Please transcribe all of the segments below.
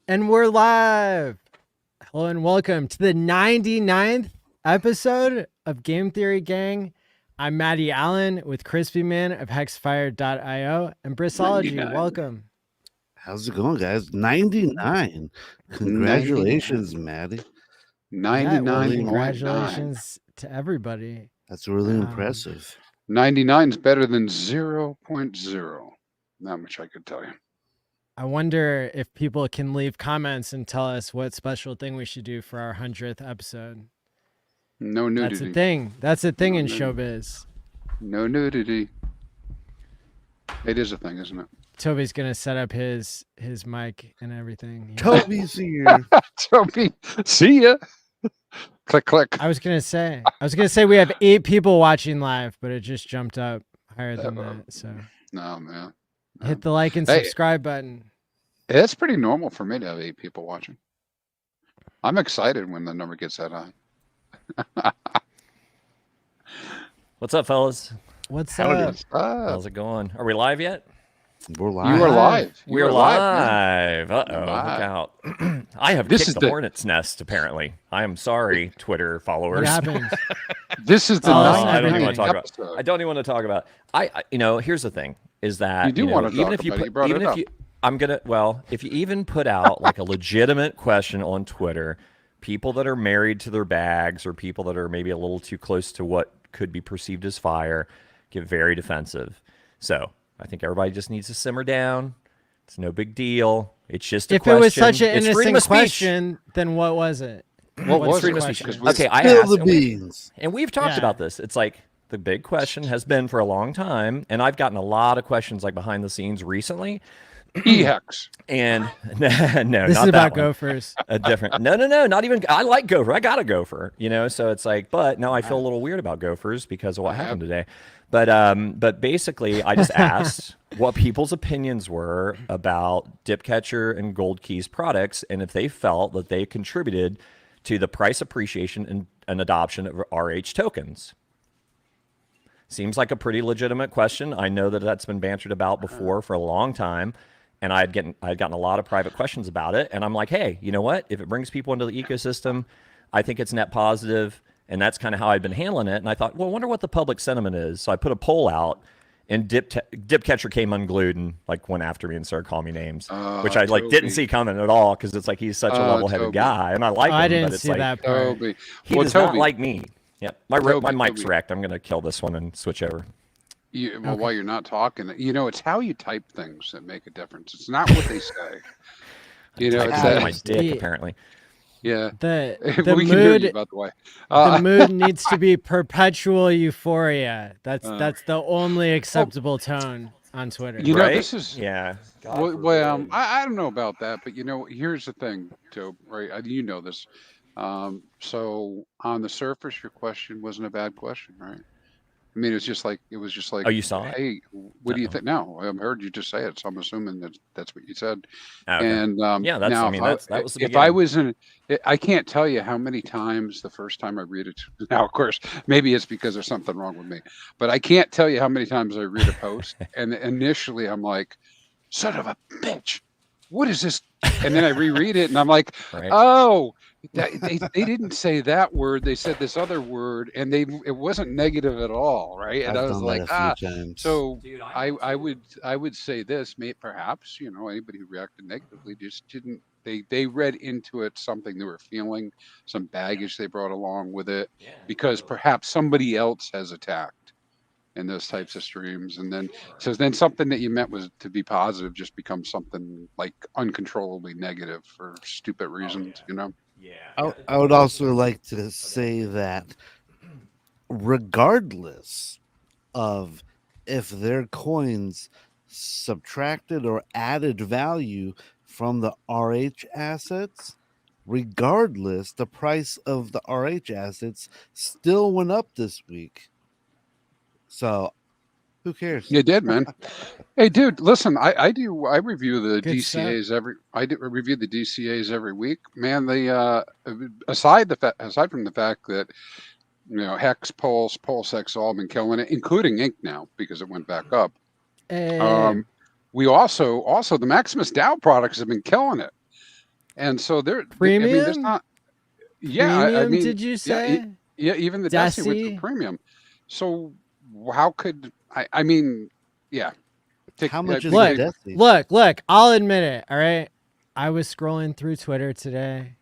And we're live. Hello and welcome to the 99th episode of Game Theory Gang. I'm Matty ALLin with ChrispyMan of HEXfire.io and Brisology. 99. Welcome. How's it going, guys? 99. Congratulations, Matty. 99. Congratulations to everybody. That's really impressive. 99 is better than 0.0. Not much I could tell you. I wonder if people can leave comments and tell us what special thing we should do for our 100th episode. No nudity. That's a thing. That's a thing in nudity. showbiz. No nudity. It is a thing, isn't it? Toby's gonna set up his mic and everything. Toby's here. Toby, see ya. Click, click. I was gonna say we have 8 people watching live, but it just jumped up higher than that. So No, man. No. hit the like and subscribe button. It's pretty normal for me to have 8 people watching. I'm excited when the number gets that high. What's up, fellas? What's Howdy. up? How's it going? Are we live yet? We're live. You are live. We're live. Uh-oh, look out. I have kicked the hornet's nest, apparently. I am sorry, Twitter followers. What happened? This is the I don't even 99th want to talk about episode. I don't even want to talk about I here's the thing, is that You do want to even talk if you about it. put, You brought even it if up. you if you even put out like a legitimate question on Twitter, people that are married to their bags or people that are maybe a little too close to what could be perceived as fire get very defensive. So I think everybody just needs to simmer down. It's no big deal. It's just a If question. it was such an It's freedom innocent of speech. question, then what was it? What What's was the it? question? Because we- Okay, I Spill asked, the beans. and we've talked Yeah. about this. It's like the big question has been for a long time, and I've gotten a lot of questions like behind the scenes recently. HEX. And no, This not is that about one. gophers. A different. No, not even. I like gopher. I got a gopher. So it's like, but now I feel a little weird about gophers because of what happened today. But basically, I just asked what people's opinions were about Dipcatcher and Gold Keys products, and if they felt that they contributed to the price appreciation and adoption of RH tokens. Seems like a pretty legitimate question. I know that that's been bantered about before for a long time, and I'd gotten a lot of private questions about it. And I'm like, hey, you know what? If it brings people into the ecosystem, I think it's net positive, and that's kind of how I've been handling it. And I thought, well, I wonder what the public sentiment is. So I put a poll out, and Dipcatcher came unglued and like went after me and started calling me names, which I like didn't see coming at all because it's like he's such a level-headed Toby. guy, and I like him. I didn't but it's see like, that part. Toby. He Well, does not Toby, like me. Yep, my mic's Toby. wrecked. I'm gonna kill this one and switch over. While you're not talking, it's how you type things that make a difference. It's not what they say. It's Typing that. with my dick, apparently. Yeah. The We can hear you, mood by the way. the mood needs to be perpetual euphoria. That's the only acceptable tone on Twitter. Right? This is Yeah. well, I don't know about that, but here's the thing, Joe. Right? You know this. So on the surface, your question wasn't a bad question, right? I mean, it was just like. Oh, you saw it? Hey, what do you think? No, I heard you just say it, so I'm assuming that's what you said. Okay. And Yeah, that's- now, I mean, that was the if I beginning. was in, I can't tell you how many times the first time I read it. Now, of course, maybe it's because there's something wrong with me, but I can't tell you how many times I read a post, and initially I'm like, "Son of a bitch, what is this?" And then I reread it, and I'm like, Right. "Oh." They didn't say that word. They said this other word, and it wasn't negative at all, right? And I was done like, that a few times. So Dude, I would say this, perhaps anybody who reacted negatively just didn't. They read into it something they were feeling, some baggage they brought along with it, because perhaps somebody else has attacked in those types of streams, and then something that you meant was to be positive just becomes something like uncontrollably negative for stupid reasons, Yeah. I would also like to say that regardless of if their coins subtracted or added value from the RH assets, regardless, the price of the RH assets still went up this week. So who cares? You did, man. Hey, dude, listen, I review the Good DCAs review the DCAs every week. Man, they aside from the fact that Hex, Pulse, X all been killing it, including Ink now because it went back up. We also the Maximus DAO products have been killing it. And so there, I mean, Premium? there's not. Yeah, I Premium, mean, did you yeah, say? yeah. Even the Desi went through Desi? premium. So how could I mean, yeah. How much is Look, the Desi? look, I'll admit it, all right? I was scrolling through Twitter today.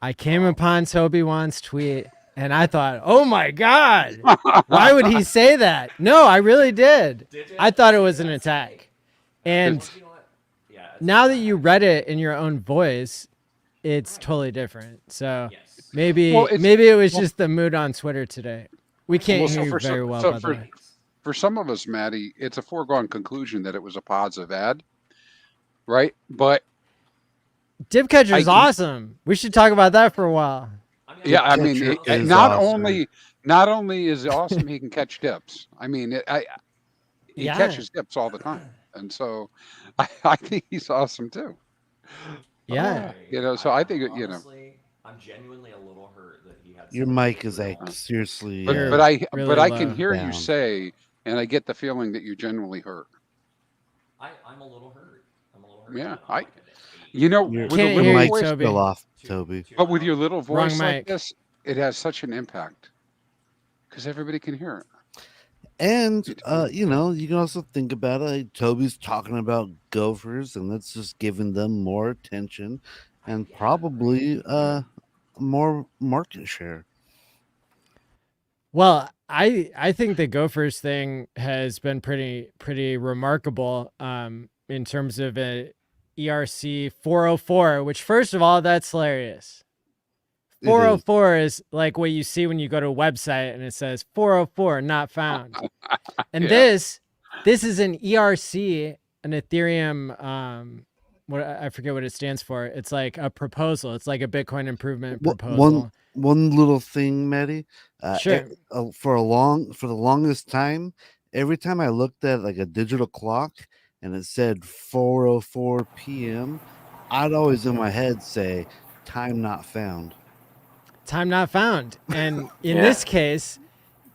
I came upon Tobiwan's tweet and I thought, oh my God, why would he say that? No, I really did. I thought it was an attack. And now that you read it in your own voice, it's totally different. So maybe Well, it's maybe it was just the mood on Twitter today. We can't well, hear so you for very some, well, so by the way. for some of us, Maddie, it's a foregone conclusion that it was a positive ad, right? But Dip Catcher I is can, awesome. We should talk about that for a while. yeah, I mean, Catcher it, is not awesome. only is it awesome, he can catch dips. I mean, he Yeah. catches dips all the time, and so I think he's awesome too. Yeah. You know, so I think I'm genuinely a little hurt that he had. Your such a mic is real- like seriously but You're but I really but I can low. hear you down. say, and I get the feeling that you're genuinely hurt. I'm a little hurt. Yeah, I'm like you know, Your, with a Can't your hear little you, mic's voice, Toby. still off, Toby. but with your little Wrong voice like mic. this, it has such an impact because everybody can hear it. And you know, you can also think about it. Like, Toby's talking about gophers, and that's just giving them more attention and probably more market share. Well, I think the Gophers thing has been pretty remarkable in terms of a ERC 404, which first of all, that's hilarious. It is. 404 is like what you see when you go to a website and it says 404 not found. And Yeah. this is an ERC, an Ethereum what I forget what it stands for. It's like a proposal. It's like a Bitcoin improvement proposal. One little thing, Maddie. Sure. For the longest time, every time I looked at like a digital clock and it said 4:04 p.m., I'd always in my head say, "Time not found." Time not found. And in Yeah. this case,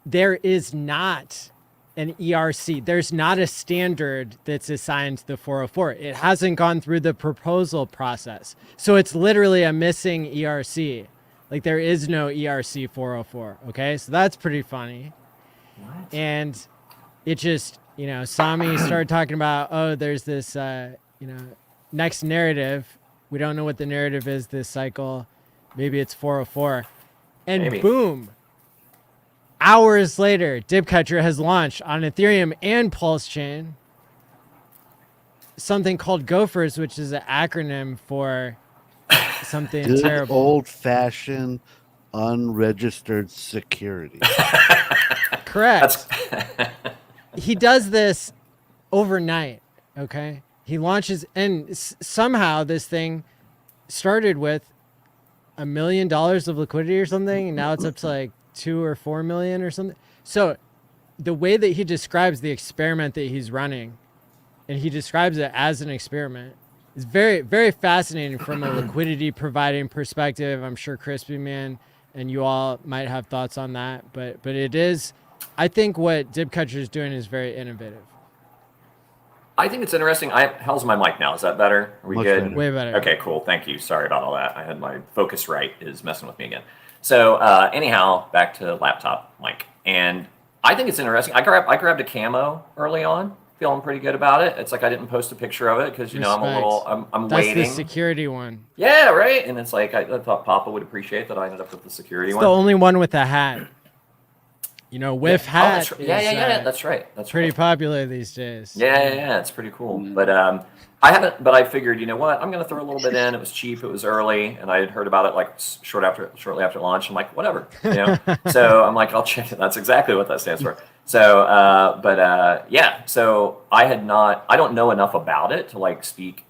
there is not an ERC. There's not a standard that's assigned to the 404. It hasn't gone through the proposal process. So it's literally a missing ERC. Like there is no ERC 404. Okay. So that's pretty funny. And it just, Sami started talking about, oh, there's this, next narrative. We don't know what the narrative is this cycle. Maybe it's 404. And Maybe. boom, hours later, Dipcatcher has launched on Ethereum and Pulse Chain something called Gophers, which is an acronym for something Good terrible. old-fashioned unregistered security. Correct. He does this overnight, okay? He launches, and somehow this thing started with $1 million of liquidity or something, and now it's up to like 2 or 4 million or something. So the way that he describes the experiment that he's running, and he describes it as an experiment, is very, very fascinating from a liquidity providing perspective. I'm sure ChrispyMan and you all might have thoughts on that, but it is, I think what Dipcatcher is doing is very innovative. I think it's interesting. How's my mic now? Is that better? Are we Much good? better. Way better. Okay, cool. Thank you. Sorry about all that. I had my Focusrite is messing with me again. So anyhow, back to laptop mic. And I think it's interesting. I grabbed a camo early on, feeling pretty good about it. It's like I didn't post a picture of it because I'm That's waiting. the security one. Yeah, right. And it's like I thought Papa would appreciate that I ended up with the security It's one. the only one with a hat. Whiff Oh, hat. that's right. Yeah. That's right. That's pretty right. popular these days. Yeah, it's pretty cool. But I figured, you know what? I'm going to throw a little bit in. It was cheap. It was early, and I had heard about it like shortly after launch. I'm like, whatever, So I'm like, I'll check it. That's exactly what that stands for. So, yeah. So I don't know enough about it to like speak,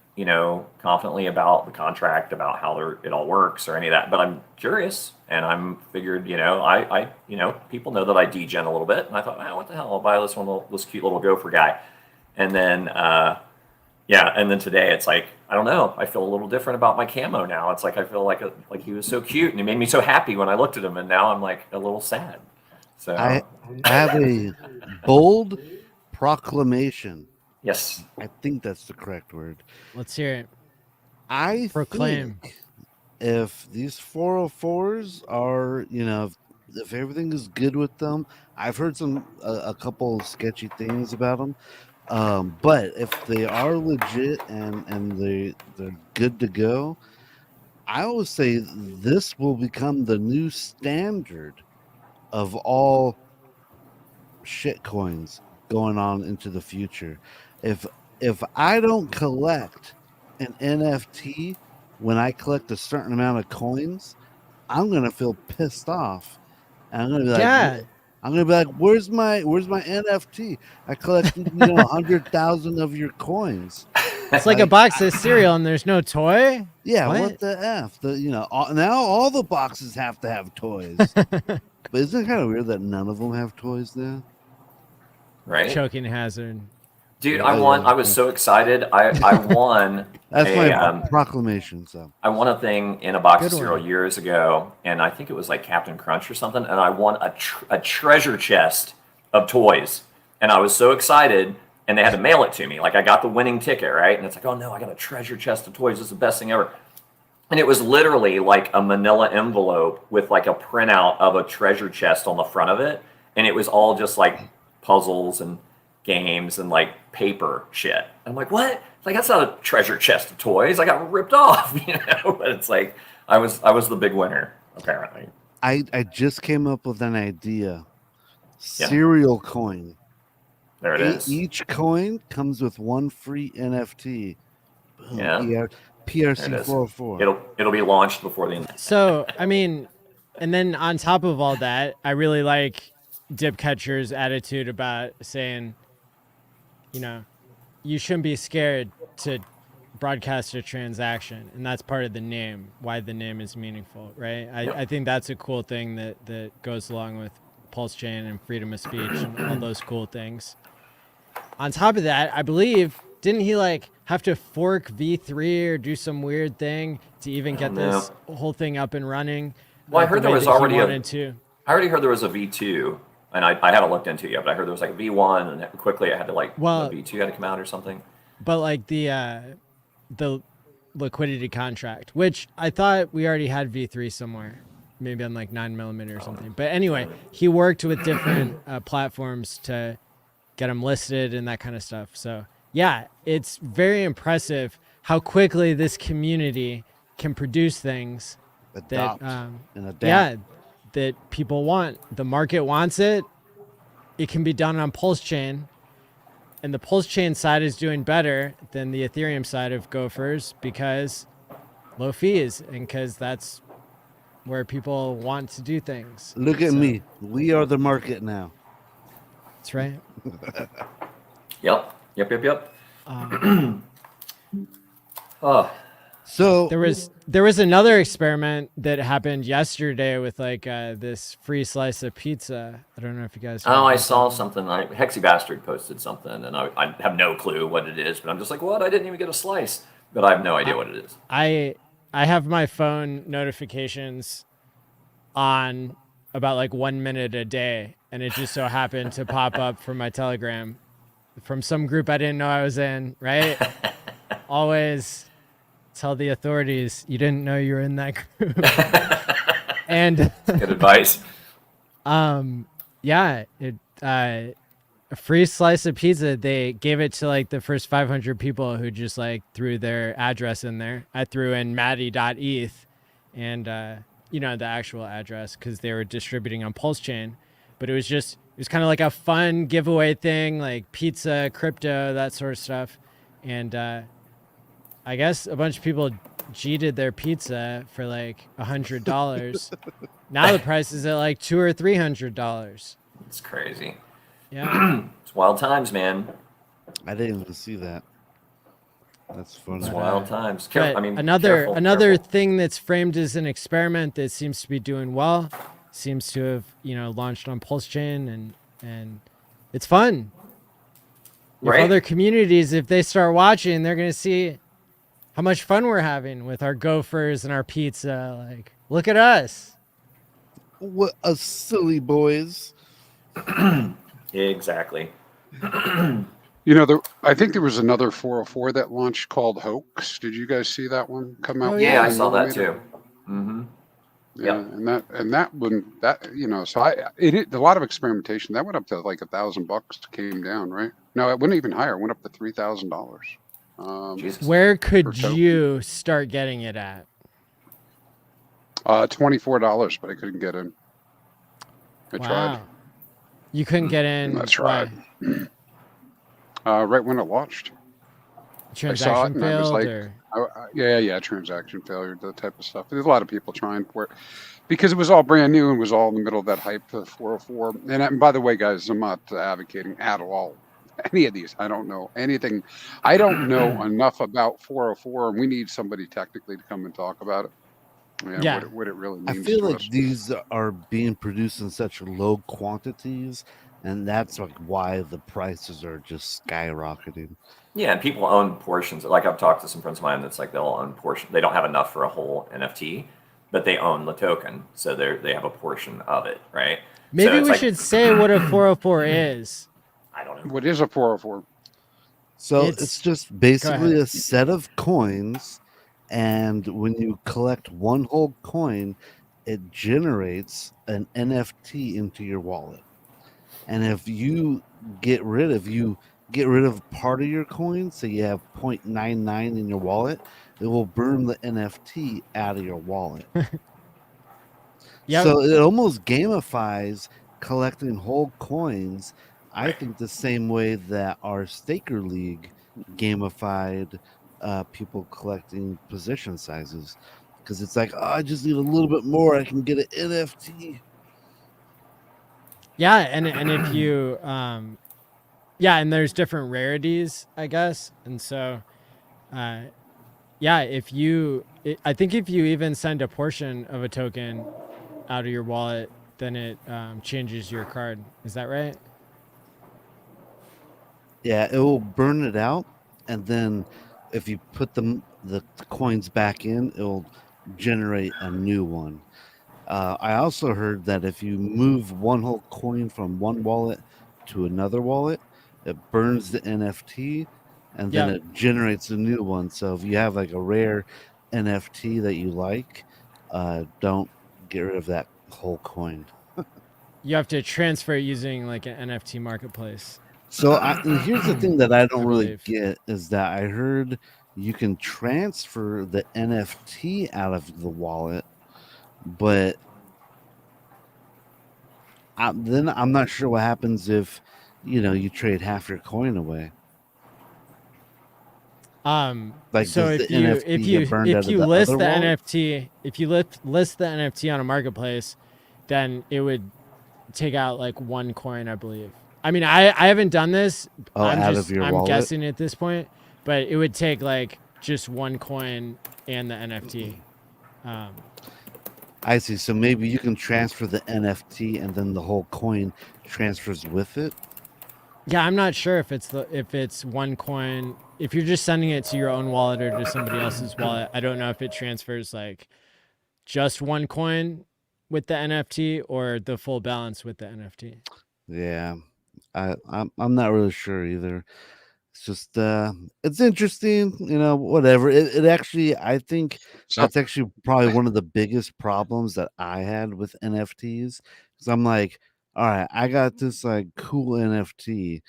confidently about the contract, about how it all works or any of that. But I'm curious, and I'm figured, people know that I degen a little bit, and I thought, what the hell? I'll buy this cute little gopher guy, and then. And then today it's like, I don't know. I feel a little different about my camo now. It's like I feel like he was so cute and he made me so happy when I looked at him, and now I'm like a little sad. So I have a bold proclamation. yes, I think that's the correct word. Let's hear it. I proclaim. think if these 404s are, if everything is good with them, I've heard a couple of sketchy things about them. But if they are legit and they're good to go, I always say this will become the new standard of all shit coins going on into the future. If if I don't collect an NFT when I collect a certain amount of coins, I'm gonna feel pissed off. And I'm gonna be like, Yeah. I'm gonna be like, where's my NFT? I collected, 100,000 of your coins. It's like a box of cereal and there's no toy. Yeah, What? what the F? Now all the boxes have to have toys. But isn't it kind of weird that none of them have toys now? Right? Choking hazard. Dude, Yeah, I won. I was so excited. I won. That's my a, proclamation. So I won a thing in a box of Good cereal one. years ago, and I think it was like Captain Crunch or something. And I won a treasure chest of toys, and I was so excited. And they had to mail it to me. Like I got the winning ticket, right? And it's like, oh no, I got a treasure chest of toys. This is the best thing ever. And it was literally like a manila envelope with like a printout of a treasure chest on the front of it. And it was all just like puzzles and games and like paper shit. I'm like, what? Like that's not a treasure chest of toys. I got ripped off, But it's like I was the big winner, apparently. I just came up with an idea. Cereal coin. There it is. Each coin comes with one free NFT. Boom. Yeah. PRC 404. It'll be launched before the end. So, I mean, and then on top of all that, I really like Dip Catcher's attitude about saying, you shouldn't be scared to broadcast a transaction. And that's part of the name, why the name is meaningful, right? I think that's a cool thing that goes along with Pulse Chain and freedom of speech and all those cool things. On top of that, I believe, didn't he have to fork V3 or do some weird thing to even get this whole thing up and running? Well, I heard there was already I already heard there was a V2, and I haven't looked into it yet, but I heard there was like a V1, and quickly I had to the V2 had to come out or something. But like the liquidity contract, which I thought we already had V3 somewhere, maybe on like 9mm or something. But anyway, he worked with different platforms to get them listed and that kind of stuff. So yeah, it's very impressive how quickly this community can produce things Adopt that and adapt. yeah, that people want. The market wants it. It can be done on Pulse Chain, and the Pulse Chain side is doing better than the Ethereum side of Gophers because low fees and because that's where people want to do things. Look at me. We are the market now. That's right. Yep. Oh, So there was another experiment that happened yesterday with this free slice of pizza. I don't know if you guys. I saw something. Hexy Bastard posted something, and I have no clue what it is, but I'm just like, what? I didn't even get a slice, but I have no idea what it is. I have my phone notifications on about 1 minute a day, and it just so happened to pop up from my Telegram from some group I didn't know I was in, right? Always tell the authorities you didn't know you were in that group. And good advice. Yeah, a free slice of pizza. They gave it to the first 500 people who just threw their address in there. I threw in Maddie.eth and the actual address because they were distributing on Pulse Chain. But it was kind of like a fun giveaway thing, like pizza, crypto, that sort of stuff. And I guess a bunch of people cheated their pizza for $100. Now the price is at $200 or $300. It's crazy. Yeah. It's wild times, man. I didn't even see that. That's funny. It's wild times. But another thing that's framed as an experiment that seems to be doing well, seems to have launched on Pulse Chain and it's fun. Right. If other communities, if they start watching, they're gonna see how much fun we're having with our Gophers and our pizza. Look at us. What a silly boys. Exactly. You know, I think there was another 404 that launched called HOX. Did you guys see that one come out? Oh, Yeah, I 9 saw that millimeter? too. Mm-hmm. Yeah, Yep. and that one, that, you know, so a lot of experimentation. That went up to like $1,000, came down, right? No, it went even higher. It went up to $3,000 Jesus. Where per could token. you start getting it at? $24, but I couldn't get in. I tried. Wow. You couldn't get in. I tried. Right when it launched. I saw it Transaction and I was failed, like, or yeah, transaction failure, that type of stuff. There's a lot of people trying for it because it was all brand new and was all in the middle of that hype for 404. And by the way, guys, I'm not advocating at all any of these. I don't know anything. I don't know enough about 404, and we need somebody technically to come and talk about it. Yeah. What it really I means feel to like us. these are being produced in such low quantities, and that's like why the prices are just skyrocketing. Yeah, and people own portions. Like I've talked to some friends of mine that's like they'll own portion. They don't have enough for a whole NFT, but they own the token, so they have a portion of it, right? maybe so it's we like, should say what a 404 is. I don't know. What is a 404? So It's- it's just Go basically ahead. a set of coins, and when you collect one whole coin, it generates an NFT into your wallet. And if you get rid of part of your coin, so you have 0.99 in your wallet, it will burn the NFT out of your wallet. Yep. So it almost gamifies collecting whole coins. I Right. think the same way that our Staker League gamified people collecting position sizes, because it's like, oh, I just need a little bit more, I can get an NFT. Yeah, and if you yeah, and there's different rarities, I guess. And so yeah, I think if you even send a portion of a token out of your wallet, then it changes your card. Is that right? Yeah, it will burn it out, and then if you put the coins back in, it'll generate a new one. I also heard that if you move one whole coin from one wallet to another wallet, it burns the NFT, and then Yep. it generates a new one. So if you have like a rare NFT that you like, don't get rid of that whole coin. You have to transfer it using like an NFT marketplace. So and here's the thing that I don't I really believe. get is that I heard you can transfer the NFT out of the wallet, but then I'm not sure what happens if you trade half your coin away. Like, So does the NFT get burned out if of you the list other the wallet? NFT, if you list the NFT on a marketplace, then it would take out like one coin, I believe. I mean, I haven't done this. Oh, out of your I'm wallet? guessing at this point, but it would take like just one coin and the NFT. I see. So maybe you can transfer the NFT and then the whole coin transfers with it. Yeah, I'm not sure if it's one coin. If you're just sending it to your own wallet or to somebody else's wallet, I don't know if it transfers like just one coin with the NFT or the full balance with the NFT. Yeah, I'm not really sure either. It's just it's interesting, whatever. It actually, I think So that's actually probably one of the biggest problems that I had with NFTs, because I'm like, all right, I got this like cool NFT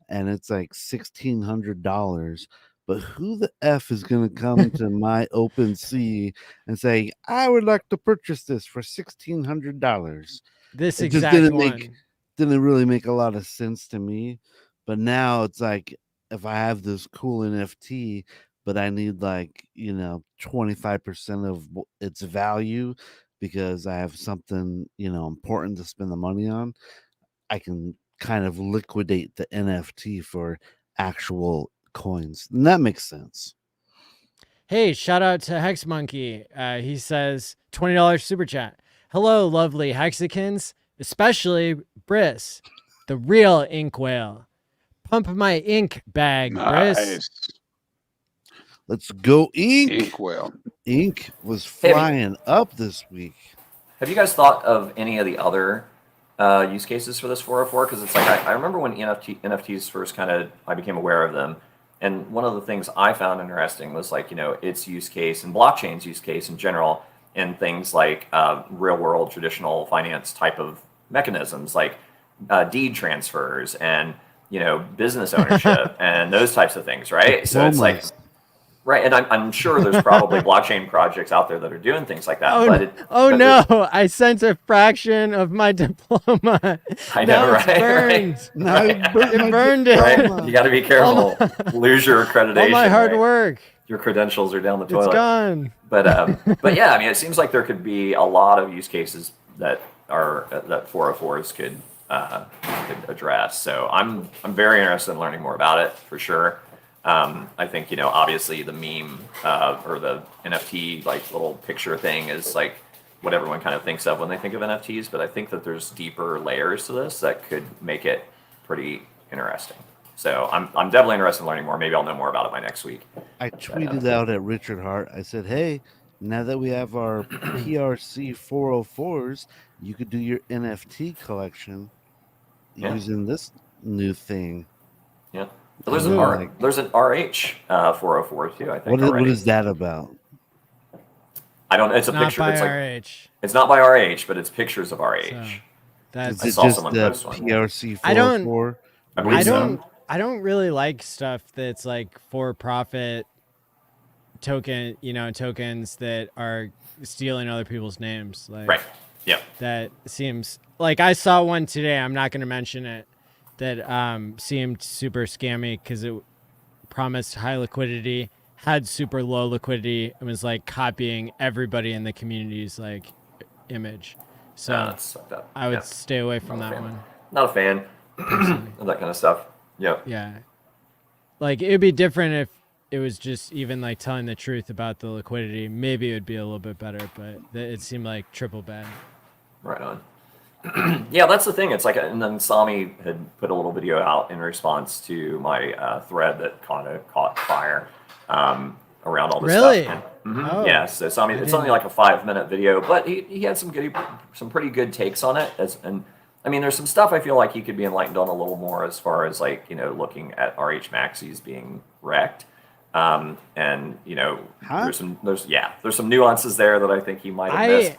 and it's like $1,600, but who the F is gonna come to my OpenSea and say, I would like to purchase this for $1,600? This It just exact one. didn't really make a lot of sense to me. But now it's like, if I have this cool NFT, but I need like 25% of its value because I have something important to spend the money on, I can kind of liquidate the NFT for actual coins, and that makes sense. Hey, shout out to Hex Monkey. He says $20 super chat. Hello, lovely Hexicans, especially Briss, the real ink whale. Pump my ink bag, Briss. nice. Let's go, Ink. Ink whale. Ink was Hey, flying up this week. Have you guys thought of any of the other use cases for this 404 because it's like I remember when NFTs first I became aware of them, and one of the things I found interesting was like its use case and blockchain's use case in general in things like real world traditional finance type of mechanisms like deed transfers and business ownership and those types of things, right? So it's like. Right, and I'm sure there's probably blockchain projects out there that are doing things like that. No! I sent a fraction of my diploma. I know, It's burned. right? Now It burned it. Right? You got to be careful. Lose your accreditation. All my hard right? work. Your credentials are down the toilet. It's gone. But yeah, I mean, it seems like there could be a lot of use cases that 404s could address. So I'm very interested in learning more about it for sure. I think, obviously the meme or the NFT like little picture thing is like what everyone kind of thinks of when they think of NFTs. But I think that there's deeper layers to this that could make it pretty interesting. So I'm definitely interested in learning more. Maybe I'll know more about it by next week. I tweeted out at Richard Hart. I said, "Hey, now that we have our PRC 404s, you could do your NFT collection using this new thing." Yeah. So there's an RH 404 too, I think. What is that about? I don't. It's a Not picture. by It's like RH. it's not by RH, but it's pictures of RH. So that's. Is it saw just someone the post one. PRC I don't- 404? I believe so. I don't really like stuff that's like for profit tokens that are stealing other people's names. Like Right. Yeah. that seems like I saw one today. I'm not going to mention it. That seemed super scammy because it promised high liquidity, had super low liquidity, and was like copying everybody in the community's like image. So That's fucked up. I would Yeah. stay away from Not a that fan. one. Not a fan of that kind of stuff. Yeah. Yeah. Like it'd be different if it was just even like telling the truth about the liquidity. Maybe it would be a little bit better, but it seemed like triple bad. Right on. Yeah, that's the thing. It's like, and then Sami had put a little video out in response to my thread that kind of caught fire around all this Really? stuff. Oh. Yeah, so Sami, it's only like a 5-minute video, but he had some pretty good takes on it. And I mean, there's some stuff I feel like he could be enlightened on a little more as far as like looking at RH maxis being wrecked. And there's some nuances there that I think he might have missed.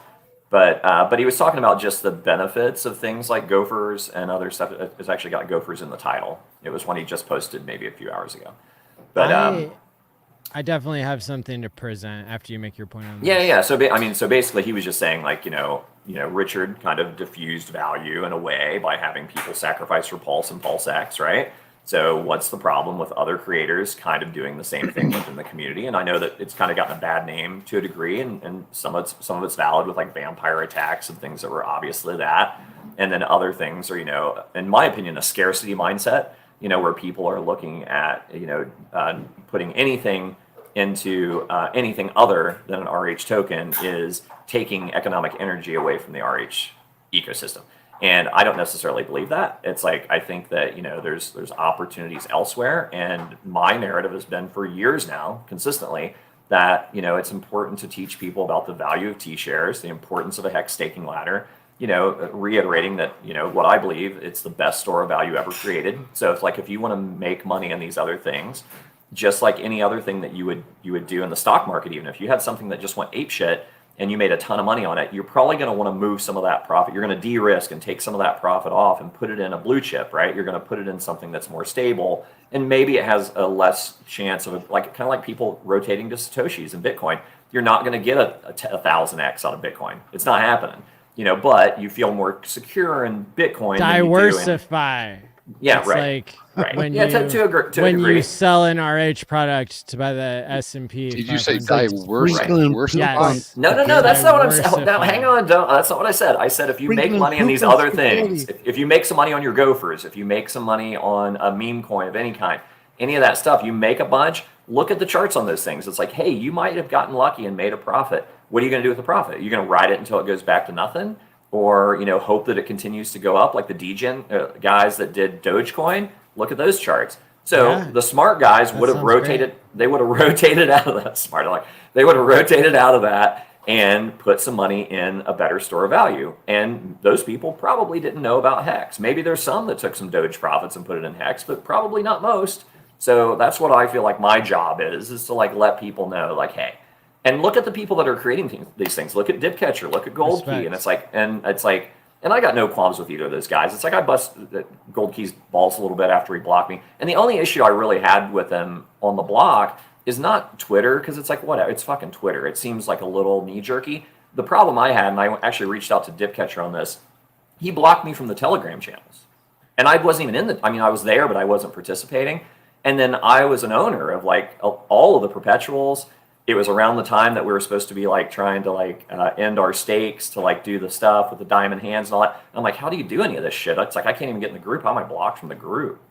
But he was talking about just the benefits of things like gophers and other stuff. It's actually got gophers in the title. It was one he just posted maybe a few hours ago. But I definitely have something to present after you make your point on this. yeah. So basically, he was just saying like Richard kind of diffused value in a way by having people sacrifice for Pulse and Pulse X, right? So what's the problem with other creators kind of doing the same thing within the community? And I know that it's kind of gotten a bad name to a degree, and some of it's valid with like vampire attacks and things that were obviously that. And then other things are, in my opinion, a scarcity mindset, where people are looking at, putting anything into anything other than an RH token is taking economic energy away from the RH ecosystem. And I don't necessarily believe that. It's like, I think that, there's opportunities elsewhere. And my narrative has been for years now, consistently, that, it's important to teach people about the value of T-shares, the importance of a HEX staking ladder, reiterating that, what I believe, it's the best store of value ever created. So it's like, if you want to make money in these other things, just like any other thing that you would do in the stock market, even if you had something that just went apeshit, and you made a ton of money on it, you're probably going to want to move some of that profit. You're going to de-risk and take some of that profit off and put it in a blue chip, right? You're going to put it in something that's more stable, and maybe it has a less chance of kind of like people rotating to Satoshis in Bitcoin. You're not going to get a 1000x out of Bitcoin. It's not happening, but you feel more secure in Bitcoin. Diversify. Yeah, it's right. Like when to a degree. You sell an RH product to buy the S&P. Did you say 500. worse? Yes. No, that's not what I'm saying. Now, hang on, that's not what I said. I said if you make money on these other things, if you make some money on your gophers, if you make some money on a meme coin of any kind, any of that stuff, you make a bunch, look at the charts on those things. It's like, hey, you might have gotten lucky and made a profit. What are you going to do with the profit? Are you going to ride it until it goes back to nothing? Or, hope that it continues to go up like the degen guys that did Dogecoin? Look at those charts. So the smart guys would have rotated. They would have rotated out of that. They would have rotated out of that and put some money in a better store of value. And those people probably didn't know about HEX. Maybe there's some that took some Doge profits and put it in HEX, but probably not most. So that's what I feel like my job is to like let people know, like, hey, and look at the people that are creating these things. Look at Dipcatcher, look at Gold Key, and it's like, and I got no qualms with either of those guys. It's like I bust Gold Key's balls a little bit after he blocked me. And the only issue I really had with him on the block is not Twitter, because it's like, whatever, it's fucking Twitter. It seems like a little knee-jerky. The problem I had, and I actually reached out to Dipcatcher on this, he blocked me from the Telegram channels. And I wasn't even I was there, but I wasn't participating. And then I was an owner of like all of the perpetuals. It was around the time that we were supposed to be like trying to like end our stakes to like do the stuff with the diamond hands and all that. And I'm like, how do you do any of this shit? It's like, I can't even get in the group. How am I blocked from the group?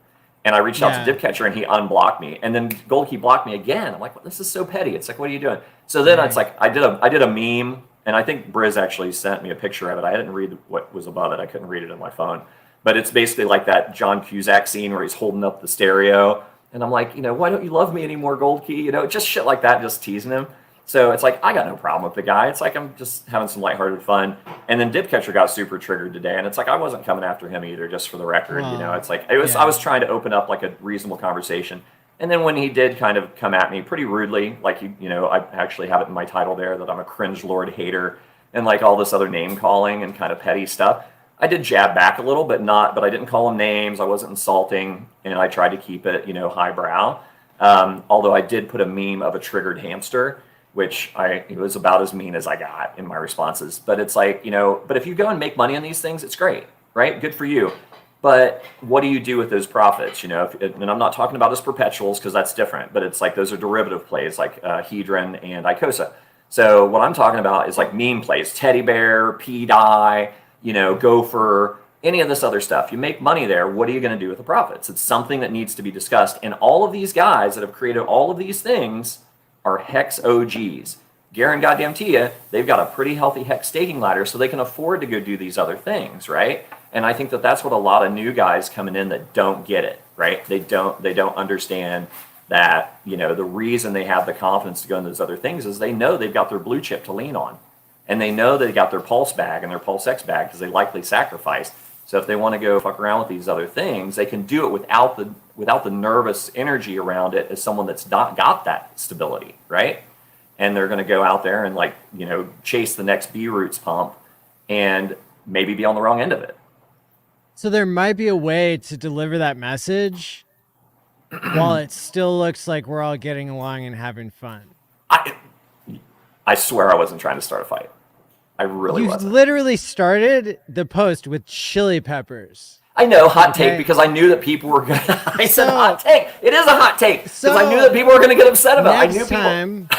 And I reached out to Dipcatcher and he unblocked me. And then Gold Key blocked me again. I'm like, well, this is so petty. It's like, what are you doing? So then it's like, I did a meme, and I think Briz actually sent me a picture of it. I didn't read what was above it. I couldn't read it on my phone. But it's basically like that John Cusack scene where he's holding up the stereo. And I'm like, why don't you love me anymore, Gold Key? Just shit like that, just teasing him. So it's like, I got no problem with the guy. It's like, I'm just having some lighthearted fun. And then Dipcatcher got super triggered today. And it's like, I wasn't coming after him either, just for the record. It's like, I was trying to open up like a reasonable conversation. And then when he did kind of come at me pretty rudely, like, I actually have it in my title there that I'm a cringe lord hater and like all this other name calling and kind of petty stuff. I did jab back a little, but I didn't call him names. I wasn't insulting. And I tried to keep it, highbrow. Although I did put a meme of a triggered hamster, which it was about as mean as I got in my responses. But it's like, but if you go and make money on these things, it's great, right? Good for you. But what do you do with those profits? And I'm not talking about as perpetuals because that's different, but it's like those are derivative plays like Hedron and Icosa. So what I'm talking about is like meme plays, teddy bear, P-die, gopher, any of this other stuff. You make money there. What are you going to do with the profits? It's something that needs to be discussed. And all of these guys that have created all of these things are HEX OGs. Garen goddamn Tia, they've got a pretty healthy HEX staking ladder, so they can afford to go do these other things, right? And I think that that's what a lot of new guys coming in that don't get it, right? They don't understand that, the reason they have the confidence to go into those other things is they know they've got their blue chip to lean on. And they know they got their Pulse bag and their Pulse X bag because they likely sacrificed. So if they want to go fuck around with these other things, they can do it without the nervous energy around it as someone that's not got that stability, right? And they're going to go out there and chase the next B roots pump and maybe be on the wrong end of it. So there might be a way to deliver that message while it still looks like we're all getting along and having fun. I swear I wasn't trying to start a fight. I really wasn't. You literally started the post with chili peppers. I know, hot take, because I knew that people were going to... I said hot take. It is a hot take, because I knew that people were going to get upset about it. I knew people...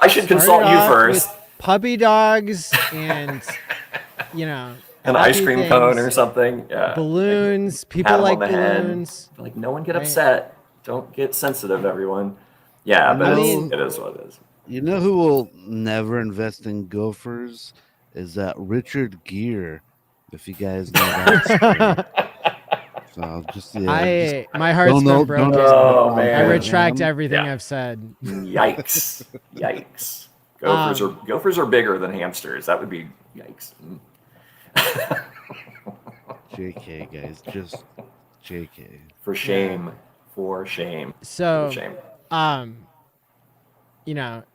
I should consult you first. Puppy dogs and, an ice cream cone or something. Yeah. Balloons. People like balloons. Like, no one get upset. Don't get sensitive, everyone. Yeah, but it is what it is. You know who will never invest in gophers is that Richard Gere, if you guys know that. So just my heart's been broken. Oh, man. I retract everything I've said. Yikes! Yikes! Gophers are bigger than hamsters. That would be yikes. JK, guys, just JK. For shame. For shame. So, for shame.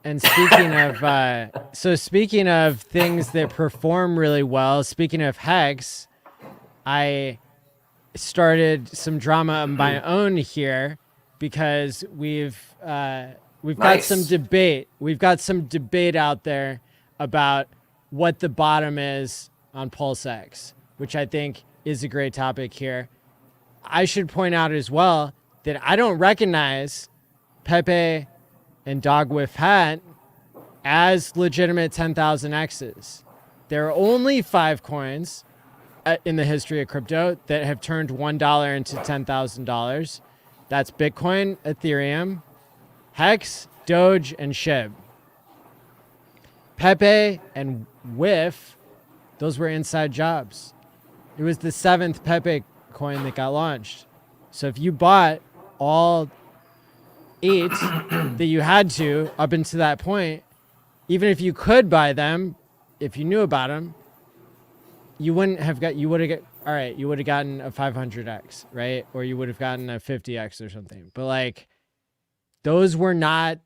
And speaking of, speaking of things that perform really well, speaking of HEX, I started some drama of my own here because we've got some debate. We've got some debate out there about what the bottom is on Pulse X, which I think is a great topic here. I should point out as well that I don't recognize Pepe and Dog Whiff Hat as legitimate 10,000 X's. There are only 5 coins in the history of crypto that have turned $1 into $10,000. That's Bitcoin, Ethereum, HEX, Doge, and SHIB. Pepe and Whiff, those were inside jobs. It was the 7th Pepe coin that got launched. So if you bought all 8 that you had to up until that point, even if you could buy them, if you knew about them, you wouldn't have got, you would have got, all right, you would have gotten a 500X, right? Or you would have gotten a 50X or something. But like, those were not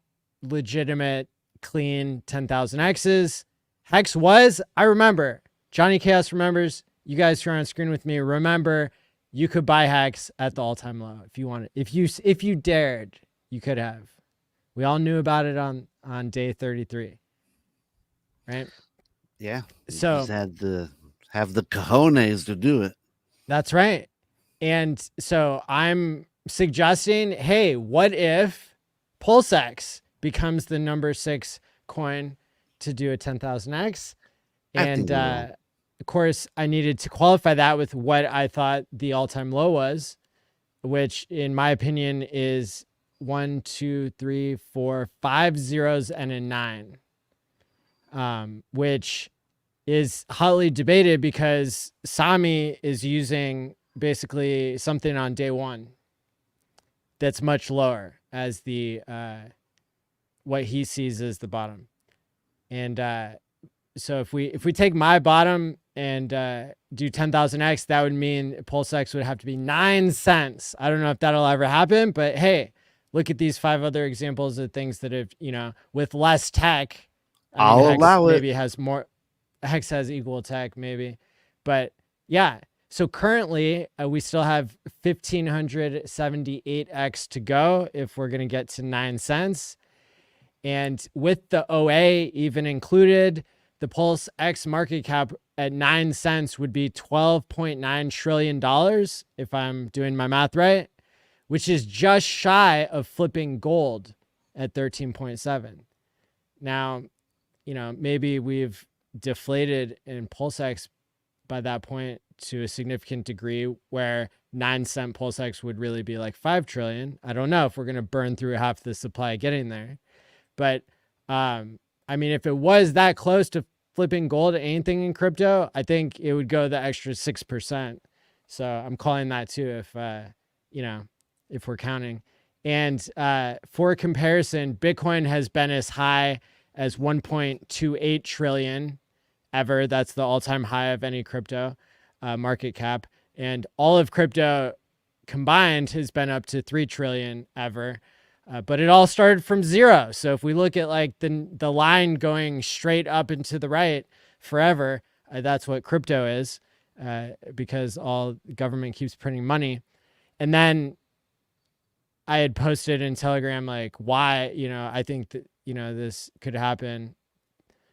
legitimate, clean 10,000Xs. Hex was, I remember, Johnny Chaos remembers, you guys who are on screen with me, remember, you could buy Hex at the all-time low if you wanted. If you dared, you could have. We all knew about it on day 33, right? Yeah. So just had to have the cojones to do it. that's right. And so I'm suggesting, hey, what if PulseX becomes the number 6 coin to do a 10,000X? And of course, I needed to qualify that with what I thought the all-time low was, which in my opinion is 1, 2, 3, 4, 5 zeros and a 9, which is hotly debated because Sami is using basically something on day 1 that's much lower as the what he sees as the bottom. And so if we take my bottom and do 10,000X, that would mean PulseX would have to be 9 cents. I don't know if that'll ever happen, but hey, look at these 5 other examples of things that have, with less tech. I'll Hex allow it. maybe has more. Hex has equal tech, maybe. But yeah, so currently we still have 1,578X to go if we're going to get to 9 cents. And with the OA even included, the Pulse X market cap at 9 cents would be $12.9 trillion, if I'm doing my math right, which is just shy of flipping gold at 13.7. Now, maybe we've deflated in PulseX by that point to a significant degree where 9 cent PulseX would really be like 5 trillion. I don't know if we're going to burn through half the supply getting there. But I mean, if it was that close to flipping gold at anything in crypto, I think it would go the extra 6%. So I'm calling that too if we're counting. And for comparison, Bitcoin has been as high as 1.28 trillion ever. That's the all-time high of any crypto market cap. And all of crypto combined has been up to 3 trillion ever. But it all started from 0. So if we look at like the line going straight up and to the right forever, that's what crypto is, because all government keeps printing money. And then I had posted in Telegram, like, why, I think that, this could happen.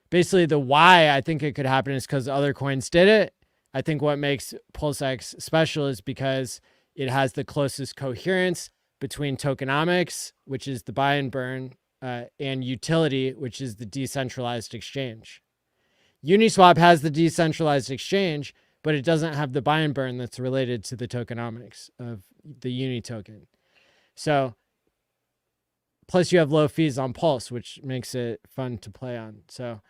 Basically, the why I think it could happen is because other coins did it. I think what makes PulseX special is because it has the closest coherence between tokenomics, which is the buy and burn, and utility, which is the decentralized exchange. Uniswap has the decentralized exchange, but it doesn't have the buy and burn that's related to the tokenomics of the Uni token. So, plus you have low fees on Pulse, which makes it fun to play on. So,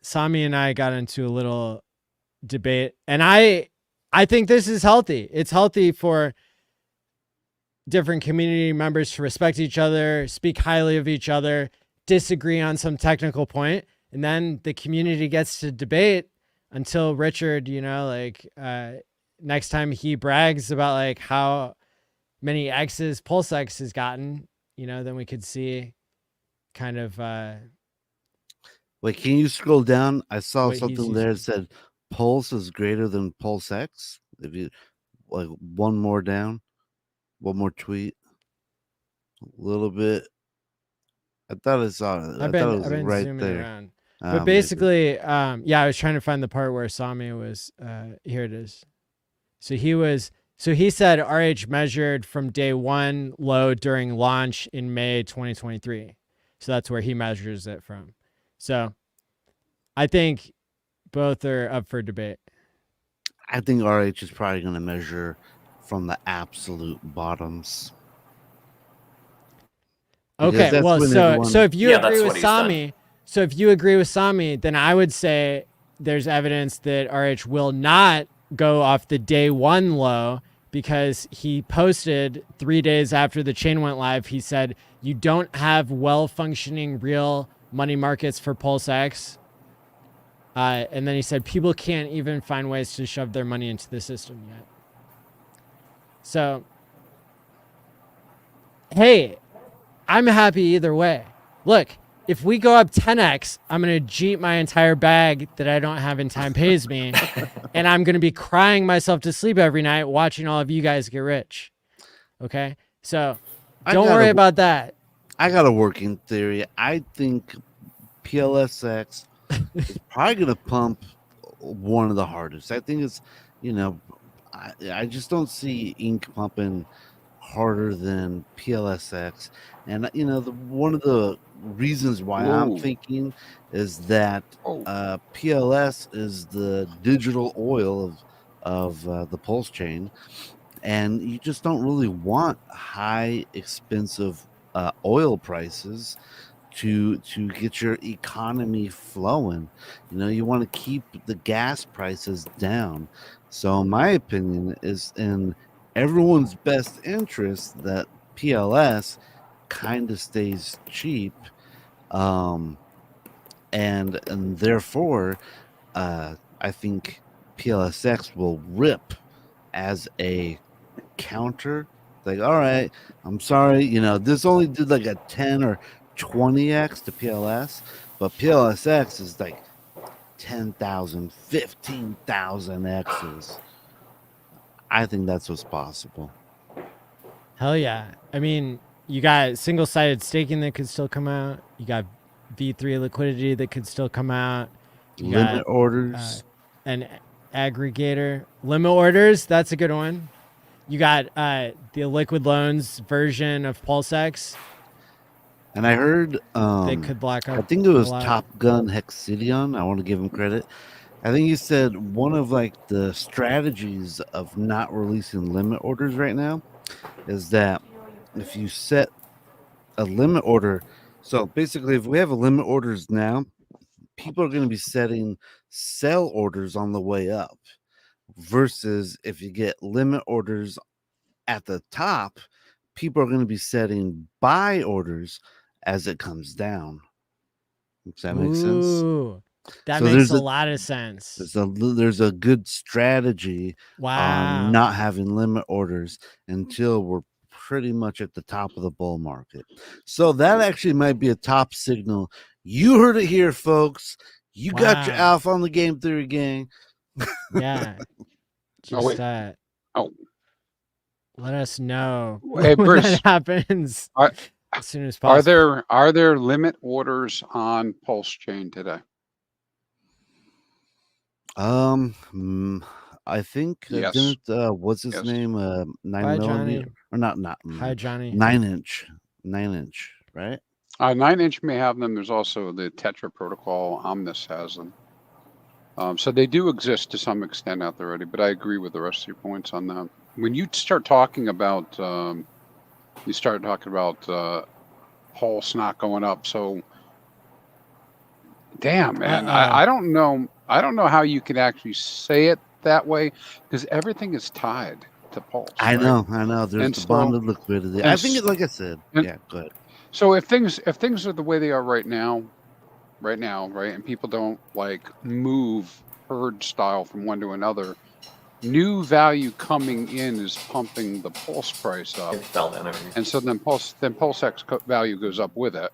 Sami and I got into a little debate, and I think this is healthy. It's healthy for different community members to respect each other, speak highly of each other, disagree on some technical point, and then the community gets to debate until Richard, next time he brags about like how many X's PulseX has gotten, then we could see kind of wait, can you scroll down? I saw what something he's there that using. said Pulse is greater than PulseX. If you like one more down, one more tweet, a little bit. I thought I saw it. I've I thought it been was right zooming there. around. But basically, I was trying to find the part where Sami was, here it is. So he said RH measured from day 1 low during launch in May 2023. So that's where he measures it from. So I think both are up for debate. I think RH is probably going to measure from the absolute bottoms. Because Okay, that's well, when so everyone- if you Yeah, agree that's with what he's done. Sami, then I would say there's evidence that RH will not go off the day 1 low, because he posted 3 days after the chain went live. He said, you don't have well-functioning real money markets for Pulse X. And then he said people can't even find ways to shove their money into the system yet. So, hey, I'm happy either way. Look, if we go up 10x, I'm going to jeep my entire bag that I don't have in time pays me. And I'm going to be crying myself to sleep every night watching all of you guys get rich. Okay? So don't worry about that. I got a working theory. I think PLSX is probably going to pump one of the hardest. I think it's, I just don't see Ink pumping harder than PLSX. And, one of the reasons why I'm thinking is that PLS is the digital oil of the pulse chain. And you just don't really want high, expensive oil prices to get your economy flowing. You want to keep the gas prices down. So my opinion is in everyone's best interest that PLS kind of stays cheap, and therefore I think PLSX will rip as a counter. Like, all right, I'm sorry, this only did like a 10 or 20x to PLS, but PLSX is like 10,000, 15,000 X's. I think that's what's possible. Hell yeah. I mean, you got single-sided staking that could still come out. You got V3 liquidity that could still come out. You Limit got, orders. An aggregator. Limit orders, that's a good one. You got the liquid loans version of PulseX. And I heard they could block up. I think it was Top Gun Hexidion. I want to give him credit. I think he said one of like the strategies of not releasing limit orders right now is that if you set a limit order, so basically if we have a limit orders now, people are going to be setting sell orders on the way up, versus if you get limit orders at the top, people are going to be setting buy orders as it comes down. Does that make sense? That makes a lot of sense. There's a good strategy on not having limit orders until we're pretty much at the top of the bull market. So that actually might be a top signal. You heard it here, folks. You got your alpha on the Game Theory Gang. Yeah. Just let us know when that happens as soon as possible. Are there limit orders on Pulse Chain today? I think yes. What's his name? 9mm or not? Hi, Johnny. 9-inch, right? 9-inch may have them. There's also the Tetra protocol. Omnis has them. So they do exist to some extent out there already. But I agree with the rest of your points on that. When you start talking about, Pulse not going up. So, damn, man, I don't know. I don't know how you can actually say it that way because everything is tied to Pulse. I know. There's the bonded liquidity. I think, like I said, yeah, go ahead. So if things are the way they are right now, and people don't like move herd style from one to another, new value coming in is pumping the Pulse price up, and so then PulseX value goes up with it.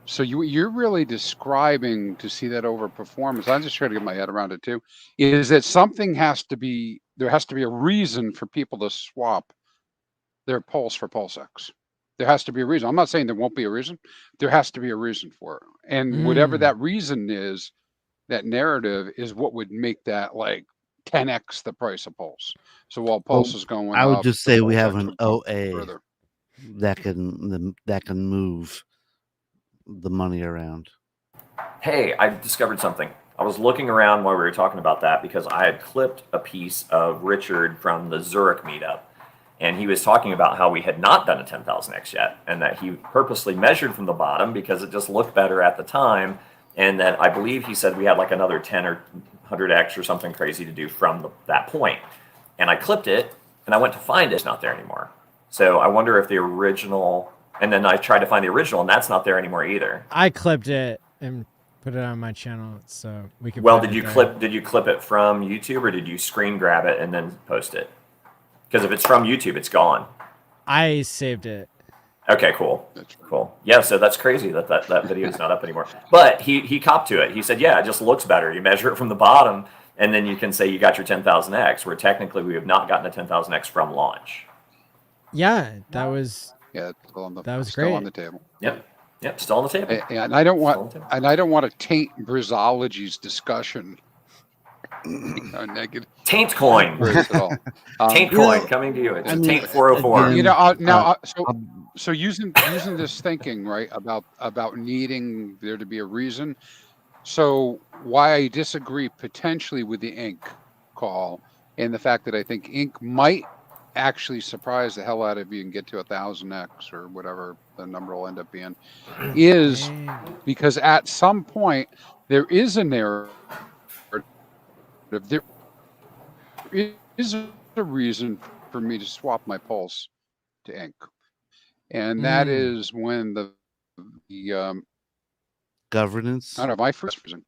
So you're really describing to see that overperformance. I'm just trying to get my head around it too. Is that something there has to be a reason for people to swap their Pulse for PulseX. There has to be a reason. I'm not saying there won't be a reason. There has to be a reason for it. And whatever that reason is, that narrative is what would make that like 10x the price of Pulse. So while Pulse is going up, I would just say we have an OA that can move the money around. Hey, I discovered something. I was looking around while we were talking about that because I had clipped a piece of Richard from the Zurich meetup. And he was talking about how we had not done a 10,000x yet, and that he purposely measured from the bottom because it just looked better at the time. And that I believe he said we had like another 10 or 100x or something crazy to do from that point. And I clipped it, and I went to find it. It's not there anymore. So I wonder if the original And then I tried to find the original, and that's not there anymore either. I clipped it and put it on my channel so we can. Well, find did it you there. clip it from YouTube, or did you screen grab it and then post it? Because if it's from YouTube, it's gone. I saved it. Okay, cool. That's right. Cool. Yeah, so that's crazy that video is not up anymore. But he copped to it. He said, yeah, it just looks better. You measure it from the bottom, and then you can say you got your 10,000x, where technically we have not gotten a 10,000x from launch. Yeah, that was. Yeah, it's still on the, That was still on great. the table. Yep, still on the table. And I don't Still on want the table. and I don't want to taint Brisology's discussion. Negative Taint coin. words at all. Taint you know, coin coming to you. It's I mean, Taint 404. again, You know, now uh, so using this thinking, right, about needing there to be a reason. So why I disagree potentially with the ink call, and the fact that I think ink might actually surprise the hell out of you and get to 1000x or whatever the number will end up being, is Dang. because at some point there is a narrative. There is a reason for me to swap my pulse to ink, and that Mm. is when the governance. I don't know, my first reason.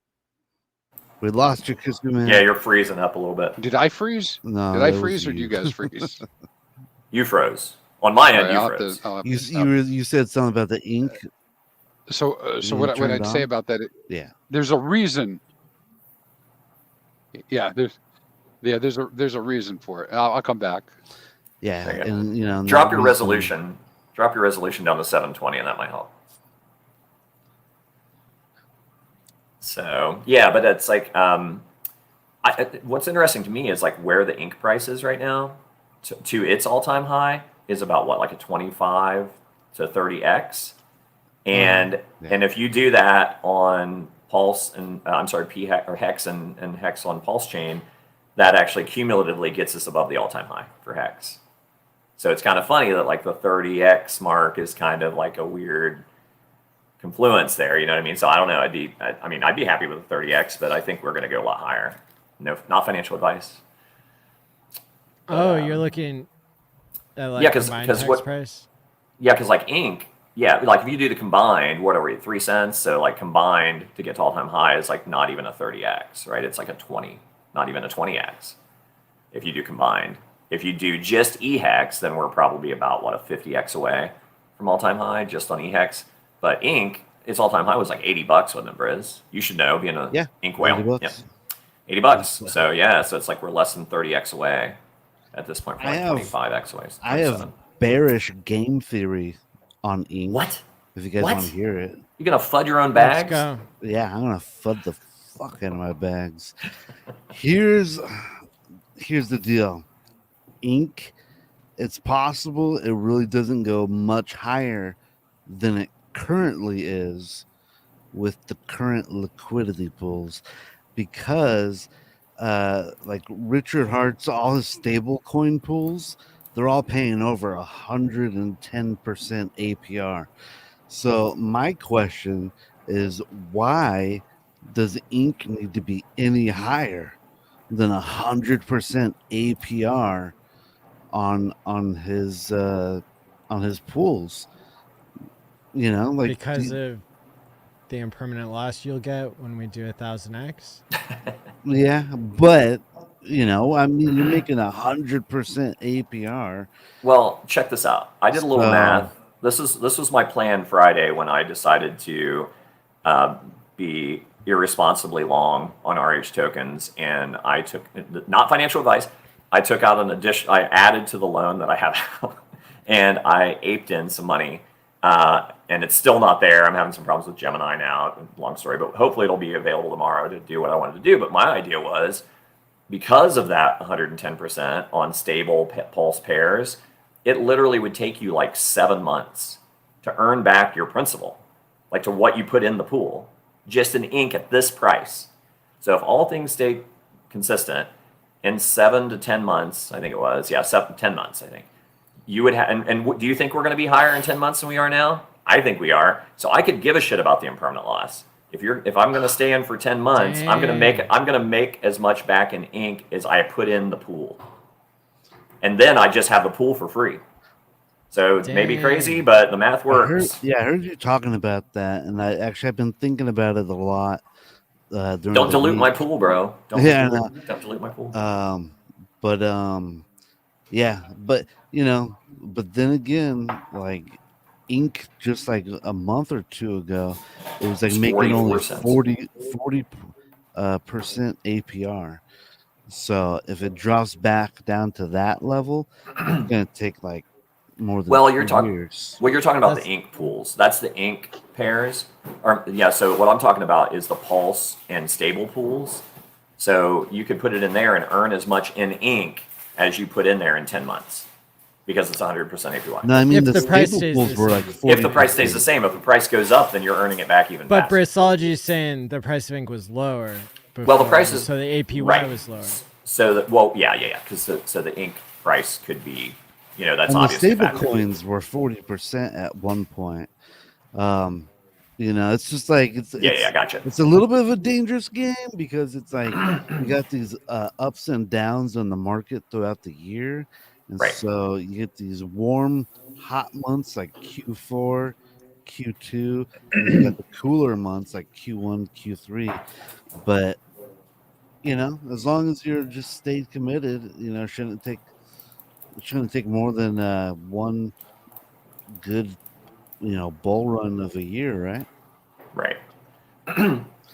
We lost you, ChrispyMan. Yeah, you're freezing up a little bit. Did I freeze? No, Did I that was freeze or did you guys freeze? You froze. On my end, Alright, you I'll have froze. to- I'll have You to- you said something about the ink. so you what turn it I'd say on? about that, Yeah. there's a reason. Yeah, there's a reason for it. I'll come back. Yeah, There you go. and Drop that your reason- resolution. Drop your resolution down to 720, and that might help. So yeah, but it's like what's interesting to me is like where the ink price is right now to its all-time high is about what, like a 25 to 30x, and Yeah. and if you do that on Pulse and I'm sorry, Hex and Hex on Pulse chain, that actually cumulatively gets us above the all-time high for Hex. So it's kind of funny that like the 30x mark is kind of like a weird confluence there. You know what I mean? So I don't know. I'd be happy with the 30x, but I think we're going to go a lot higher. No, not financial advice. Oh, But, you're looking at like yeah, 'cause combined what- text price. Yeah, because like ink, yeah, like if you do the combined, what are we, 3 cents? So like combined to get to all-time high is like not even a 30x, right? It's like a 20, not even a 20x if you do combined. If you do just EHEX, then we're probably about, what, a 50x away from all-time high just on EHEX. But ink, its all-time high was like $80, wasn't it, Briz? You should know, being a Yeah, ink whale. 80 bucks. Yeah, $80. So yeah, so it's like we're less than 30x away at this point. We're I like have- 25x away. I have 27. bearish game theory on ink. What? If you guys What? want to hear it. You gonna FUD your own Let's bags? go. Yeah, I'm gonna fud the fuck out of my bags. Here's the deal. Ink, it's possible it really doesn't go much higher than it currently is with the current liquidity pools, because like Richard Hart's, all his stable coin pools, they're all paying over 110% APR. So my question is, why does ink need to be any higher than 100% APR on his pools? You know, like Because of the impermanent loss you'll get when we do 1000x. yeah, but I mean, you're making 100% APR. Well, check this out. I did a little So- math. This was my plan Friday when I decided to be irresponsibly long on RH tokens, and I took, not financial advice, I took out an addition. I added to the loan that I have out, and I aped in some money, and it's still not there. I'm having some problems with Gemini now. Long story, but hopefully it'll be available tomorrow to do what I wanted to do. But my idea was, because of that 110% on stable pulse pairs, it literally would take you like 7 months to earn back your principal, like to what you put in the pool, just in ink at this price. So if all things stay consistent, in 7 to 10 months, I think it was, 10 months, I think, you would have, and do you think we're going to be higher in 10 months than we are now? I think we are. So I could give a shit about the impermanent loss. If I'm going to stay in for 10 months, I'm going to make as much back in ink as I put in the pool. And then I just have the pool for free. So it may be crazy, Dang. but the math works. I heard you talking about that, and I've been thinking about it a lot during Don't the dilute week. my pool, bro. Don't dilute my pool. But yeah, but but then again, like ink just like a month or two ago, it was like It's making 44 only cents. 40 percent APR. So if it drops back down to that level, it's gonna take like more than Well, 2 you're talking. years. Well, you're talking about That's- the ink pools. That's the ink pairs. Or yeah. So what I'm talking about is the pulse and stable pools. So you could put it in there and earn as much in ink as you put in there in 10 months because it's 100% APY. No, I mean If the the price stable stays pools the were like same. 40. If the price stays the same, if the price goes up, then you're earning it back even But faster. Brisology is saying the price of ink was lower. Well, the before, price is so the APY right. was lower. So that yeah, because so the ink price could be, that's And the obviously a stable factor. coins were 40% at one point. It's just like Yeah, gotcha. It's a little bit of a dangerous game because it's like you got these ups and downs in the market throughout the year, and Right. so you get these warm, hot months like Q4, Q2, and you got the cooler months like Q1, Q3. But as long as you're just stayed committed, shouldn't take more than one good bull run of a year, right? Right.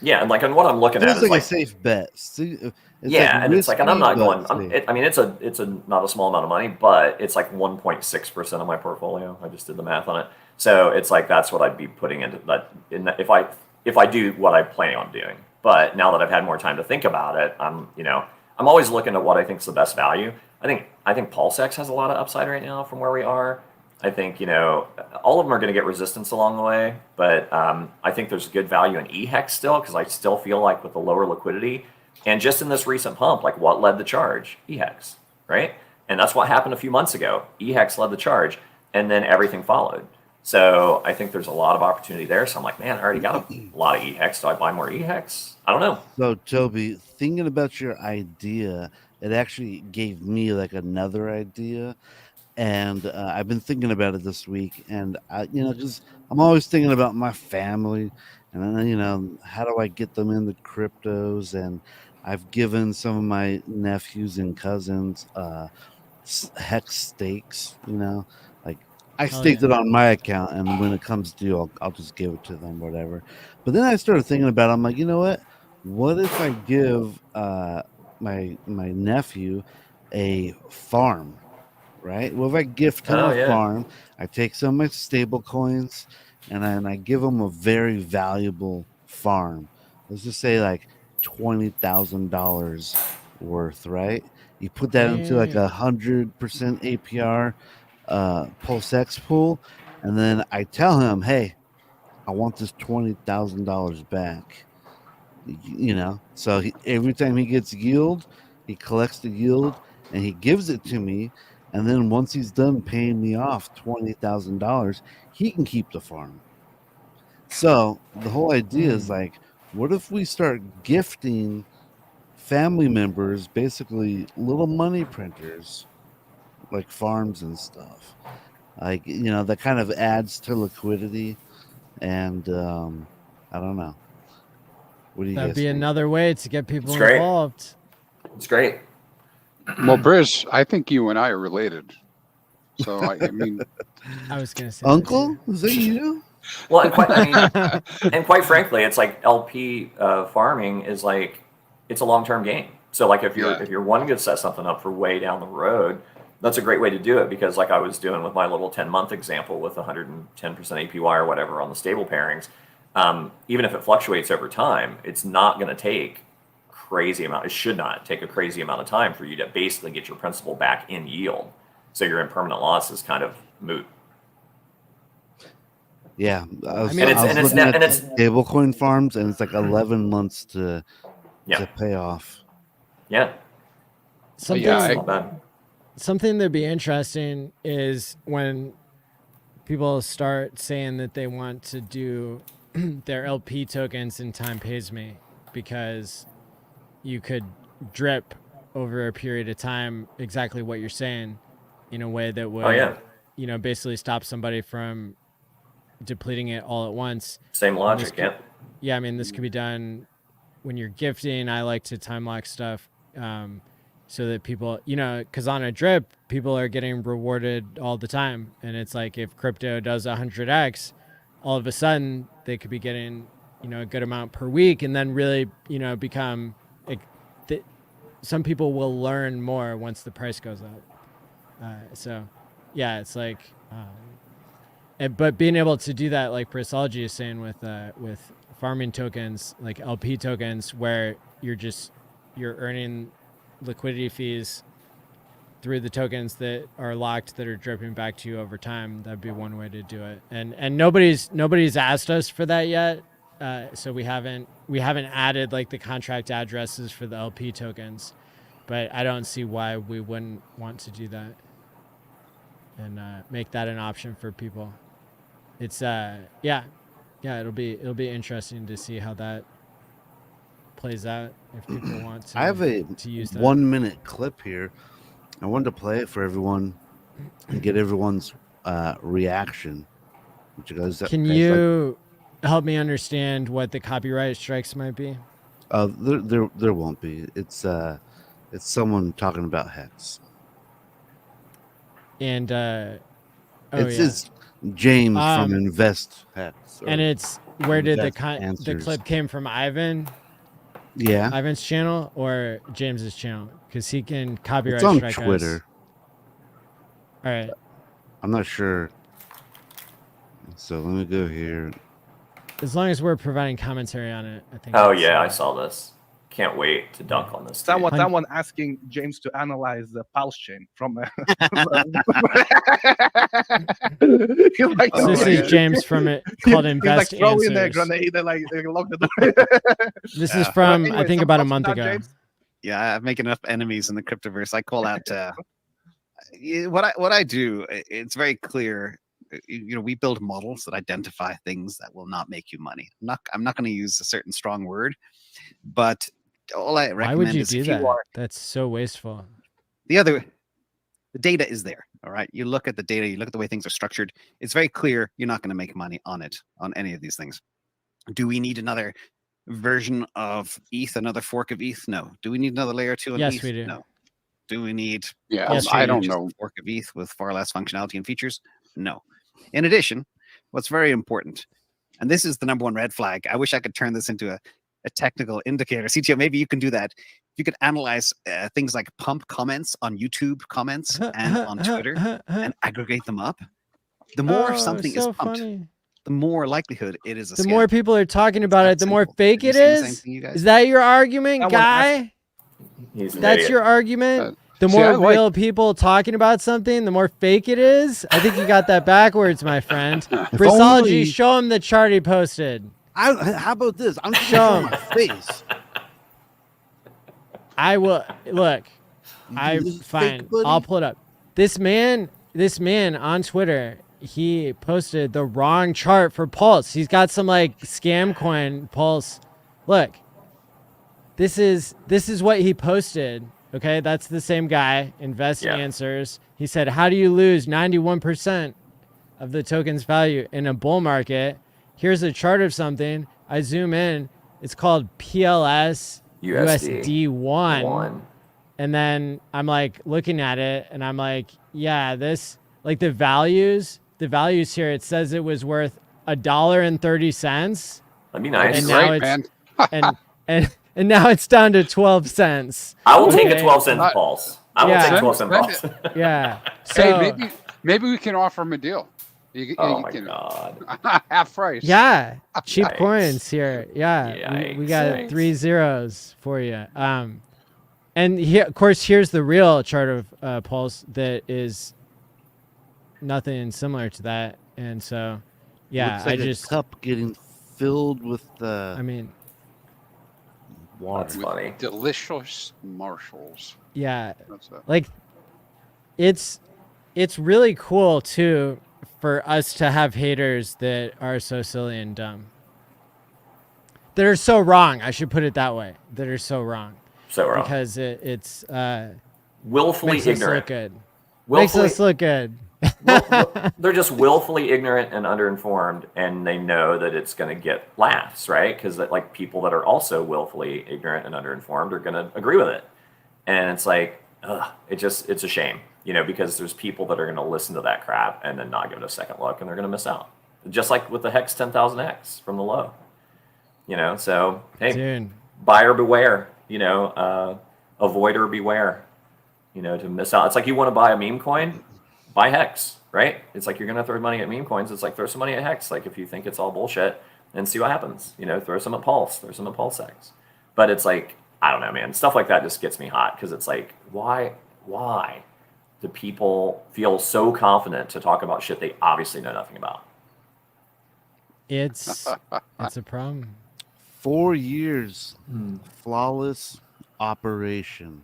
Yeah, and and what I'm looking at Feels is like like a safe bet. See, it's yeah, and it's like, and I'm risky, not going. but safe. It's a not a small amount of money, but it's like 1.6% of my portfolio. I just did the math on it, so it's like that's what I'd be putting into that. If I do what I'm planning on doing, but now that I've had more time to think about it, I'm always looking at what I think is the best value. I think PulseX has a lot of upside right now from where we are. I think all of them are going to get resistance along the way, but I think there's good value in HEX still because I still feel like with the lower liquidity and just in this recent pump, like what led the charge? HEX, right? And that's what happened a few months ago. HEX led the charge, and then everything followed. So I think there's a lot of opportunity there. So I'm like, man, I already got a lot of HEX. Do I buy more HEX? I don't know. So Toby, thinking about your idea, it actually gave me like another idea. And I've been thinking about it this week, and just I'm always thinking about my family, and then how do I get them into cryptos? And I've given some of my nephews and cousins hex stakes. Like I Hell staked yeah. it on my account, and when it comes due, I'll just give it to them, whatever. But then I started thinking about it. I'm like, you know what? What if I give my nephew a farm? Right? Well, if I gift him Oh a yeah. farm, I take some of my stable coins and then I give him a very valuable farm. Let's just say like $20,000 worth, right? You put that into like Damn. 100% APR Pulse X pool, and then I tell him, hey, I want this $20,000 back. So every time he gets yield, he collects the yield and he gives it to me, and then once he's done paying me off $20,000, he can keep the farm. So the whole idea is like, what if we start gifting family members basically little money printers like farms and stuff, like that kind of adds to liquidity. And I don't know, what do you That'd guys be think? another way to get people It's great. involved. It's great. Well, Briz, I think you and I are related. So I mean, I was gonna say Uncle, is that you? Well, and quite frankly, it's like LP farming is like it's a long term game. So like if you're wanting to set something up for way down the road, that's a great way to do it because like I was doing with my little 10-month example with 110% APY or whatever on the stable pairings, even if it fluctuates over time, it's not going to take crazy amount. It should not take a crazy amount of time for you to basically get your principal back in yield. So your impermanent loss is kind of moot. Yeah, I was it's looking at stablecoin farms, and it's like 11 months to pay off. Yeah. Something something that'd be interesting is when people start saying that they want to do their LP tokens in time pays me, because you could drip over a period of time exactly what you're saying in a way that would basically stop somebody from depleting it all at once. Same logic, could- yeah. Yeah, I mean, this could be done when you're gifting. I like to time lock stuff so that people, because on a drip, people are getting rewarded all the time. And it's like if crypto does 100x, all of a sudden they could be getting, a good amount per week, and then really, become like, some people will learn more once the price goes up. So, yeah, it's like, but being able to do that, like Brisology is saying with farming tokens, like LP tokens, where you're earning liquidity fees through the tokens that are locked, that are dripping back to you over time. That'd be one way to do it. And nobody's asked us for that yet. So we haven't added like the contract addresses for the LP tokens, but I don't see why we wouldn't want to do that and make that an option for people. It's it'll be interesting to see how that plays out if people want to. I have a to use that. 1 minute clip here. I wanted to play it for everyone and get everyone's reaction. Would you guys, Can you help me understand what the copyright strikes might be? There won't be. It's someone talking about Hex. And It's James from Invest Hex. And it's where did the Answers. clip came from? Ivan? Yeah, Ivan's channel or James's channel? Because he can copyright it's on strike us. Twitter. All right. I'm not sure. So let me go here. As long as we're providing commentary on it, I think. Oh that's- yeah, I saw this. Can't wait to dunk on this. dude. Someone asking James to analyze the pulse chain from. So this is James from it called He's like Invest throwing a Answers. grenade and like they lock the door. This is from Anyway, I think some about a thoughts on month that, ago. James? Yeah, I make enough enemies in the cryptoverse. I call out what I do. It's very clear. We build models that identify things that will not make you money. I'm not going to use a certain strong word, but all I recommend Why would you is do if that? you are That's so wasteful. the data is there. All right, you look at the data, you look at the way things are structured. It's very clear you're not going to make money on any of these things. Do we need another version of ETH, another fork of ETH? No. Do we need another layer 2 on Yes, ETH? we do. No. Do we need Yes, I we don't just a know. fork of ETH with far less functionality and features? No. In addition, what's very important, and this is the number one red flag. I wish I could turn this into a technical indicator. CTO, maybe you can do that. You could analyze things like pump comments on YouTube comments and on Twitter and aggregate them up. The more something is so pumped, funny. the more likelihood it is a The scam. more people are talking about that it, the more simple. fake Have it you seen the same is. thing, you guys? Is that your argument, Someone guy? He's an That's idiot. your argument? The see, more I like- real people talking about something, the more fake it is? I think you got that backwards, my friend. Brisology, only- show him the chart he posted. How about this? I'm just Show showing 'em. my face. I will look. You do this Fine. fake, buddy? I'll pull it up. This man on Twitter, he posted the wrong chart for Pulse. He's got some like scam coin Pulse. Look. This is what he posted. Okay, that's the same guy. Invest Yeah. Answers. He said, "How do you lose 91% of the token's value in a bull market?" Here's a chart of something. I zoom in. It's called PLS USD1. One. And then I'm like looking at it and I'm like, yeah, this like the values here, it says it was worth $1.30 That'd be nice. And now Great, it's- man. and now it's down to 12 cents. I will take a Okay. 12-cent pulse. I will Yeah. take a 12-cent Send pulse. Yeah. So Hey, maybe we can offer him a deal. Oh you my can- god. half price. yeah, cheap Yikes. coins here. Yeah. We got Yikes. 3 zeros for you. And here, of course, here's the real chart of Pulse that is nothing similar to that. And so, yeah, Looks like I a just, cup getting filled with I mean, water. That's funny. Delicious Marshalls. yeah, That's it. like it's really cool too for us to have haters that are so silly and dumb. That are so wrong. I should put it that way. That are so wrong. So wrong. Because it's Willfully makes us look ignorant. good. Willfully, Makes us look good. they're just willfully ignorant and underinformed, and they know that it's going to get laughs, right? Because like people that are also willfully ignorant and underinformed are going to agree with it, and it's like, it's a shame, because there's people that are going to listen to that crap and then not give it a second look, and they're going to miss out. Just like with the Hex 10,000X from the low, So hey, Dude. buyer beware, avoider beware, to miss out. It's like you want to buy a meme coin, buy Hex, right? It's like you're going to throw money at meme coins. It's like throw some money at Hex. Like if you think it's all bullshit, and see what happens. Throw some at Pulse, throw some at Pulse Hex. But it's like, I don't know, man. Stuff like that just gets me hot because it's like, why do people feel so confident to talk about shit they obviously know nothing about? It's a problem. 4 years, flawless operation.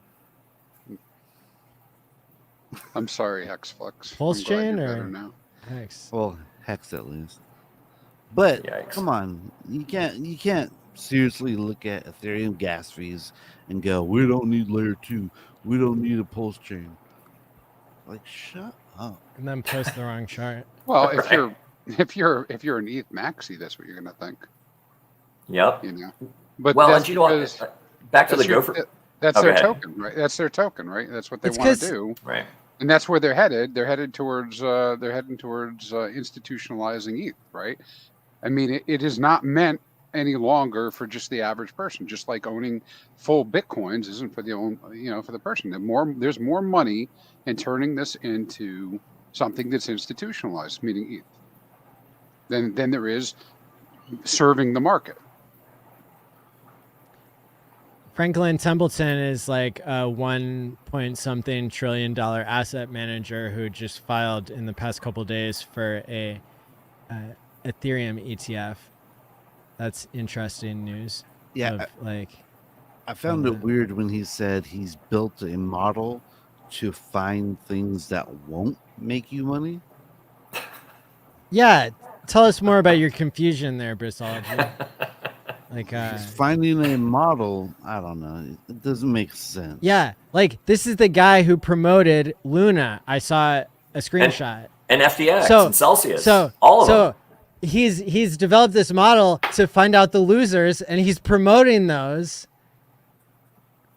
I'm sorry, Hexflux. Pulse I'm glad chain you're or better now. Hex? Well, Hex at least. But Yikes. come on, you can't seriously look at Ethereum gas fees and go, we don't need layer 2. We don't need a pulse chain. Like, shut up. And then post the wrong chart. Well, Right. if you're an ETH maxi, that's what you're going to think. Yep. But Well, that's and you know because what? Back to the that's your- gopher. that's Oh, their go ahead. token, right? That's their token, right? That's what they It's want 'cause- to do, Right. and that's where they're headed. They're headed towards institutionalizing ETH, right? I mean, it is not meant any longer for just the average person. Just like owning full bitcoins isn't for for the person. There's more money in turning this into something that's institutionalized, meaning ETH, than there is serving the market. Franklin Templeton is like a 1 point something trillion dollar asset manager who just filed in the past couple days for a Ethereum ETF. That's interesting news. Yeah, of, like, I found it weird when he said he's built a model to find things that won't make you money. yeah. Tell us more about your confusion there, Brisology. Like, He's finding a model. I don't know. It doesn't make sense. yeah, like this is the guy who promoted Luna. I saw a screenshot. And FTX So- and Celsius. So all of them. he's developed this model to find out the losers, and he's promoting those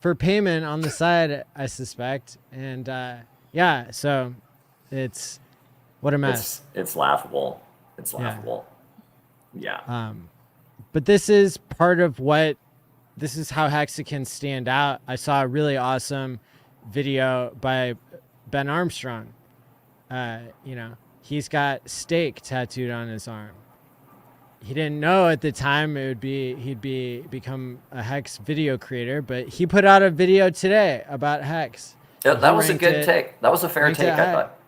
for payment on the side, I suspect. And yeah, so it's what a mess. It's laughable. It's Yeah. laughable. Yeah. But this is part of this is how Hexicans stand out. I saw a really awesome video by Ben Armstrong. He's got steak tattooed on his arm. He didn't know at the time he'd become a Hex video creator, but he put out a video today about Hex. That was a ranked good it- take. That was a fair ranked it take, I high. thought.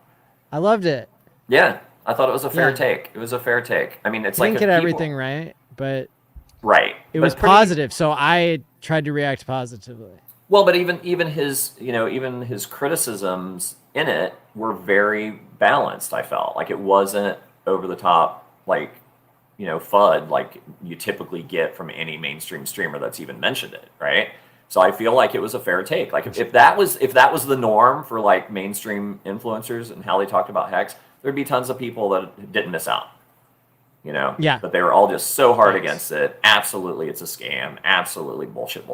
I loved it. Yeah. I thought it was a fair Yeah. take. It was a fair take. I mean, it's I like didn't if get people- everything right, but right. it But was pretty- positive, so I tried to react positively. Well, but even his even his criticisms in it were very balanced. I felt like it wasn't over the top, like FUD like you typically get from any mainstream streamer that's even mentioned it, right? So I feel like it was a fair take. Like if that was the norm for like mainstream influencers and how they talked about Hex, there'd be tons of people that didn't miss out. Yeah. But they were all just so hard Yes. against it. Absolutely, it's a scam. Absolutely bullshit.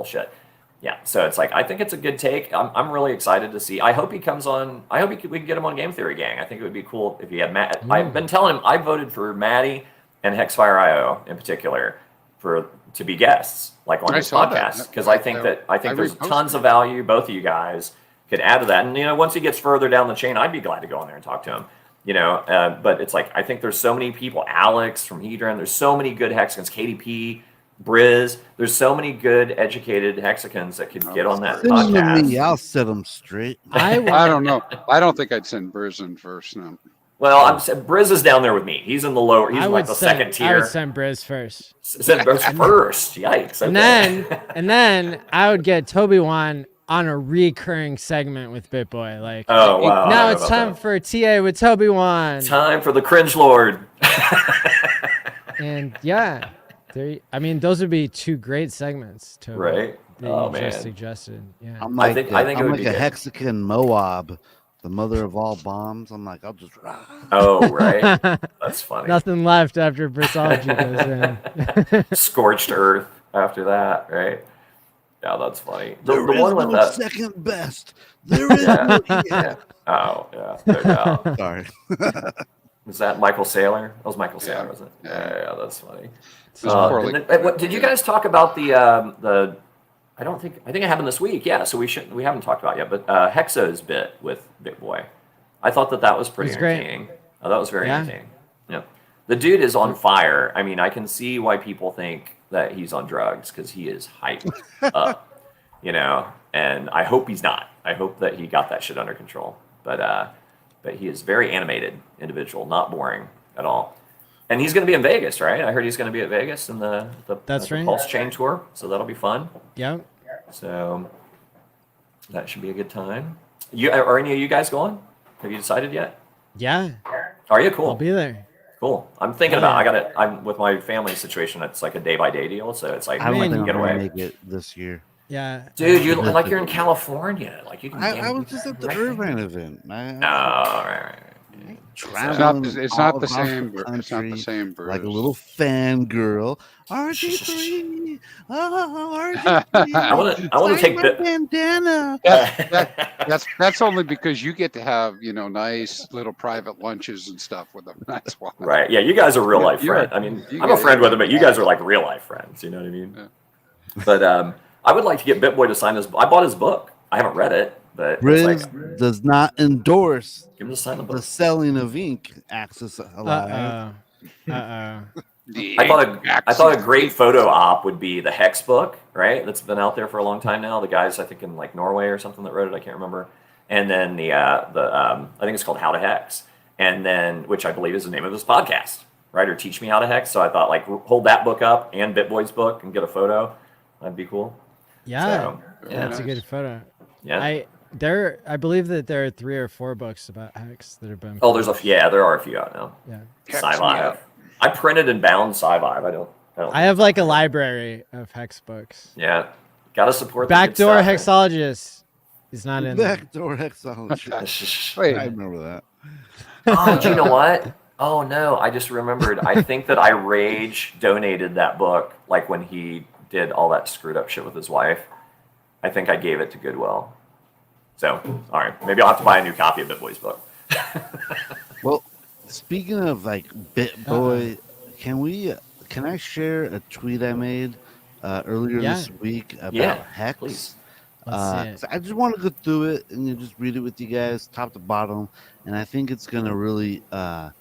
Yeah. So it's like I think it's a good take. I'm really excited to see. I hope he comes on. I hope we can get him on Game Theory Gang. I think it would be cool if he had Matt. I've been telling him I voted for Maddie and Hexfire.io in particular to be guests like on I his saw that. podcast because I think I there's reposted tons of it. value. Both of you guys could add to that. And once he gets further down the chain, I'd be glad to go on there and talk to him. But it's like I think there's so many people. Alex from Hedron. There's so many good Hexicans. KDP, Briz. There's so many good, educated Hexicans that could get on that Send them to podcast. me. I'll set them straight. I don't know. I don't think I'd send Brisbane first. No. Well, Briz is down there with me. He's in the lower. He's like the second tier. I would send Briz first. Send Briz first. Yikes. Okay. And then I would get Tobiwan on a recurring segment with BitBoy. Like, Oh wow. now I it's don't know time about for TA with Tobiwan. that. Time for the cringe lord. And yeah, those would be two great segments. Toby, Right? that Oh, you man. just suggested. Yeah. I'm like, I think it I'm would like be a good. Hexican Moab the mother of all bombs. I'm like, I'll just. Oh, right. That's funny. Nothing left after Brisology goes in. Scorched earth after that, right? Yeah, that's funny. There The is one with no that. second best. There is Yeah. no. Yeah. Oh, yeah. No doubt. Sorry. Was that Michael Saylor? That was Michael Saylor, Yeah. wasn't it? Yeah. Yeah, that's funny. It was poorly. And then, what, did you guys talk about the? I think it happened this week. Yeah, so we haven't talked about it yet, but Hexo's bit with BitBoy. I thought that was pretty It was great. entertaining. Oh, that was very Yeah. entertaining. Yeah, the dude is on fire. I mean, I can see why people think that he's on drugs because he is hyped up, And I hope he's not. I hope that he got that shit under control. But he is very animated individual, not boring at all. And he's going to be in Vegas, right? I heard he's going to be at Vegas in the That's right. Pulse Chain tour, so that'll be fun. Yep. So that should be a good time. Are any of you guys going? Have you decided yet? Yeah. Are you? Cool. I'll be there. Cool. I'm thinking about. I'm with my family situation. It's like a day by day deal, so it's like I don't mean, think I'm get gonna away. make it this year. Yeah. Dude, you're in California. Like you can. I was just at the Irvine event. Oh, right. Traveling It's all not the across same. It's not the country same. Bruce. like a little fangirl. RG3. Oh, RG3. I want to take my Bit. bandana. That's only because you get to have nice little private lunches and stuff with them. That's why. Right. Yeah, you guys are real life You're- friends. I mean, you I'm a guys- friend with him, but you guys are like real life friends. You know what I mean? Yeah. But I would like to get BitBoy to sign his. I bought his book. I haven't read it, but it's Riz like, does not endorse give him to sign the the book. selling of ink. Access allowed. Uh-oh. I thought a great photo op would be the Hex book, right? That's been out there for a long time now. The guys I think in like Norway or something that wrote it, I can't remember. And then I think it's called How to Hex, and then which I believe is the name of this podcast, right? Or Teach Me How to Hex. So I thought like hold that book up and BitBoy's book and get a photo. That'd be cool. Yeah. So, That's a good photo. Yeah. I believe that there are 3 or 4 books about Hex that have been. Oh, there are a few out now. Yeah. Sci-Fi. I printed and bound Sci-Fi. I don't. I have like a library of Hex books. Yeah, gotta support the good Backdoor stuff. Hexologist is not in there. Backdoor Hexology. Wait. I remember that. Oh, do you know what? Oh no, I just remembered. I think that I Rage donated that book like when he did all that screwed up shit with his wife. I think I gave it to Goodwill. So, all right, maybe I'll have to buy a new copy of BitBoy's book. Well, speaking of like BitBoy, can I share a tweet I made earlier this week about Hex? Please. Let's see it. So I just want to go through it and just read it with you guys, top to bottom, and I think it's gonna really kind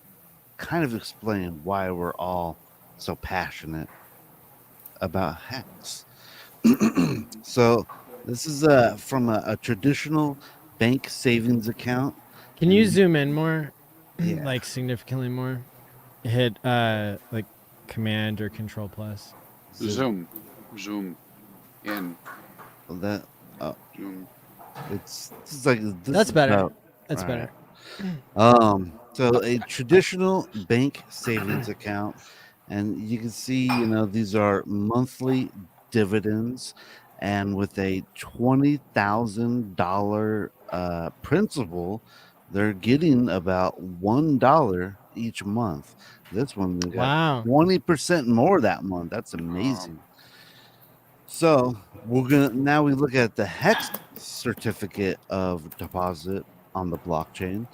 of explain why we're all so passionate about Hex. So this is from a traditional bank savings account. Can you zoom in more? Yeah. Like significantly more? Hit like Command or Control plus. Zoom in. That Zoom. it's like this That's is better. about- That's all better. So a traditional bank savings account, and you can see, these are monthly dividends, and with a $20,000 principal, they're getting about $1 each month. This one they got Wow. 20% more that month. That's amazing. So we look at the Hex certificate of deposit on the blockchain,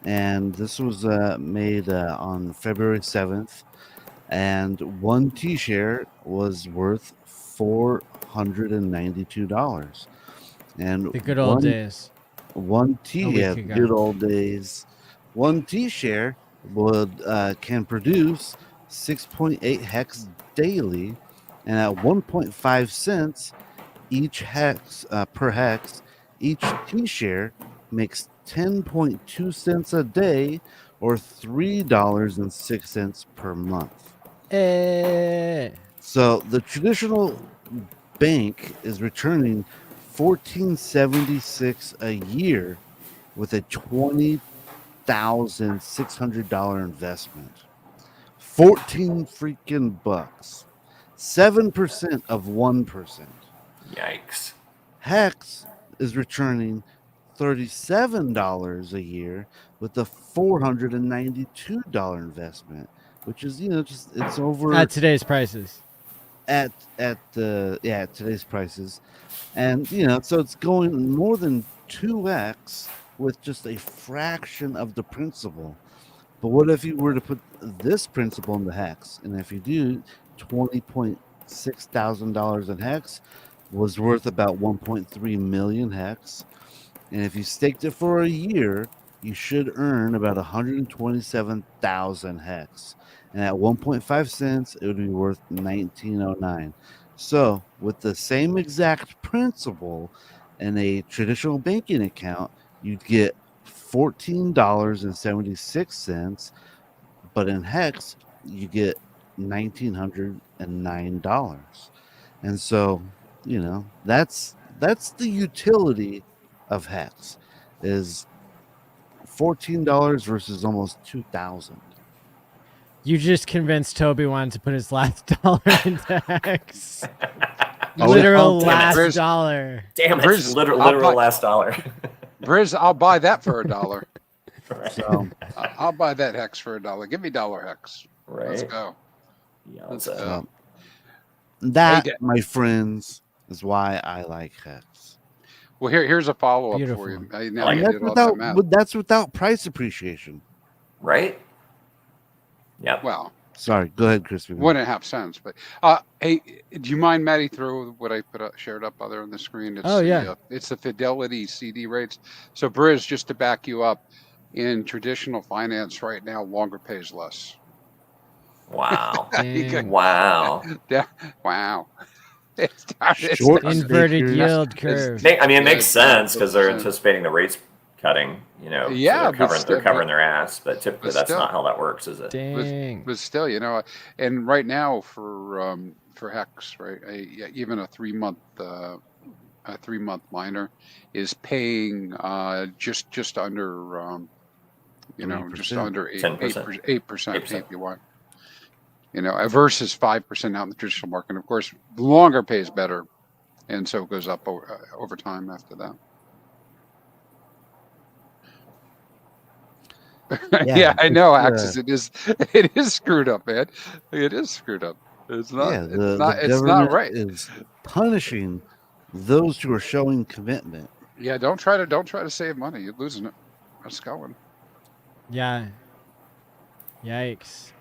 and this was made on February 7th, and one T-share was worth $492, and The good old days. one week ago. good old days. One T-share can produce 6.8 hex daily, and at 1.5 cents each hex per hex, each T-share makes 10.2 cents a day, or $3.06 per month. So the traditional bank is returning $14.76 a year with a $20,600 investment. 14 freaking bucks. 7% of 1%. Yikes. Hex is returning $37 a year with a $492 investment, which is just it's over At today's prices. at today's prices, and so it's going more than 2x with just a fraction of the principal. But what if you were to put this principal in the hex, and if you do, $20,600 in hex was worth about 1.3 million hex, and if you staked it for a year, you should earn about 127,000 hex, and at 1.5 cents, it would be worth 1909. So, with the same exact principle in a traditional banking account, you'd get $14.76, but in hex, you get $1,909. And so, that's the utility of hex, is $14 versus almost 2,000. You just convinced Tobiwan to put his last dollar into Hex. Oh, Literal yeah. last Briz- dollar. Damn it! Briz, Literal I'll buy- last dollar. Briz, I'll buy that for $1. So, I'll buy that hex for $1. Give me dollar hex. Right. Let's go. Yeah, Let's let's, go. that, Hey, my friends, is why I like hex. Well, here's a follow-up Beautiful. for you. Now like you it. did all that math. That's without price appreciation. right? Yep. Well, Sorry, go ahead, Crispy. 1.5 cents. But hey, do you mind, Maddie, throw what I shared up there on the screen? It's it's the Fidelity CD rates. So, Briz, just to back you up, in traditional finance right now, longer pays less. Wow. Dang. Wow. Yeah. Wow. It's Short Inverted stakers. yield curve. I mean, it Yeah, makes sense because they're 100%. anticipating the rates cutting. So Yeah, they're but still- covering their ass. But typically, but that's still. not how that works, is it? Dang. But still, and right now for Hex, right, even a 3-month minor is paying just under just 3%. under 10%. 8% APY. Versus 5% out in the traditional market. And of course, the longer pays better, and so it goes up over time after that. Yeah, I know, Axis. It is screwed up, man. It is screwed up. It's not. The it's not government right. is punishing those who are showing commitment. Yeah, don't try to save money. You're losing it. It's going. Yeah. Yikes.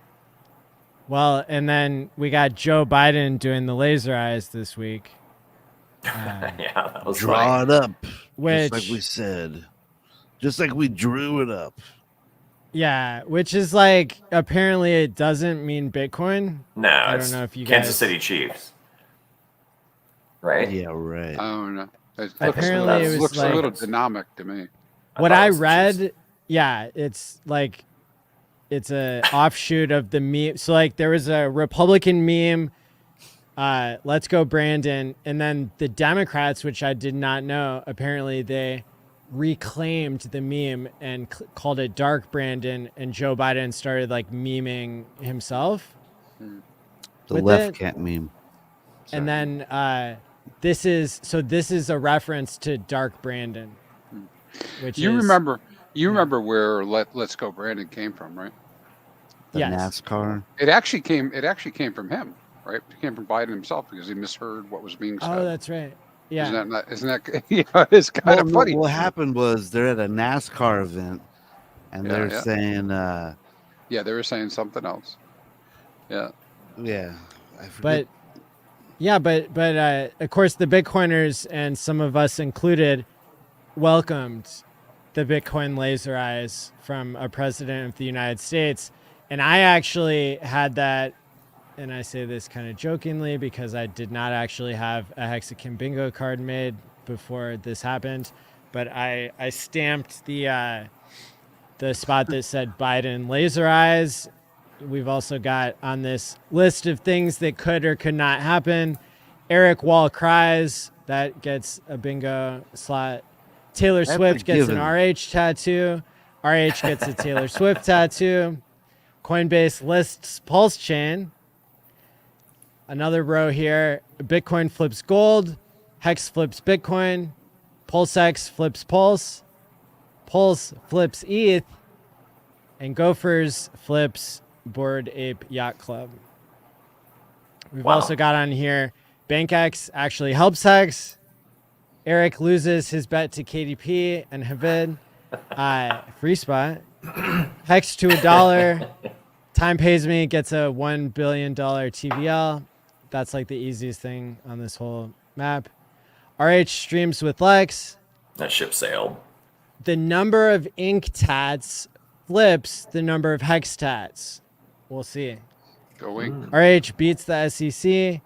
Well, and then we got Joe Biden doing the laser eyes this week. Yeah, that was Draw funny. it up, Which, just like we said, just like we drew it up. yeah, which is like, apparently it doesn't mean Bitcoin. No, I it's don't know if you Kansas guys- City Chiefs. Right? Yeah, right. I don't know. It Apparently it was looks like- a little dynamic to me. What thought it I was the Chiefs. read, yeah, it's like, it's a offshoot of the meme. So like there was a Republican meme, let's go Brandon. And then the Democrats, which I did not know, apparently they reclaimed the meme and called it Dark Brandon. And Joe Biden started like memeing himself. The with left it. can't meme. And then this is a reference to Dark Brandon, which You is, remember where Let's Go Brandon came from, right? The yes. NASCAR. It actually came from him, right? It came from Biden himself because he misheard what was being said. Oh, that's right. Yeah. Isn't that it's kind of funny. What happened was they're at a NASCAR event, and Yeah, they're yeah. saying, Yeah, they were saying something else. Yeah. yeah, I forget. But of course the Bitcoiners, and some of us included, welcomed the Bitcoin laser eyes from a president of the United States. And I actually had that, and I say this kind of jokingly because I did not actually have a Hexakim bingo card made before this happened, but I stamped the spot that said Biden laser eyes. We've also got on this list of things that could or could not happen, Eric Wall cries, that gets a bingo slot. Taylor That's Swift a gets an given. RH tattoo. RH gets a Taylor Swift tattoo. Coinbase lists Pulse Chain. Another row here. Bitcoin flips gold. Hex flips Bitcoin. PulseX flips Pulse. Pulse flips ETH. And Gophers flips Bored Ape Yacht Club. We've Wow. also got on here BankX actually helps Hex. Eric loses his bet to KDP and Havid. Free spot. Hex to $1. Time Pays Me gets a $1 billion TVL. That's like the easiest thing on this whole map. RH streams with Lex. That ship sailed. The number of ink tats flips the number of hex tats. We'll see. Going. RH beats the SEC.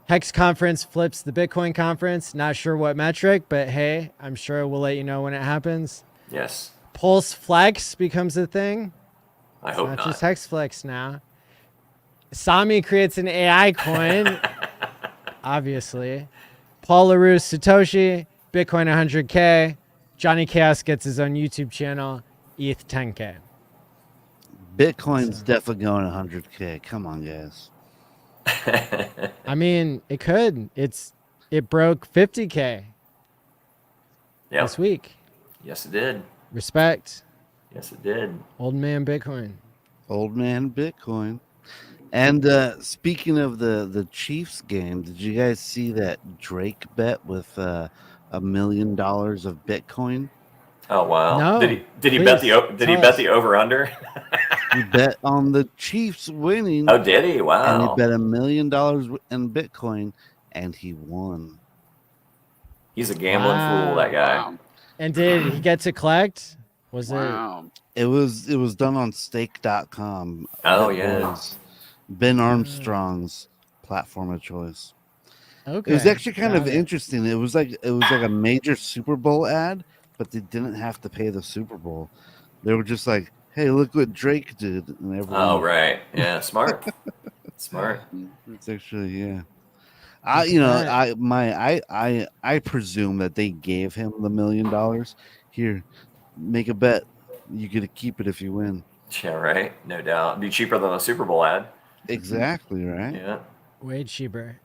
Hex conference flips the Bitcoin conference. Not sure what metric, but hey, I'm sure we'll let you know when it happens. Yes. Pulse Flex becomes a thing. I It's hope not not. just Hex Flex now. Sami creates an AI coin. Obviously. Paul LaRue Satoshi. Bitcoin 100K. Johnny Chaos gets his own YouTube channel. ETH 10K. Bitcoin's definitely going 100K. Come on, guys. I mean, it could. It broke 50K Yep. this week. Yes, it did. Respect. Yes, it did. Old man Bitcoin. Old man Bitcoin. And speaking of the Chiefs game, did you guys see that Drake bet with $1 million of Bitcoin? Oh wow. No, Did he bet please, did he tell bet us. the over under? He bet on the Chiefs winning. Oh, did he? And Wow. he bet $1 million in Bitcoin, and he won. He's a gambling fool, that guy. Wow. And did he get to collect? Was Wow. It was done on stake.com. Oh, It yeah. was Ben Armstrong's platform of choice. it okay? It was actually kind got of it. interesting. It was like a major Super Bowl ad, but they didn't have to pay the Super Bowl. They were just like, "Hey, look what Drake did," and everyone. Oh right. Yeah, smart. Smart. It's actually yeah. Look at I presume that they gave him the $1 million. Here, make a bet. You get to keep it if you win. Yeah, right. No doubt. Be cheaper than a Super Bowl ad. Exactly right. Yeah. Way cheaper.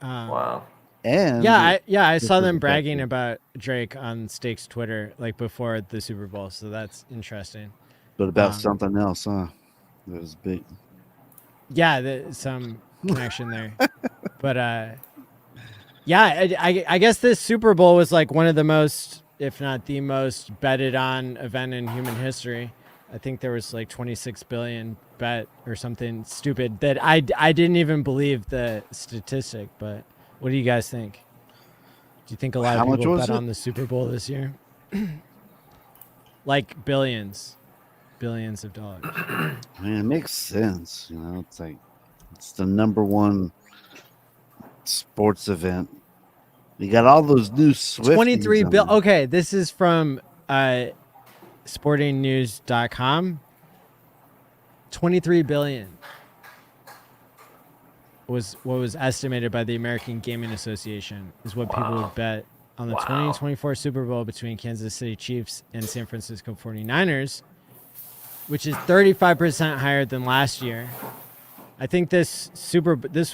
Wow. And I saw this them is bragging effective. about Drake on Stake's Twitter like before the Super Bowl, so that's interesting. But about Um, something else, huh? It was big. Yeah, some connection there. But yeah, I guess this Super Bowl was like one of the most, if not the most, betted on event in human history. I think there was like 26 billion bet or something stupid that I didn't even believe the statistic. But what do you guys think? Do you think a lot How of much people was bet it? on the Super Bowl this year? Like billions of dollars. I mean, it makes sense. You know, it's like it's the #1 sports event. You got all those new Swifties. 23 on bill. there. Okay, this is from sportingnews.com. 23 billion was what was estimated by the American Gaming Association is what people Wow. would bet on the Wow. 2024 Super Bowl between Kansas City Chiefs and San Francisco 49ers, which is 35% higher than last year. I think this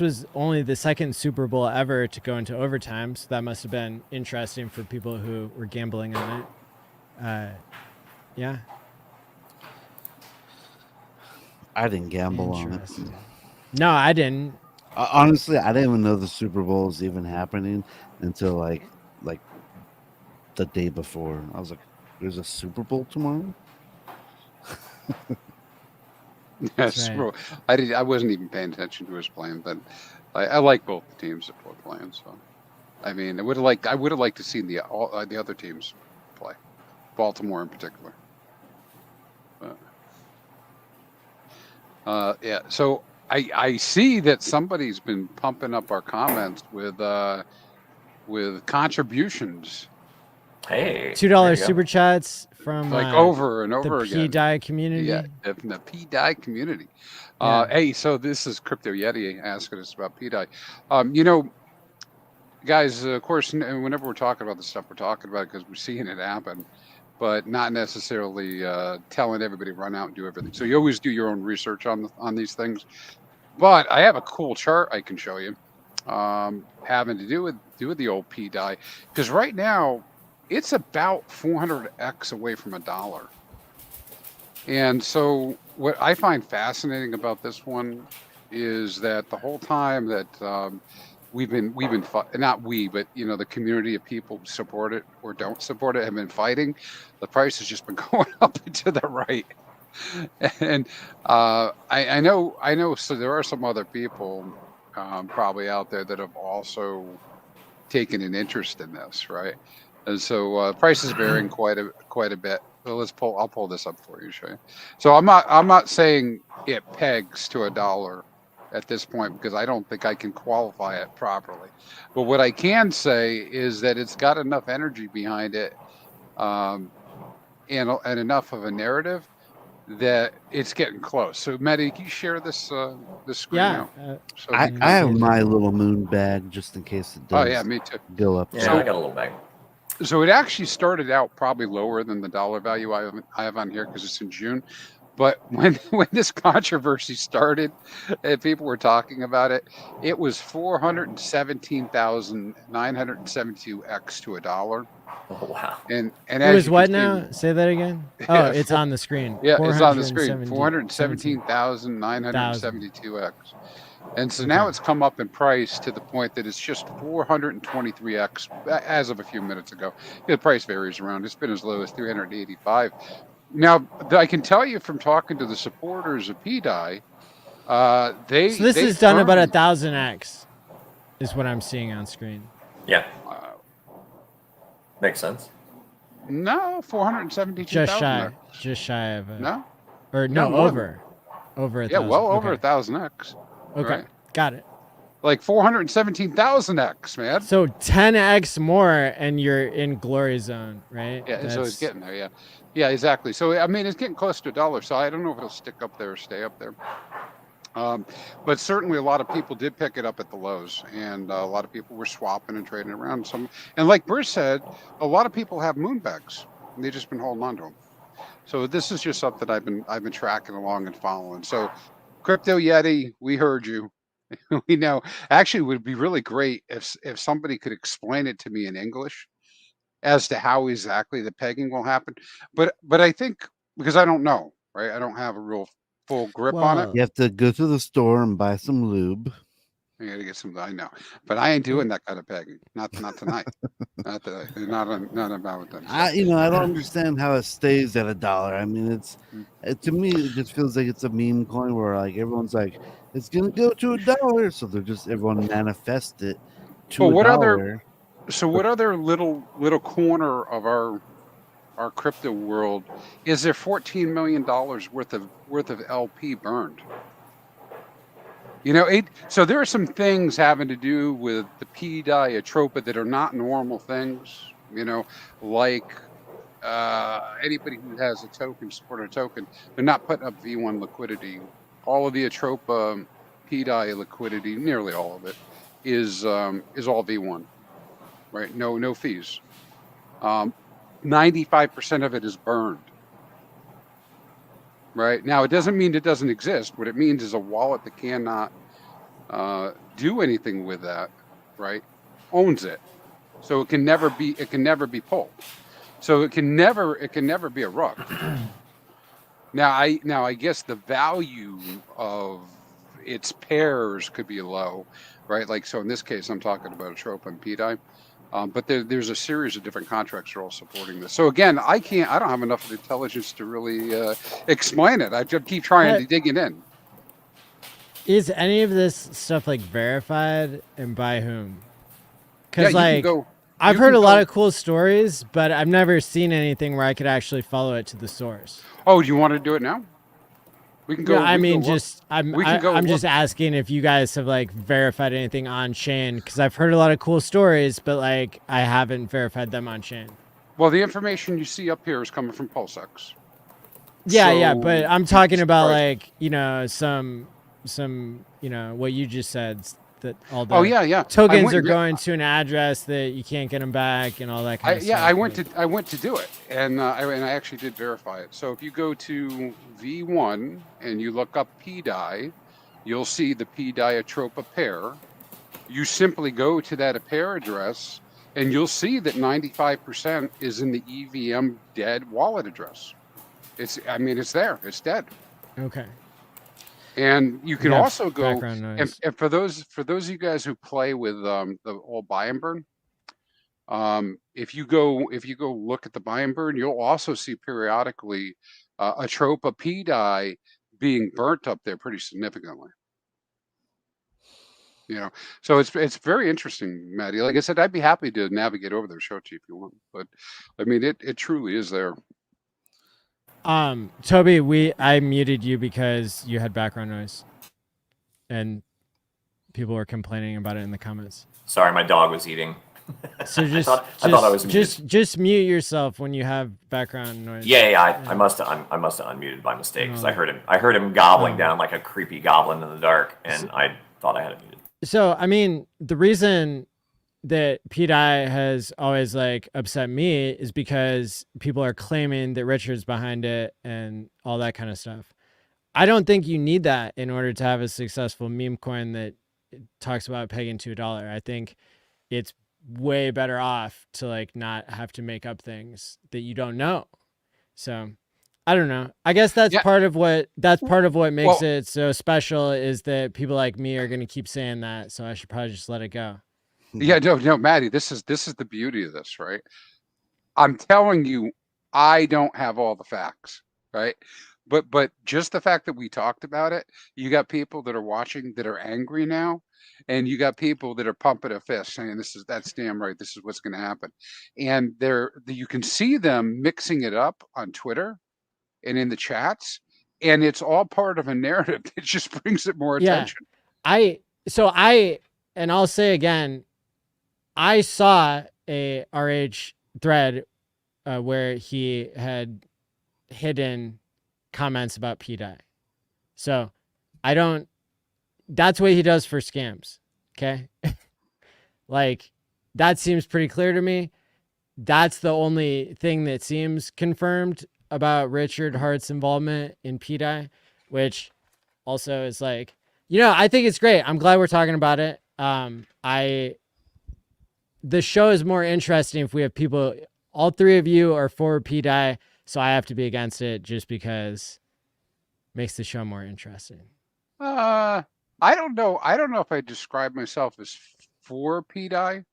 was only the second Super Bowl ever to go into overtime, so that must have been interesting for people who were gambling on it. Yeah, I didn't gamble on it. interesting. No, I didn't. Honestly, I didn't even know the Super Bowl was even happening until like the day before. I was like, "There's a Super Bowl tomorrow." Yes, right. bro. I wasn't even paying attention to who was playing, but I like both the teams that were playing. So, I mean, I would have liked to see the other teams play, Baltimore in particular. But, yeah. So I see that somebody's been pumping up our comments with contributions Hey. $2 there you go. super chats from like over and the over again. P-Die community. Yeah, from the P-Die community. Yeah. Hey, so this is Crypto Yeti asking us about P-Die. Guys, of course, whenever we're talking about this stuff, we're talking about it because we're seeing it happen, but not necessarily telling everybody run out and do everything. So you always do your own research on these things. But I have a cool chart I can show you, having to do with the old P-Die, because right now it's about 400x away from $1. And so what I find fascinating about this one is that the whole time that we've been not we, but the community of people who support it or don't support it have been fighting, the price has just been going up and to the right. And I know. So there are some other people probably out there that have also taken an interest in this, right? And so prices varying quite a bit. So I'll pull this up for you, show you. So I'm not saying it pegs to $1 at this point because I don't think I can qualify it properly. But what I can say is that it's got enough energy behind it, and enough of a narrative that it's getting close. So Maddie, can you share this screen Yeah. now? So I you can have see it. my little moon bag just in case it Oh does yeah, me too. go up. Yeah, So- I got a little bag. So it actually started out probably lower than the dollar value I have on here because it's in June. But when this controversy started and people were talking about it, it was 417,972x to $1. Oh wow. And It as was you what can see- now? Say that again. Yeah, Oh, it's on the screen. Yeah, it's on the screen. 417. 417,972x. And so now Okay. it's come up in price to the point that it's just 423x as of a few minutes ago. The price varies around. It's been as low as 385. Now, I can tell you from talking to the supporters of PDI, So this they is done about burned, 1,000x, is what I'm seeing on screen. Yeah, uh, makes sense. no, 472,000. Just shy of a, No? or No, no, more over 1,000. Yeah, well over okay. 1,000x. Okay, right? got it. Like 417,000x, man. So 10x more, and you're in glory zone, right? Yeah, so it's getting there. Yeah, yeah, exactly. So I mean, it's getting close to $1. So I don't know if it'll stick up there or stay up there. But certainly a lot of people did pick it up at the lows, and a lot of people were swapping and trading around. And like Bruce said, a lot of people have moon bags, and they've just been holding on to them. So this is just something I've been tracking along and following. So Crypto Yeti, we heard you. We know. Actually, it would be really great if somebody could explain it to me in English as to how exactly the pegging will happen. But I think because I don't know, right? I don't have a real full grip on it. Well, You have to go to the store and buy some lube. I gotta get some. I know, but I ain't doing that kind of pegging. Not tonight. Not today. Not about them. I don't understand how it stays at $1. I mean, to me, it just feels like it's a meme coin where like everyone's like, it's gonna go to $1, so everyone manifest it to Well, $1. what other little corner of our crypto world is there $14 million worth of LP burned? So there are some things having to do with the PDI Atropa that are not normal things, like anybody who has a token, support a token, they're not putting up V1 liquidity. All of the Atropa PDI liquidity, nearly all of it, is all V1, right? No fees. 95% of it is burned. Right now, it doesn't mean it doesn't exist. What it means is a wallet that cannot do anything with that, right, owns it, so it can never be pulled. So it can never be a rug. Now I guess the value of its pairs could be low, right? Like so in this case, I'm talking about Atropa and PDI. But there's a series of different contracts that are all supporting this. So again, I don't have enough intelligence to really explain it. I just keep trying to dig it in. is any of this stuff like verified, and by whom? Yeah, Because you can go. I've you heard can a lot go- of cool stories, but I've never seen anything where I could actually follow it to the source. Oh, do you want to do it now? We can go. Yeah, I we can mean, go look. just I'm We can go I'm just look. asking if you guys have like verified anything on chain, because I've heard a lot of cool stories, but like I haven't verified them on chain. Well, the information you see up here is coming from PulseX. Yeah, but So I'm talking it's about surprising. like some what you just said, that all the Oh yeah. tokens I are went, going to an address that you can't get them back and all that kind of stuff. I went to do it, and I actually did verify it. So if you go to V1 and you look up PDI, you'll see the PDI Atropa pair. You simply go to that pair address, And you'll see that 95% is in the EVM dead wallet address. I mean, it's there. It's dead. Okay. And you can We have also go, background and, noise. and for those of you guys who play with the old buy and burn, if you go look at the buy and burn, you'll also see periodically a Tropa P die being burnt up there pretty significantly. You know, so it's very interesting, Maddie. Like I said, I'd be happy to navigate over there, show it to you if you want. But I mean, it truly is there. Toby, I muted you because you had background noise, and people were complaining about it in the comments. Sorry, my dog was eating. So I thought I was muted. just mute yourself when you have background noise. Yeah. I must have unmuted by mistake because I heard him gobbling down like a creepy goblin in the dark, and I thought I had it muted. So I mean, the reason that PDI has always like upset me is because people are claiming that Richard's behind it and all that kind of stuff. I don't think you need that in order to have a successful meme coin that talks about pegging to $1. I think it's way better off to like not have to make up things that you don't know. So I don't know. I guess that's part of what makes it so special is that people like me are going to keep saying that. So I should probably just let it go. Yeah, no, Maddie, this is the beauty of this, right? I'm telling you, I don't have all the facts, right? But just the fact that we talked about it, you got people that are watching that are angry now, and you got people that are pumping a fist saying that's damn right, this is what's going to happen. And you can see them mixing it up on Twitter and in the chats, and it's all part of a narrative that just brings it more attention. I'll say again, I saw a RH thread where he had hidden comments about PDI. So that's what he does for scams. Okay. Like that seems pretty clear to me. That's the only thing that seems confirmed about Richard Hart's involvement in PDI, which also is like, I think it's great. I'm glad we're talking about it. The show is more interesting if we have people, all three of you are for PDI, so I have to be against it just because it makes the show more interesting. I don't know. I don't know if I describe myself as for PDI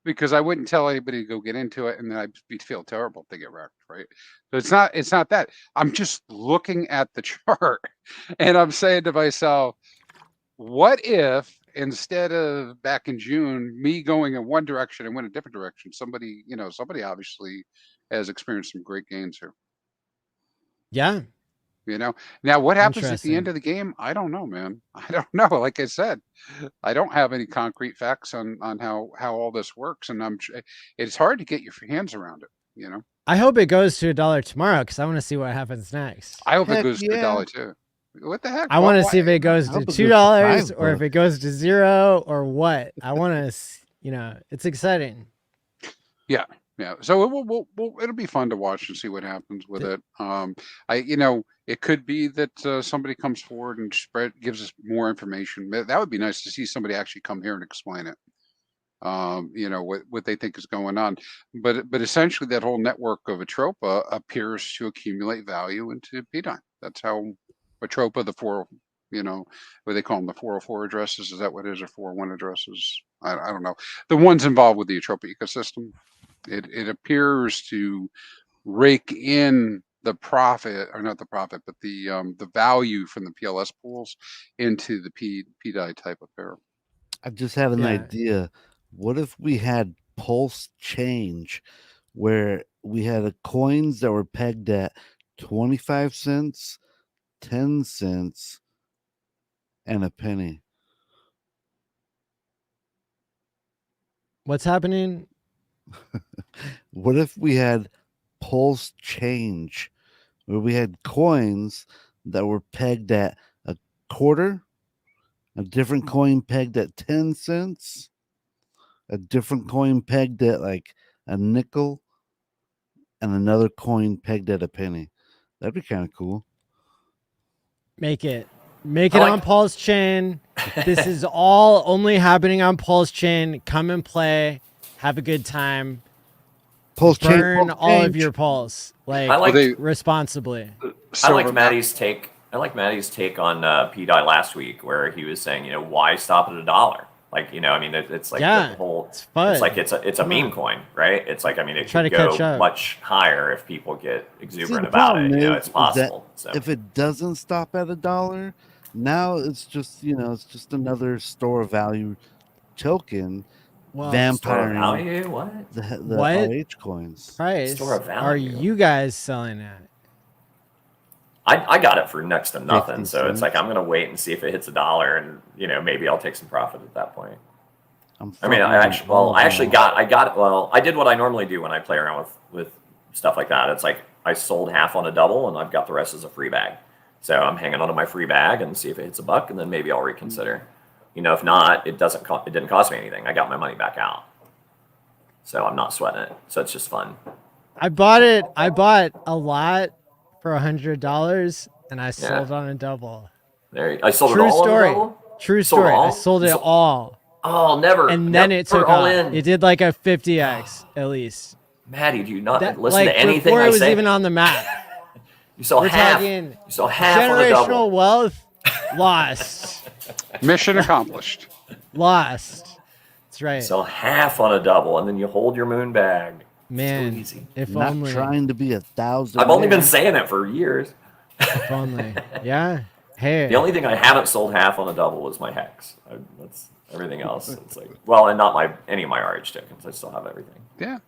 because I wouldn't tell anybody to go get into it, and then I'd feel terrible if they get wrecked, right? So it's not that. I'm just looking at the chart, and I'm saying to myself, what if instead of back in June, me going in one direction and went a different direction, somebody obviously has experienced some great gains here. Yeah. Now what happens at the end of the game? I don't know, man. I don't know. Like I said, I don't have any concrete facts on how all this works. And it's hard to get your hands around it, I hope it goes to $1 tomorrow because I want to see what happens next. I hope it goes to $1 too. What the heck? I want to see if it goes to $2 or if it goes to 0 or what. I want to, it's exciting. Yeah. So it'll be fun to watch and see what happens with it. It could be that somebody comes forward and gives us more information. That would be nice to see somebody actually come here and explain it. What they think is going on. But essentially that whole network of Atropa appears to accumulate value into PDI. That's how Atropa, the what they call them, the 404 addresses. Is that what it is, or 401 addresses? I don't know. The ones involved with the Atropa ecosystem. It appears to rake in the profit, or not the profit, but the value from the PLS pools into the PDI type of pair. I just had an idea. What if we had pulse change where we had coins that were pegged at 25 cents, 10 cents, and a penny? What's happening? What if we had pulse change where we had coins that were pegged at a quarter, a different coin pegged at 10 cents, a different coin pegged at like a nickel, and another coin pegged at a penny? That'd be kind of cool. Make it on Pulse Chain. This is all only happening on Pulse Chain. Come and play. have a good time, Pulse chain, burn pulse all of change. your pulse, like I like they- responsibly. I Silver liked Maddie's take. I like Maddie's take on P-Dye last week, where he was saying, why stop at $1? Like, I mean, it's like Yeah, the whole. it's fun. It's like it's a Come meme on. coin, right? It's like, I mean, it Try could to catch go up. much higher if people get See, exuberant the about problem it. is, It's possible. Is So that if it doesn't stop at $1, now it's just it's just another store of value token Well, store of vampiring value, what? the What? RH coins. price Store of are value. you guys selling at? I got it for next to 50 nothing, so it's like cents. I'm gonna wait and see if it hits $1, and maybe I'll take some profit at that point. I'm I mean, I got it. Well, I did what I normally do when I play around with stuff like that. It's like I sold half on a double, and I've got the rest as a free bag. So I'm hanging on to my free bag and see if it hits $1, and then maybe I'll reconsider. If not, it didn't cost me anything. I got my money back out, so I'm not sweating it. So it's just fun. I bought a lot for $100 and I sold on a double. I sold it all story. on the double? True Sold story. all? I sold it You sold- all. Oh, never. And then never it took all off. in. It did like a 50x at least. Maddie, do you not That, listen like to anything before I it was say? even on the map. You saw We're half. talking You saw half on a double. generational wealth lost. Mission accomplished. Lost. That's right. You saw half on a double, and then you hold your moon bag. Man, so easy. if Not only. trying to be 1,000. I've only been saying it for years. If only. Yeah. Hey. The only thing I haven't sold half on a double was my hex. That's everything else. It's like, well, and not any of my RH tokens. I still have everything. Yeah.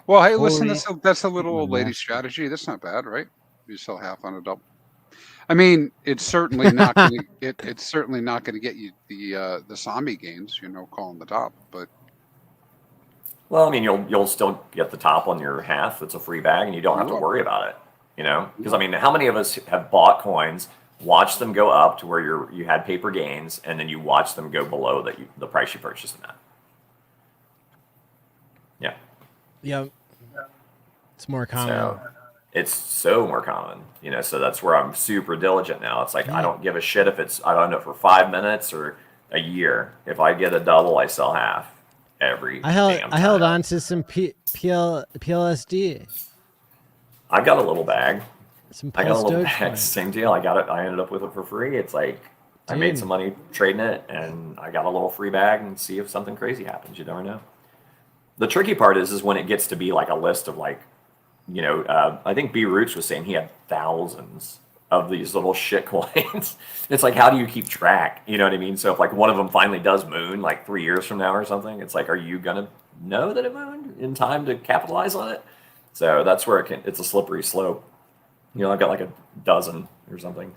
Well, hey, listen, Holy- that's a little old lady strategy. That's not bad, right? You sell half on a double. I mean, it's certainly not going to. It's certainly not going to get you the Sami gains. Calling the top, but Well, I mean, you'll still get the top on your half. It's a free bag, and you don't have to worry about it. Because I mean, how many of us have bought coins, watched them go up to where you had paper gains, and then you watch them go below the price you purchased them at? Yeah. Yep. It's more common. So it's so more common, so that's where I'm super diligent now. It's like, I don't give a shit if I don't know, for 5 minutes or a year. If I get a double, I sell half every I held damn I held time. on to some PLSD. I've got a little bag. Some I got a Pulse little Doge bag. coins. Same deal. I ended up with it for free. It's like I made Dude. some money trading it, and I got a little free bag, and see if something crazy happens. You never know. The tricky part is when it gets to be like a list of like, I think B Roots was saying he had thousands of these little shit coins. It's like, how do you keep track? You know what I mean? So if like one of them finally does moon like 3 years from now or something, it's like, are you gonna know that it mooned in time to capitalize on it? So that's where it's a slippery slope. I've got like a dozen or something.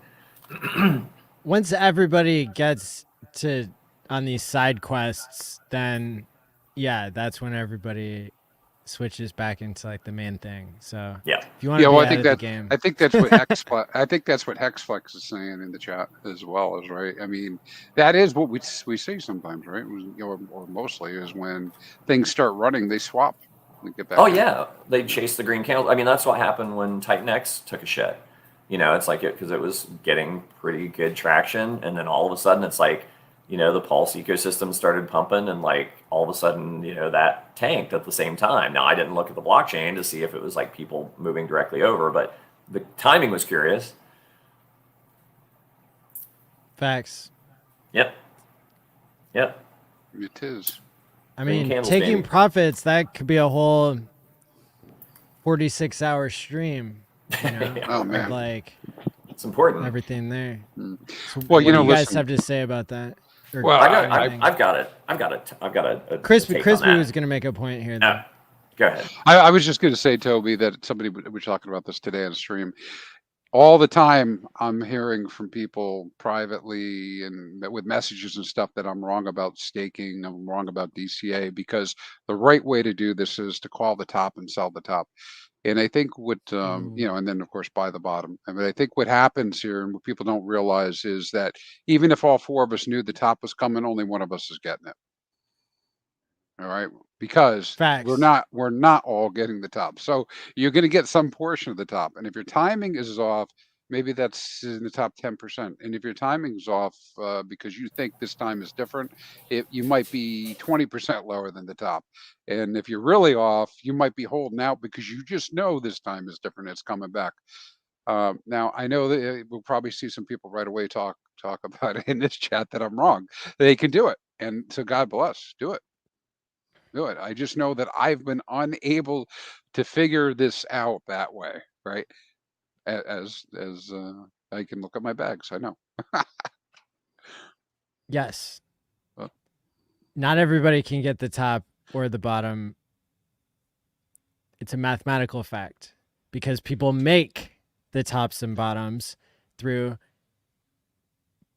Once everybody gets to on these side quests, then yeah, that's when everybody switches back into like the main thing. So Yeah. if you want to yeah. be Well, I ahead think of the that game, I think that's what Hexflex is saying in the chat as well. Is right. I mean, that is what we see sometimes, right? Or mostly is when things start running, they swap. And get back Oh in. yeah, they chase the green candle. I mean, that's what happened when Titan X took a shit. It's like because it was getting pretty good traction, and then all of a sudden, it's like, the Pulse ecosystem started pumping, and like all of a sudden, that tanked at the same time. Now, I didn't look at the blockchain to see if it was like people moving directly over, but the timing was curious. facts. Yep. It is. I Green mean, candles, taking baby. profits, that could be a whole 46-hour stream. Oh of, man. like It's important. everything there. Mm. So Well, what do you guys listen. have to say about that? Or Well, I've got it. I've got a Crispy take on that. was gonna make a point here. Though. Go ahead. I was just going to say, Toby, that somebody was talking about this today on stream. All the time, I'm hearing from people privately and with messages and stuff that I'm wrong about staking. I'm wrong about DCA because the right way to do this is to call the top and sell the top. And I think what and then of course buy the bottom. I mean, I think what happens here and what people don't realize is that even if all four of us knew the top was coming, only one of us is getting it. All right, because Facts. we're not all getting the top. So you're going to get some portion of the top, and if your timing is off, maybe that's in the top 10%. And if your timing's off because you think this time is different, you might be 20% lower than the top. And if you're really off, you might be holding out because you just know this time is different. It's coming back. Now I know that we'll probably see some people right away talk about it in this chat that I'm wrong. They can do it, and so God bless, do it. Do it. I just know that I've been unable to figure this out that way, right? As I can look at my bags, I know. Yes. Well. Not everybody can get the top or the bottom. It's a mathematical fact because people make the tops and bottoms through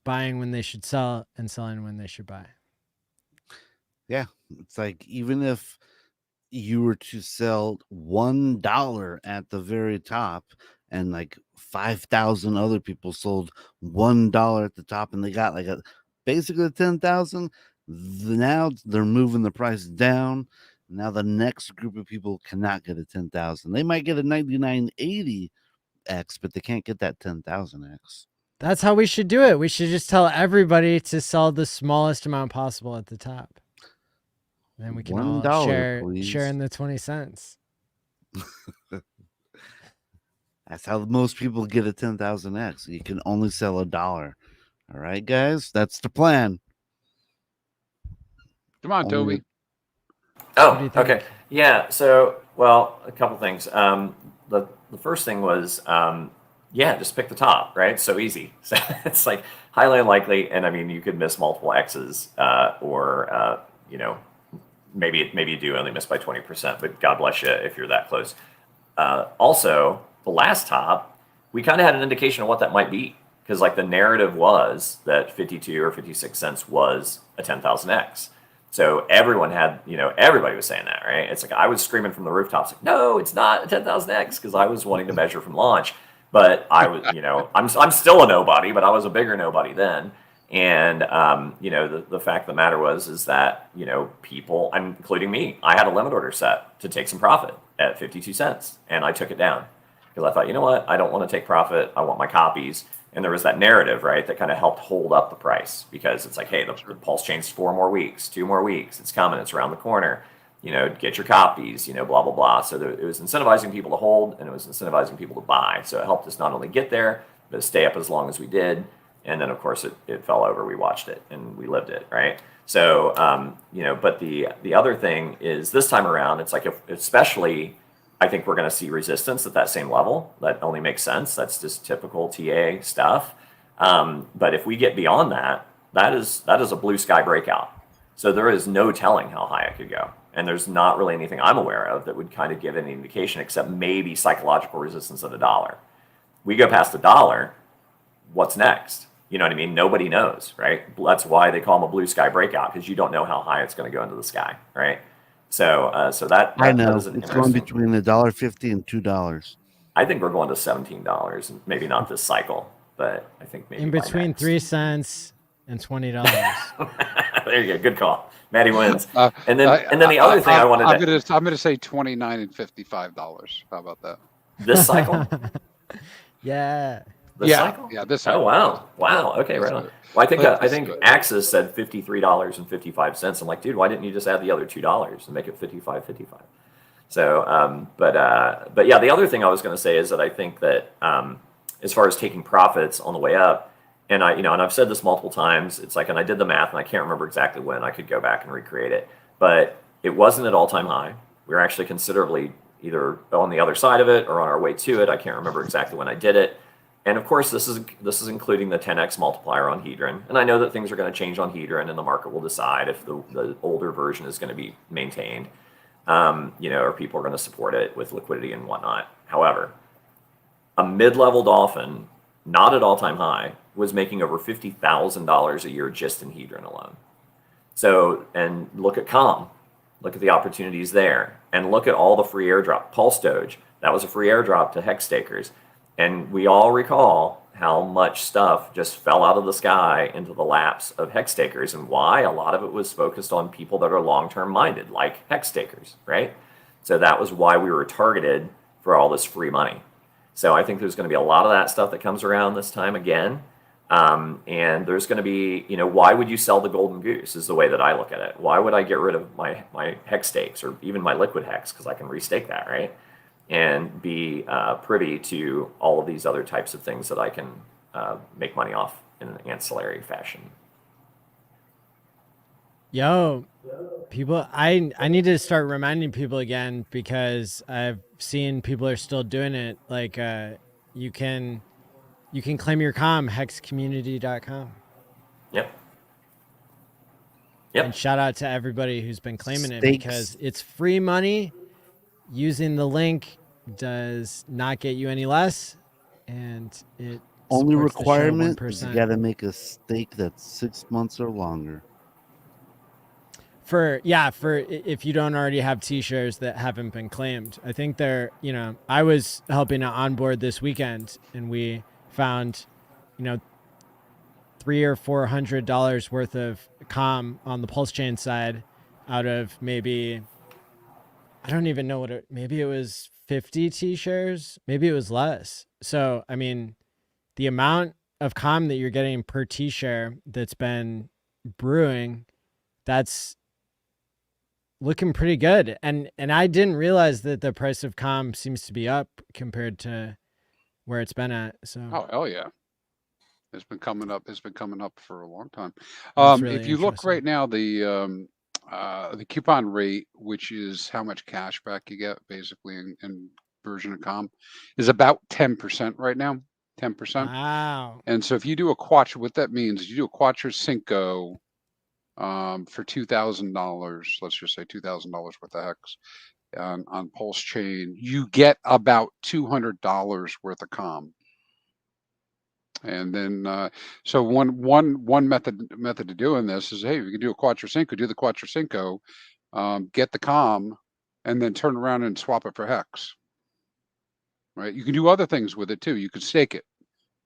buying when they should sell and selling when they should buy. Yeah, it's like even if you were to sell $1 at the very top and like 5,000 other people sold $1 at the top and they got like basically 10,000, now they're moving the price down. Now the next group of people cannot get a 10,000. They might get a 9980X, but they can't get that 10,000X. That's how we should do it. We should just tell everybody to sell the smallest amount possible at the top. Then we can all $1, share in the 20 cents. That's how most people get a 10,000X. You can only sell $1. All right, guys, that's the plan. Come on, Toby. Oh, okay. Yeah. So, well, a couple things. The first thing was, just pick the top, right? So easy. So it's like highly unlikely, and I mean, you could miss multiple X's, or maybe you do only miss by 20%, but God bless you if you're that close. Also, the last top, we kind of had an indication of what that might be, because like the narrative was that 52 or 56 cents was a 10,000X. So everyone had, everybody was saying that, right? It's like I was screaming from the rooftops, like, no, it's not a 10,000X, because I was wanting to measure from launch. But I was, I'm still a nobody, but I was a bigger nobody then. And, the fact of the matter is that, people, including me, I had a limit order set to take some profit at 52 cents. And I took it down because I thought, you know what? I don't want to take profit. I want my copies. And there was that narrative, right, that kind of helped hold up the price, because it's like, hey, the pulse chain's 4 more weeks, 2 more weeks. It's coming. It's around the corner. Get your copies, blah, blah, blah. So it was incentivizing people to hold, and it was incentivizing people to buy. So it helped us not only get there, but stay up as long as we did. And then, of course, it fell over. We watched it and we lived it, right? So, but the other thing is this time around, it's like, especially, I think we're going to see resistance at that same level. That only makes sense. That's just typical TA stuff. But if we get beyond that, that is a blue sky breakout. So there is no telling how high it could go. And there's not really anything I'm aware of that would kind of give any indication, except maybe psychological resistance at $1. We go past $1, what's next? You know what I mean? Nobody knows, right? That's why they call them a blue sky breakout, because you don't know how high it's going to go into the sky, right? So that I know that is it's going between $1.50 and $2. I think we're going to $17, and maybe not this cycle, but I think maybe in between 3 cents and $20. There you go. Good call. Maddie wins. And then the other thing I'm going to say $29 and $55. How about that? This cycle? Yeah. This cycle? Yeah, this cycle. Oh, wow. Okay, right on. Well, I think Axis said $53.55. I'm like, dude, why didn't you just add the other $2 and make it $55.55? So, but yeah, the other thing I was going to say is that I think that as far as taking profits on the way up, and and I've said this multiple times, it's like, and I did the math and I can't remember exactly when. I could go back and recreate it, but it wasn't at all-time high. We were actually considerably either on the other side of it or on our way to it. I can't remember exactly when I did it. And of course, this is including the 10x multiplier on Hedron. And I know that things are going to change on Hedron, and the market will decide if the older version is going to be maintained, or people are going to support it with liquidity and whatnot. However, a mid-level dolphin, not at all-time high, was making over $50,000 a year just in Hedron alone. So, and look at COM, look at the opportunities there, and look at all the free airdrop. Pulse Doge, that was a free airdrop to HEX stakers. And we all recall how much stuff just fell out of the sky into the laps of HEX stakers, and why. A lot of it was focused on people that are long-term minded, like HEX stakers, right? So that was why we were targeted for all this free money. So I think there's going to be a lot of that stuff that comes around this time again. And there's going to be, why would you sell the golden goose is the way that I look at it. Why would I get rid of my hex stakes or even my liquid hex? Because I can restake that, right? And be privy to all of these other types of things that I can make money off in an ancillary fashion. Yo, people, I need to start reminding people again, because I've seen people are still doing it. Like, you can claim your com, hexcommunity.com. Yep. And shout out to everybody who's been claiming it, Stakes. because it's free money. Using the link does not get you any less, and it Only supports the show requirement is you 1%. got to make a stake that's 6 months or longer. For if you don't already have t-shirts that haven't been claimed. I think they're, I was helping to onboard this weekend, and we found, $300 or $400 worth of com on the Pulse Chain side out of maybe, I don't even know maybe it was 50 t-shirts, maybe it was less. So, I mean, the amount of com that you're getting per t-shirt that's been brewing, that's looking pretty good. And I didn't realize that the price of com seems to be up compared to where it's been at. So Oh, hell yeah. It's been coming up. It's been coming up for a long time. That's really If you look interesting. right now, the coupon rate, which is how much cash back you get basically in version of com, is about 10% right now. 10%. Wow. And so if you do a quattro, what that means is you do a quattro cinco for $2,000, let's just say $2,000 worth of hex on Pulse Chain, you get about $200 worth of com. And then, so one method of doing this is, hey, we can do a quattro cinco, do the quattro cinco, get the com, and then turn around and swap it for hex. Right? You can do other things with it too. You could stake it.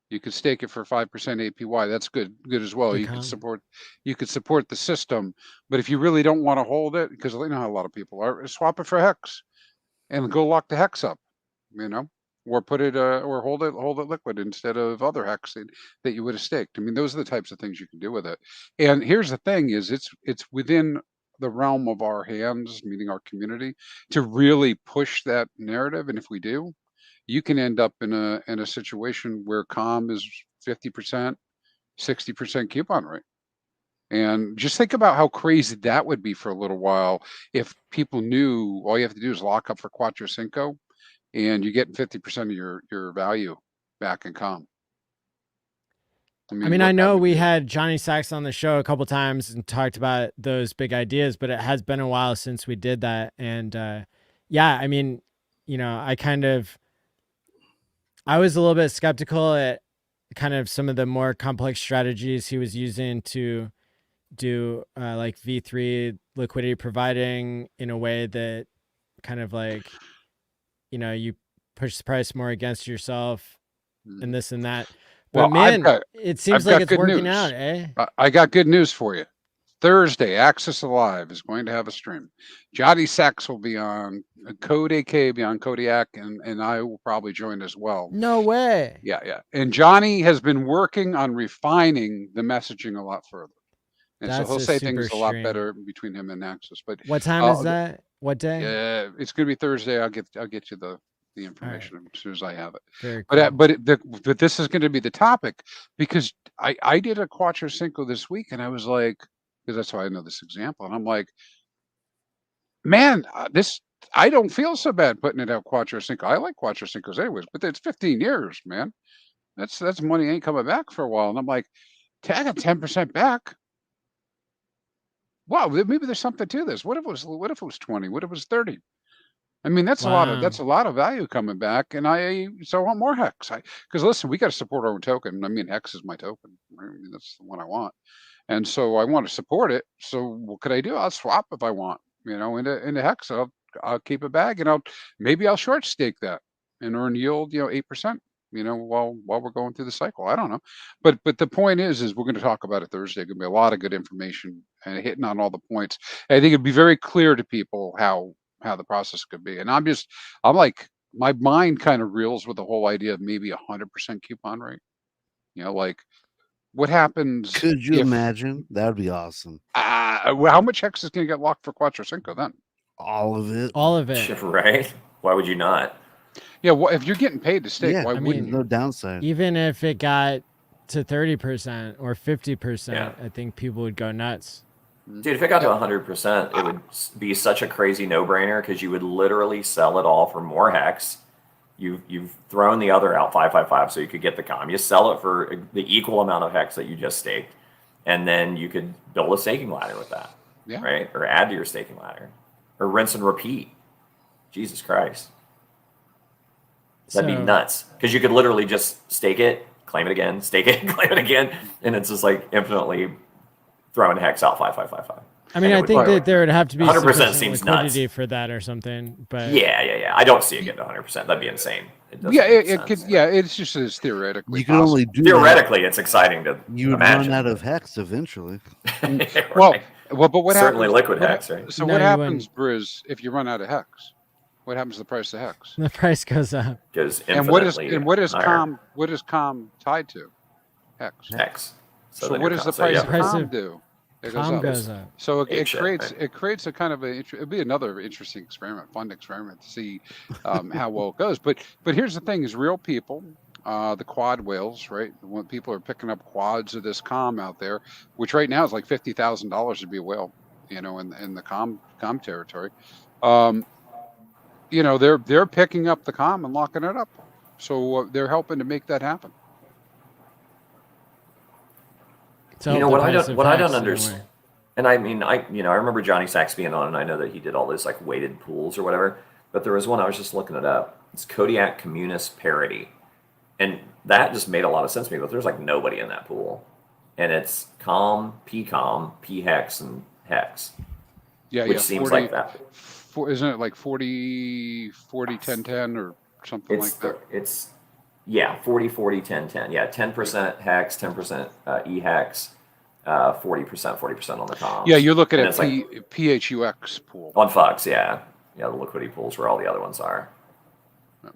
You could stake it for 5% APY. That's good as well. Good You com. could support the system. But if you really don't want to hold it, because you know how a lot of people are, swap it for hex, and go lock the hex up. Or put it or hold it liquid instead of other hex that you would have staked. I mean, those are the types of things you can do with it. And here's the thing: is it's within the realm of our hands, meaning our community, to really push that narrative. And if we do, you can end up in a situation where com is 50%, 60% coupon rate. And just think about how crazy that would be for a little while if people knew all you have to do is lock up for Quattro Cinco, and you're getting 50% of your value back in com. I mean, I know we had Johnny Sachs on the show a couple times and talked about those big ideas, but it has been a while since we did that. And yeah, I mean, I was a little bit skeptical at kind of some of the more complex strategies he was using to do like V3 liquidity providing in a way that kind of like, you push the price more against yourself and this and that. But Well, man, it seems like it's working out, eh? I got good news for you. Thursday, Axis Alive is going to have a stream. Johnny Sachs will be on, Code AK be on Kodiak, and I will probably join as well. No way. Yeah. And Johnny has been working on refining the messaging a lot further. And so he'll say things a lot better between him and Axis. But what time is that? What day? Yeah, it's going to be Thursday. I'll get you the information as soon as I have it. Very cool. But this is going to be the topic, because I did a Quattro Cinco this week, and I was like, because that's how I know this example, and I'm like, man, I don't feel so bad putting it out Quattro Cinco. I like Quattro Cincos anyways, but it's 15 years, man. That's money ain't coming back for a while, and I'm like, I got 10% back. Wow, maybe there's something to this. What if it was 20? What if it was 30? I mean, that's a lot of value coming back, and I want more hex. Because listen, we got to support our own token. I mean, hex is my token. Right? I mean, that's the one I want, and so I want to support it. So what could I do? I'll swap if I want, into hex. I'll keep a bag, and maybe I'll short stake that and earn yield, 8%. While we're going through the cycle. I don't know. But the point is we're going to talk about it Thursday. Going to be a lot of good information and hitting on all the points. I think it'd be very clear to people how the process could be. And I'm like, my mind kind of reels with the whole idea of maybe 100% coupon rate. You know, like what happens Could you if imagine? That would be awesome. well, how much hex is going to get locked for Quattro Cinco then? All of it. All of it. Right? Why would you not? Yeah, well, if you're getting paid to stake, Yeah, why I wouldn't mean, you? no downside. Even if it got to 30% or 50%, Yeah. I think people would go nuts. Dude, if it got to 100%, it would be such a crazy no-brainer because you would literally sell it all for more hex. You've thrown the other out 555 so you could get the com. You sell it for the equal amount of hex that you just staked, and then you could build a staking ladder with that, Yeah. right? Or add to your staking ladder, or rinse and repeat. Jesus Christ, that'd be So- nuts because you could literally just stake it, claim it again, stake it, claim it again, and it's just like infinitely throwing hex out 5555. I mean, And it I would think be- that there would have to be 100% sufficient seems liquidity nuts. for that or something. But Yeah. I don't see it getting to 100%. That'd be insane. It doesn't Yeah, make it could. sense. Yeah, it's just as theoretically. You could only do that. Theoretically, it's exciting to You would imagine. run out of hex eventually. Right. Well, but what Certainly happens? liquid what- hex, right? So No, what you happens, Briz, if you run out of hex? What happens to the price of hex? the price goes up. Goes And what is higher. com? What is com tied to? Hex. Hex. So then what your does the so price yeah. of Price com of do? It Com goes up. So Ape shit, right? it creates a kind of it'd be another interesting experiment, fun experiment to see how well it goes. But here's the thing: is real people, the quad whales, right? When people are picking up quads of this com out there, which right now is like $50,000 to be a whale, you know, in the com territory. You know, they're picking up the com and locking it up, so they're helping to make that happen. to You know help what the I price don't of what I hex don't in a understand. way. And I mean, I remember Johnny Sachs being on, and I know that he did all those like weighted pools or whatever. But there was one I was just looking it up. It's Kodiak Communist Parity, and that just made a lot of sense to me. But there's like nobody in that pool, and it's com, p hex, and hex, Yeah, which yeah. seems 40, like that. Isn't it like 40, 10, 10 or something It's like that? it's yeah 40 40 10 10 yeah 10% hex 10% e hex 40% on the comms. Yeah, you're looking And at it's like PHUX pool. on Fox, yeah, the liquidity pools where all the other ones are.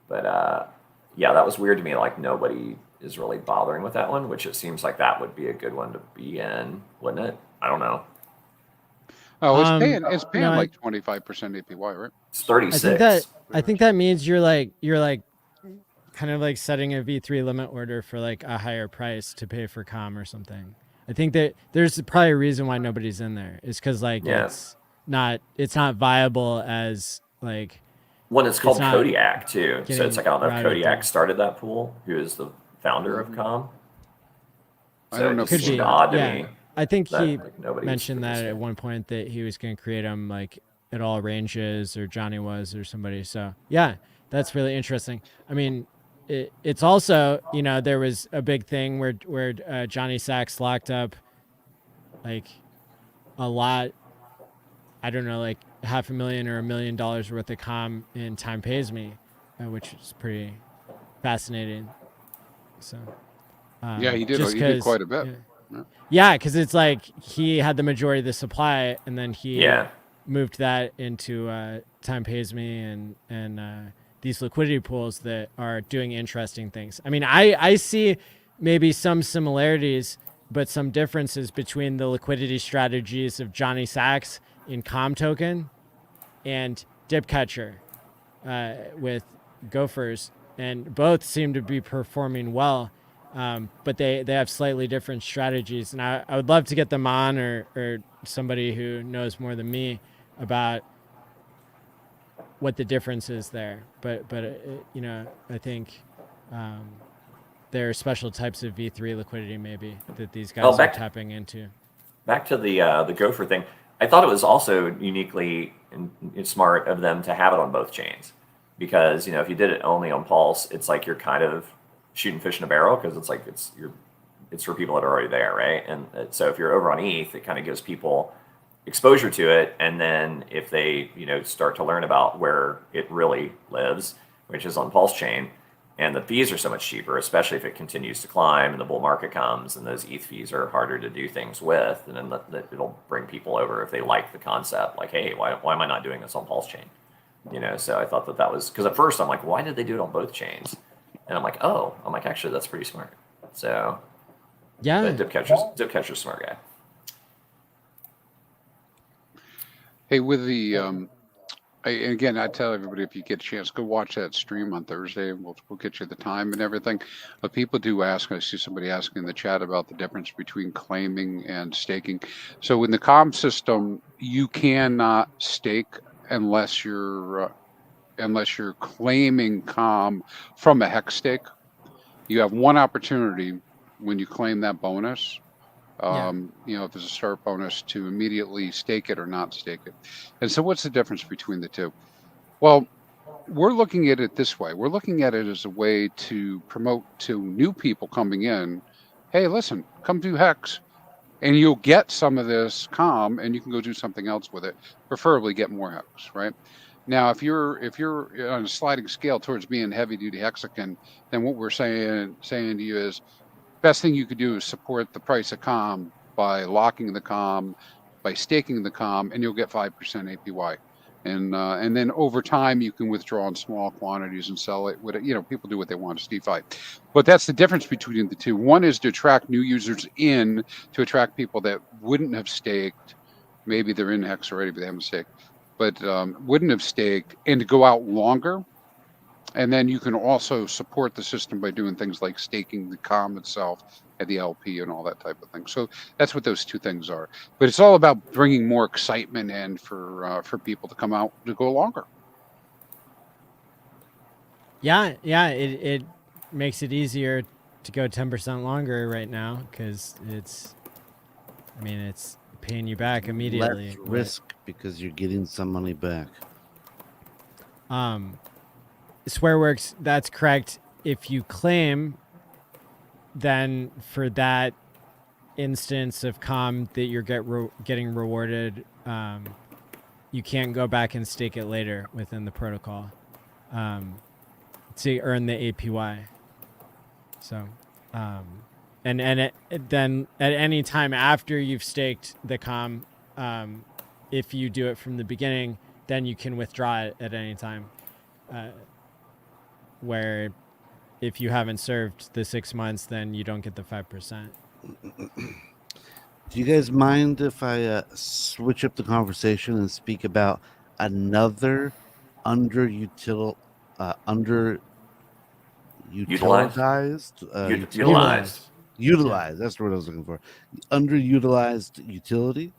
But yeah, that was weird to me. Like nobody is really bothering with that one, which it seems like that would be a good one to be in, wouldn't it? I don't know. Oh, it's paying no, like 25% APY, right? It's 36. I think that means you're like kind of like setting a V3 limit order for like a higher price to pay for com or something. I think that there's probably a reason why nobody's in there. It's because like Yeah. it's not viable as like One is called not Kodiak too. So getting it's like I don't know if routed Kodiak through. started that pool, who is the founder of Com. I don't know it if could just be seemed odd to yeah. me. I think that, he like, nobody's mentioned that at participating. one point that he was going to create them like at all ranges, or Johnny was, or somebody. So yeah, that's really interesting. I mean, it's also, you know, there was a big thing where Johnny Sachs locked up like a lot. I don't know, like $500,000 or $1 million worth of com in Time Pays Me, which is pretty fascinating. So Yeah, he did. just He did 'cause- quite a bit. yeah. Yeah, because it's like he had the majority of the supply, and then he Yeah. moved that into Time Pays Me and these liquidity pools that are doing interesting things. I mean, I see maybe some similarities, but some differences between the liquidity strategies of Johnny Sachs in Com Token and Dipcatcher with Gophers, and both seem to be performing well. But they have slightly different strategies, and I would love to get them on, or somebody who knows more than me about what the difference is there. But you know, I think there are special types of V3 liquidity maybe that these guys are tapping into. Back to the Gopher thing, I thought it was also uniquely and smart of them to have it on both chains, because you know if you did it only on Pulse, it's like you're kind of shooting fish in a barrel, because it's like it's for people that are already there, right? And so if you're over on ETH, it kind of gives people exposure to it, and then if they start to learn about where it really lives, which is on Pulse chain, and the fees are so much cheaper, especially if it continues to climb and the bull market comes, and those ETH fees are harder to do things with, and then it'll bring people over if they like the concept, like, hey, why am I not doing this on Pulse chain? You know, so I thought that was because at first I'm like, why did they do it on both chains? And I'm like, oh, actually that's pretty smart. So Yeah. but Dipcatcher's a smart guy. Hey, with the and again, I tell everybody if you get a chance, go watch that stream on Thursday, and we'll get you the time and everything. But people do ask. I see somebody asking in the chat about the difference between claiming and staking. So in the COM system, you cannot stake unless you're claiming COM from a HEX stake. You have one opportunity when you claim that bonus. You know, if there's a start bonus, to immediately stake it or not stake it. And so what's the difference between the two? Well, we're looking at it this way. We're looking at it as a way to promote to new people coming in, hey, listen, come do HEX and you'll get some of this COM and you can go do something else with it, preferably get more HEX, right? Now, if you're on a sliding scale towards being heavy duty hexagon, then what we're saying to you is best thing you could do is support the price of COM by locking the COM, by staking the COM, and you'll get 5% APY. And then over time you can withdraw in small quantities and sell it. You know, people do what they want. It's DeFi, but that's the difference between the two. One is to attract new users in, to attract people that wouldn't have staked. Maybe they're in HEX already, but they haven't staked, but wouldn't have staked, and to go out longer. And then you can also support the system by doing things like staking the COM itself at the LP and all that type of thing. So that's what those two things are. But it's all about bringing more excitement in for people to come out to go longer. Yeah, it makes it easier to go 10% longer right now because it's paying you back immediately. Less risk because you're getting some money back. Swearworks, that's correct. If you claim, then for that instance of COM that you're getting rewarded, you can't go back and stake it later within the protocol to earn the APY. So, then at any time after you've staked the COM, if you do it from the beginning, then you can withdraw it at any time. Where if you haven't served the 6 months, then you don't get the 5%. Do you guys mind if I switch up the conversation and speak about another underutilized Utilized. That's what I was looking for. Underutilized utility.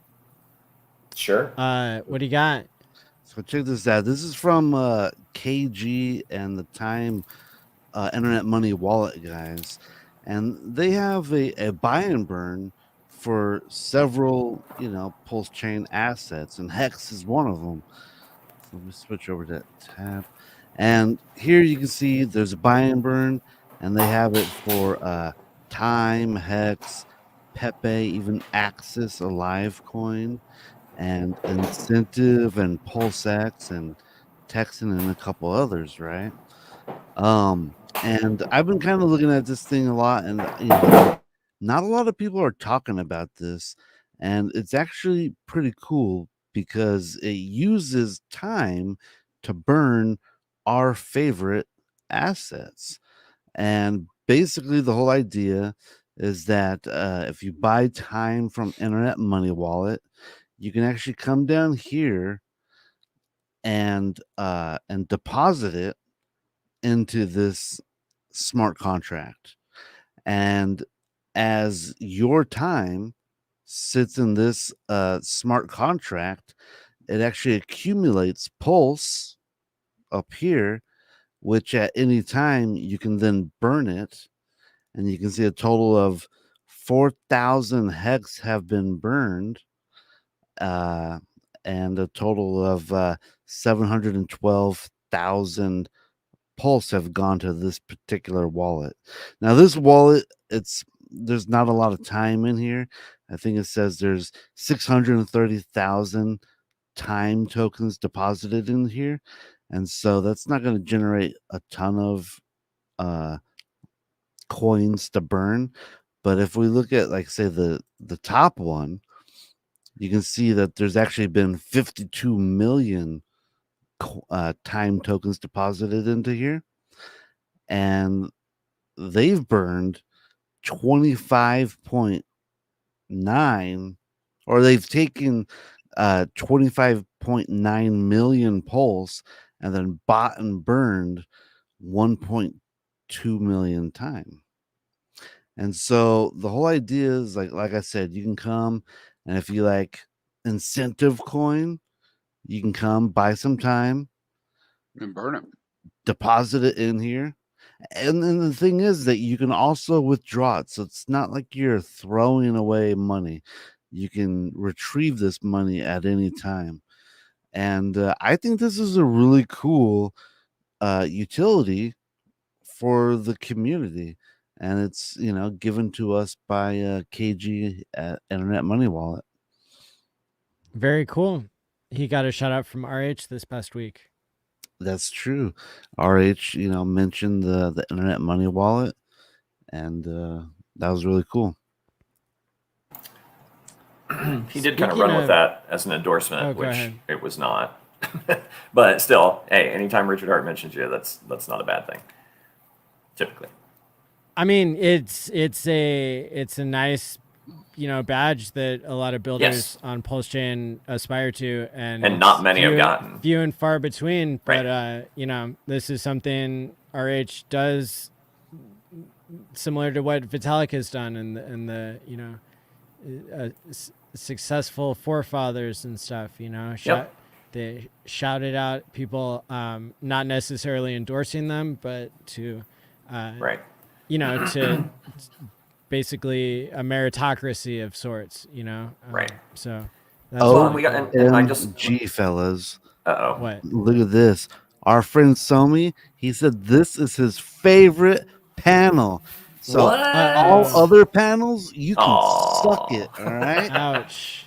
Sure. What do you got? So check this out. This is from KG and the Time Internet Money Wallet guys, and they have a buy and burn for several, pulse chain assets, and HEX is one of them. So let me switch over to that tab, and here you can see there's a buy and burn, and they have it for Time, HEX, Pepe, even Axis, a live coin, and Incentive, and PulseX, and Texan, and a couple others, right? And I've been kind of looking at this thing a lot, and not a lot of people are talking about this, and it's actually pretty cool because it uses time to burn our favorite assets. And basically the whole idea is that if you buy time from Internet Money Wallet, you can actually come down here and deposit it into this smart contract. And as your time sits in this smart contract, it actually accumulates pulse up here, which at any time you can then burn it. And you can see a total of 4,000 hex have been burned, and a total of 712,000 pulse have gone to this particular wallet. Now this wallet, there's not a lot of time in here. I think it says there's 630,000 time tokens deposited in here, and so that's not going to generate a ton of coins to burn. But if we look at, like, say, the top one, you can see that there's actually been 52 million time tokens deposited into here, and they've burned 25.9, or they've taken 25.9 million pulse and then bought and burned 1.2 million time. And so the whole idea is like I said, you can come, and if you like incentive coin, you can come buy some time And burn them. deposit it in here. And then the thing is that you can also withdraw it. So it's not like you're throwing away money. You can retrieve this money at any time. And I think this is a really cool utility for the community. And it's, given to us by KG at Internet Money Wallet. Very cool. He got a shout out from RH this past week. That's true. RH, mentioned the Internet Money Wallet, and that was really cool. He did kind of Speaking run of- with that as an endorsement, Oh, go which ahead. it was not. But still, hey, anytime Richard Hart mentions you, that's not a bad thing. Typically. I mean, it's a nice, badge that a lot of builders Yes. on Pulse Chain aspire to, and not it's many have gotten. few and far between. But Right. this is something RH does, similar to what Vitalik has done, and the successful forefathers and stuff. Yep. They shouted out people, not necessarily endorsing them, but to Right. to basically a meritocracy of sorts, Right. So that's Oh, Well, really we got, cool. and I just, Gee, fellas, uh-oh. look at this. Our friend Somi, he said this is his favorite panel. So What? all other panels, you can Aw. suck it. All right. Ouch.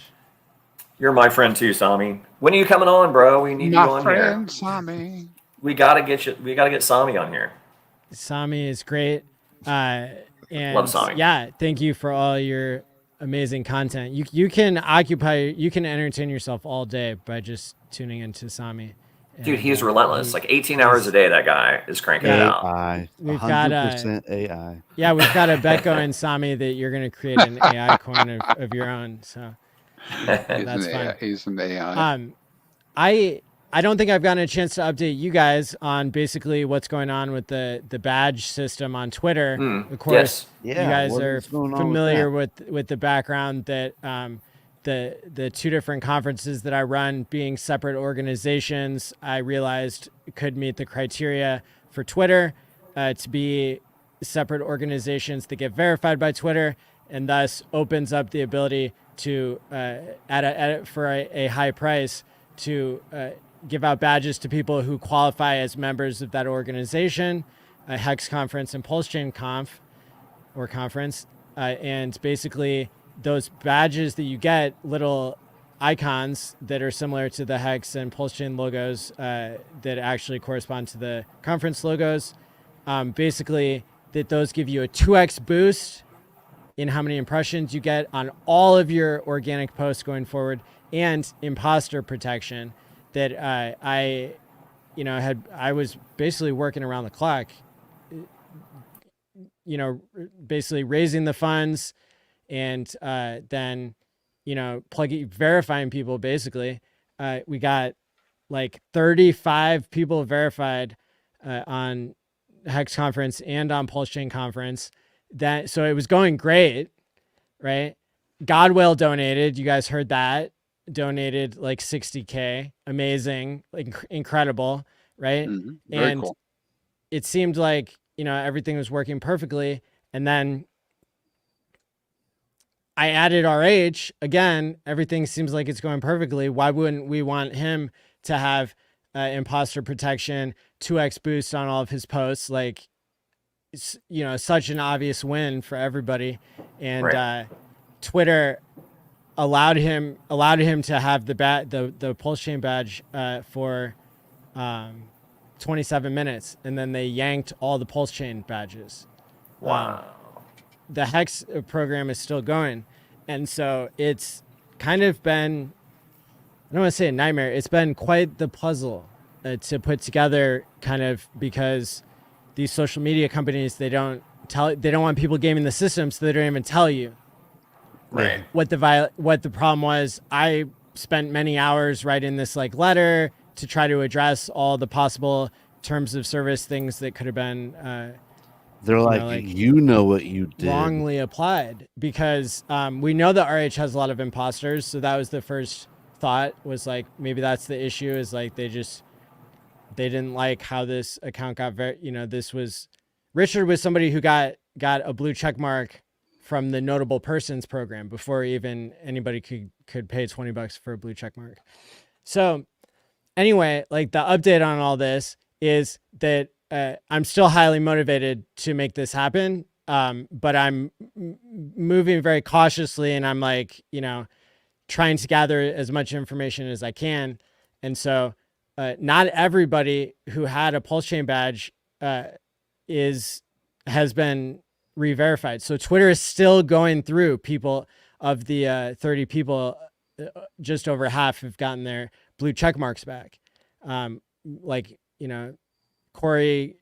You're my friend too, Sami. When are you coming on, bro? We need you My on friend, here. Sammy. We gotta get you. We gotta get Sami on here. Sami is great. And Love Sami. yeah, thank you for all your amazing content. You can entertain yourself all day by just tuning into Sami. Dude, And, he's relentless. Like 18 hours a day, that guy is cranking it out. AI. We've got 100% AI. Yeah, we've got a bet going, Sami, that you're going to create an AI coin of your own. So that's fine. He's an AI. I don't think I've gotten a chance to update you guys on basically what's going on with the badge system on Twitter. Of course, Yes. Yeah, you guys are what's going on familiar with with the background that the two different conferences that I run being separate organizations, I realized could meet the criteria for Twitter to be separate organizations that get verified by Twitter, and thus opens up the ability to for a high price to give out badges to people who qualify as members of that organization, a HEX conference and Pulse Chain conf or conference. And basically those badges that you get, little icons that are similar to the HEX and Pulse Chain logos that actually correspond to the conference logos. Basically that those give you a 2x boost in how many impressions you get on all of your organic posts going forward, and imposter protection that I was basically working around the clock, basically raising the funds and then, verifying people basically. We got like 35 people verified on HEX conference and on Pulse Chain conference. So it was going great, right? Godwell donated. You guys heard that. Donated like 60K. Amazing, like incredible, right? Very and cool. it seemed like, everything was working perfectly. And then I added RH again. Everything seems like it's going perfectly. Why wouldn't we want him to have imposter protection, 2x boost on all of his posts? Like, such an obvious win for everybody. And Right. Twitter allowed him to have the Pulse Chain badge for 27 minutes, and then they yanked all the Pulse Chain badges. Wow. The HEX program is still going, and so it's kind of been, I don't want to say a nightmare, it's been quite the puzzle to put together, kind of because these social media companies, they don't want people gaming the system, so they don't even tell you Right. what the problem was. I spent many hours writing this like letter to try to address all the possible terms of service things that could have been They're like, you know what you did. wrongly applied, because we know that RH has a lot of imposters. So that was the first thought, was like, maybe that's the issue, is like they didn't like how this account got Richard was somebody who got a blue check mark from the notable persons program before even anybody could pay $20 for a blue check mark. So anyway, like, the update on all this is that I'm still highly motivated to make this happen. But I'm moving very cautiously, and I'm like, trying to gather as much information as I can. And so not everybody who had a pulse chain badge has been re-verified. So Twitter is still going through people. Of the 30 people, just over half have gotten their blue check marks back. Corey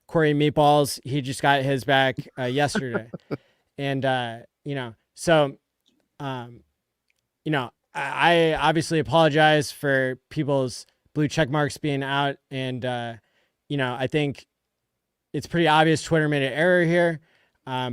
Meatballs, he just got his back yesterday. And I obviously apologize for people's blue check marks being out. And I think it's pretty obvious Twitter made an error here,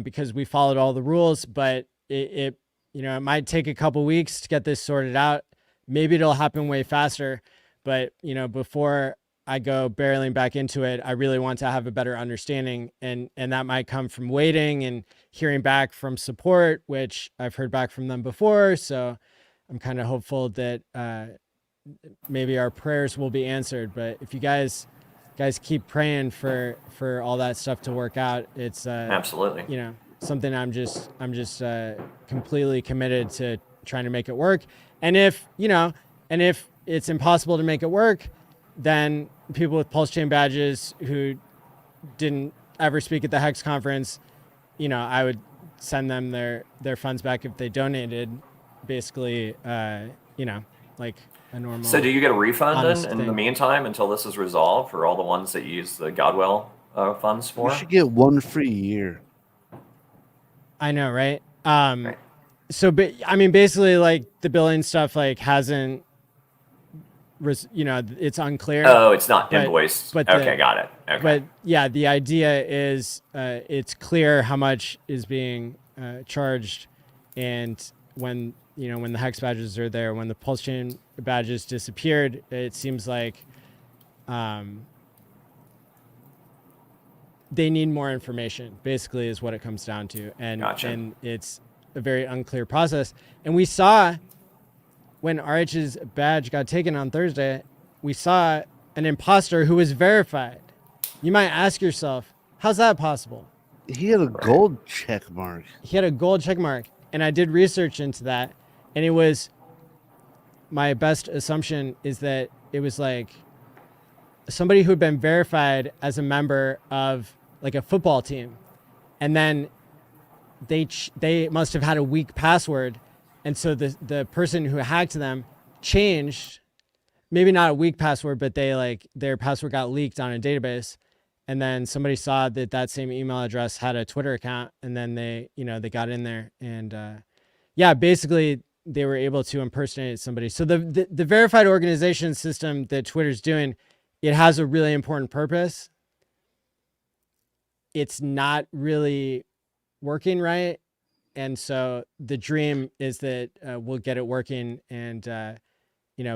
because we followed all the rules, but it might take a couple weeks to get this sorted out. Maybe it'll happen way faster, but before I go barreling back into it, I really want to have a better understanding, and that might come from waiting and hearing back from support, which I've heard back from them before. So I'm kind of hopeful that maybe our prayers will be answered. But if you guys keep praying for all that stuff to work out, it's Absolutely. Something I'm just completely committed to trying to make it work. And if it's impossible to make it work, then people with pulse chain badges who didn't ever speak at the HEX conference, I would send them their funds back if they donated, basically, like a normal. So do you get a refund then in the thing. meantime until this is resolved for all the ones that you use the Godwell funds for? You should get one free year. I know, right? So, but I mean, basically, like, the billing stuff, like, hasn't, it's unclear. Oh, it's not invoiced. But okay, got it. Okay. But yeah, the idea is it's clear how much is being charged, and when the HEX badges are there, when the pulse chain badges disappeared, it seems like they need more information, basically, is what it comes down to. And Gotcha. And it's a very unclear process. And we saw, when RH's badge got taken on Thursday, we saw an imposter who was verified. You might ask yourself, how's that possible? He had a gold check mark. He had a gold check mark. And I did research into that. And it was, my best assumption is that it was like somebody who had been verified as a member of like a football team. And then they must have had a weak password. And so the person who hacked them changed, maybe not a weak password, but their password got leaked on a database. And then somebody saw that same email address had a Twitter account, and then they got in there, and basically they were able to impersonate somebody. So the verified organization system that Twitter's doing, it has a really important purpose. It's not really working right. And so the dream is that we'll get it working, and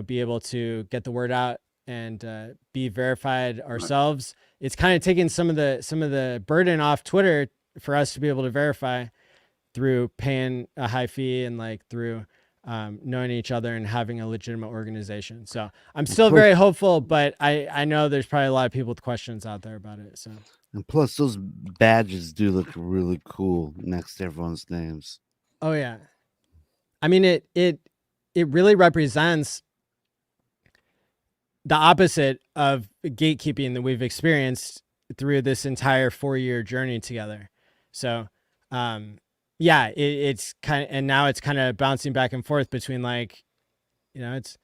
be able to get the word out and be verified ourselves. It's kind of taking some of the burden off Twitter for us to be able to verify through paying a high fee and through knowing each other and having a legitimate organization. So I'm still very hopeful, but I know there's probably a lot of people with questions out there about it. So. And plus, those badges do look really cool next to everyone's names. Oh yeah, I mean it really represents the opposite of gatekeeping that we've experienced through this entire 4-year journey together. So, it's kind of, and now it's kind of bouncing back and forth between it's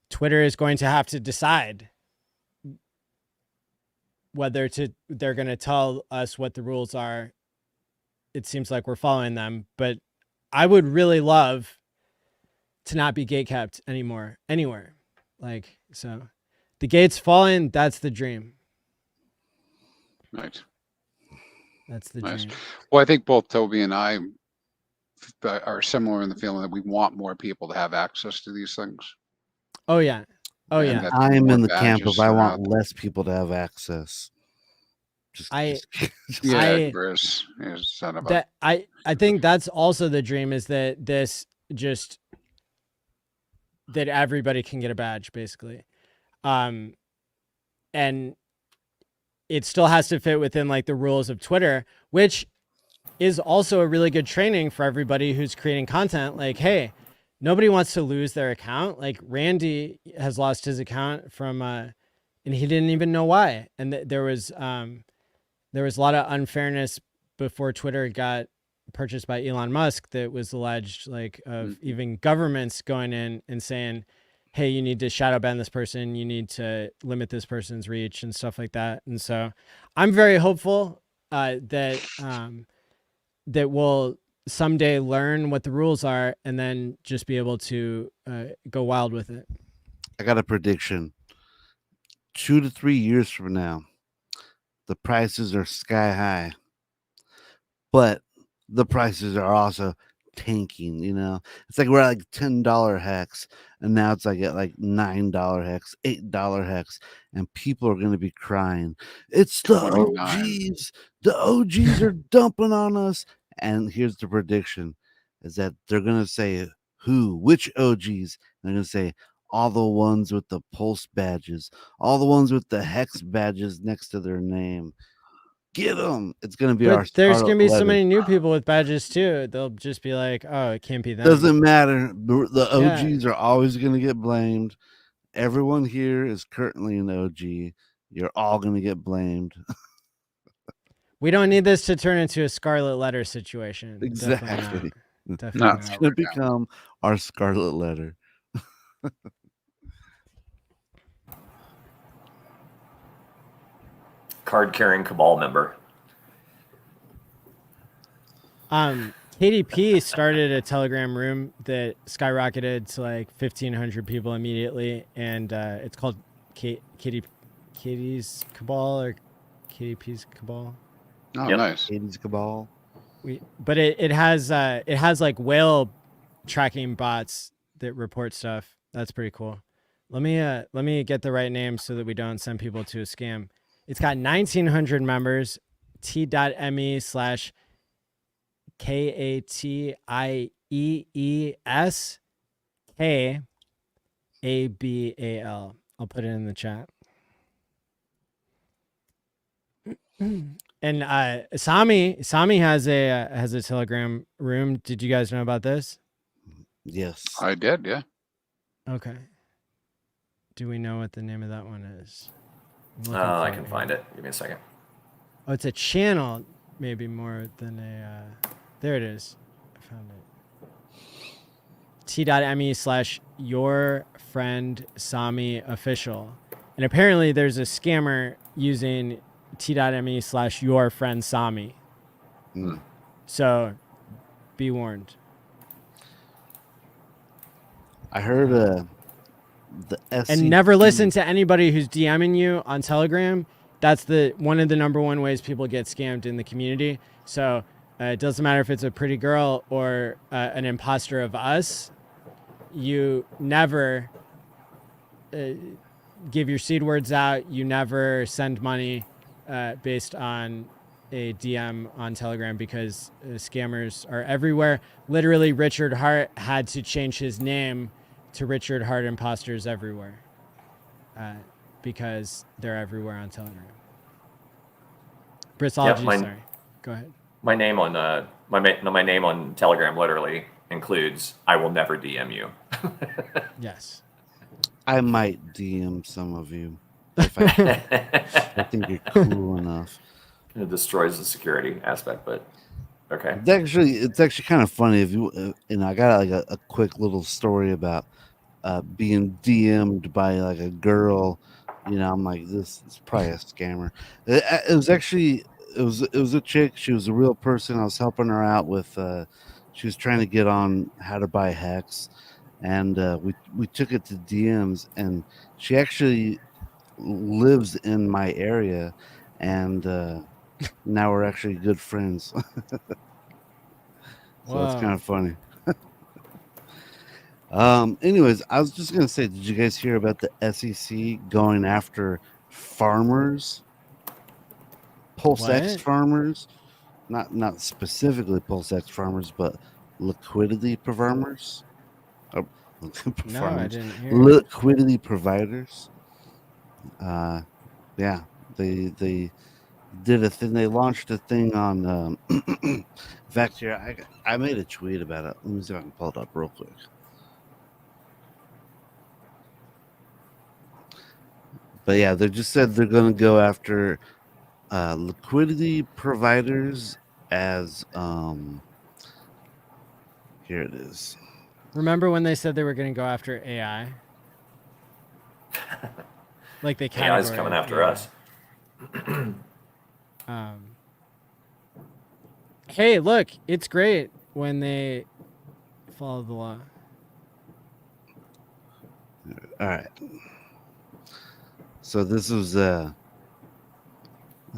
Twitter is going to have to decide whether they're going to tell us what the rules are. It seems like we're following them, but I would really love to not be gatekept anymore, anywhere. Like, so the gate's falling. That's the dream. Right. That's the Nice. dream. Well, I think both Toby and I are similar in the feeling that we want more people to have access to these things. Oh yeah. Oh And yeah. that I'm more in the camp badges of I are want out. less people to have access. Yeah, Chris is son of a. That I think that's also the dream, is that this just that everybody can get a badge basically. And it still has to fit within like the rules of Twitter, which is also a really good training for everybody who's creating content. Like, hey, nobody wants to lose their account. Like Randy has lost his account from and he didn't even know why. And there was a lot of unfairness before Twitter got purchased by Elon Musk that was alleged, like, of even governments going in and saying, hey, you need to shadow ban this person, you need to limit this person's reach and stuff like that. And so I'm very hopeful that we'll someday learn what the rules are and then just be able to go wild with it. I got a prediction. 2 to 3 years from now, the prices are sky high, but the prices are also tanking. It's like we're at like $10 hex, and now it's like at like $9 hex, $8 hex, and people are going to be crying. It's the 29. OGs. The OGs are dumping on us. And here's the prediction: is that they're going to say which OGs? They're going to say all the ones with the pulse badges, all the ones with the hex badges next to their name. Get them. It's going to be our. But there's going to be so letter. many new people with badges too. They'll just be like, oh, it can't be them. Doesn't matter. The OGs are always going to get blamed. Everyone here is currently an OG. You're all going to get blamed. We don't need this to turn into a Scarlet Letter situation. Exactly. Definitely No. It's going to become our Scarlet Letter. Card-carrying cabal member. KDP started a Telegram room that skyrocketed to like 1,500 people immediately, and it's called Katie's Cabal or KDP's Cabal. Oh, Yep. nice. Katie's Cabal. But it has like whale tracking bots that report stuff. That's pretty cool. Let me get the right name so that we don't send people to a scam. It's got 1,900 members. T.MEES/KATIEESKABAL. I'll put it in the chat. And Sami has a Telegram room. Did you guys know about this? Yes. I did, yeah. Okay. Do we know what the name of that one is? I can find it. Give me a second. Oh, it's a channel, maybe more than a. There it is. I found it. T.me/your friend Sami official, and apparently there's a scammer using T.me/your friend Sami. So, be warned. I heard the SEC. And never listen to anybody who's DMing you on Telegram. That's one of the number one ways people get scammed in the community. So it doesn't matter if it's a pretty girl or an imposter of us. You never give your seed words out. You never send money based on a DM on Telegram, because scammers are everywhere. Literally, Richard Hart had to change his name to Richard Hart Imposters Everywhere, because they're everywhere on Telegram. Brisology, sorry. Go ahead. My name on my name on Telegram literally includes "I will never DM you." Yes. I might DM some of you if I think you're cool enough. It destroys the security aspect, but okay. It's actually kind of funny if you I got like a quick little story about being DM'd by like a girl, I'm like, this is probably a scammer. It was actually it was a chick. She was a real person. I was helping her out with. She was trying to get on how to buy Hex, and we took it to DMs, and she actually lives in my area, and now we're actually good friends. So it's kind of funny. Anyways, I was just gonna say, did you guys hear about the SEC going after farmers, Pulse X What? farmers? Not specifically Pulse X farmers, but liquidity farmers. Oh, No, I didn't hear. liquidity providers. Yeah, they did a thing. They launched a thing on. In fact, here I made a tweet about it. Let me see if I can pull it up real quick. But yeah, they just said they're going to go after liquidity providers as here it is. Remember when they said they were going to go after AI? Like they AI's coming after us. Hey, look, it's great when they follow the law. All right. So this was it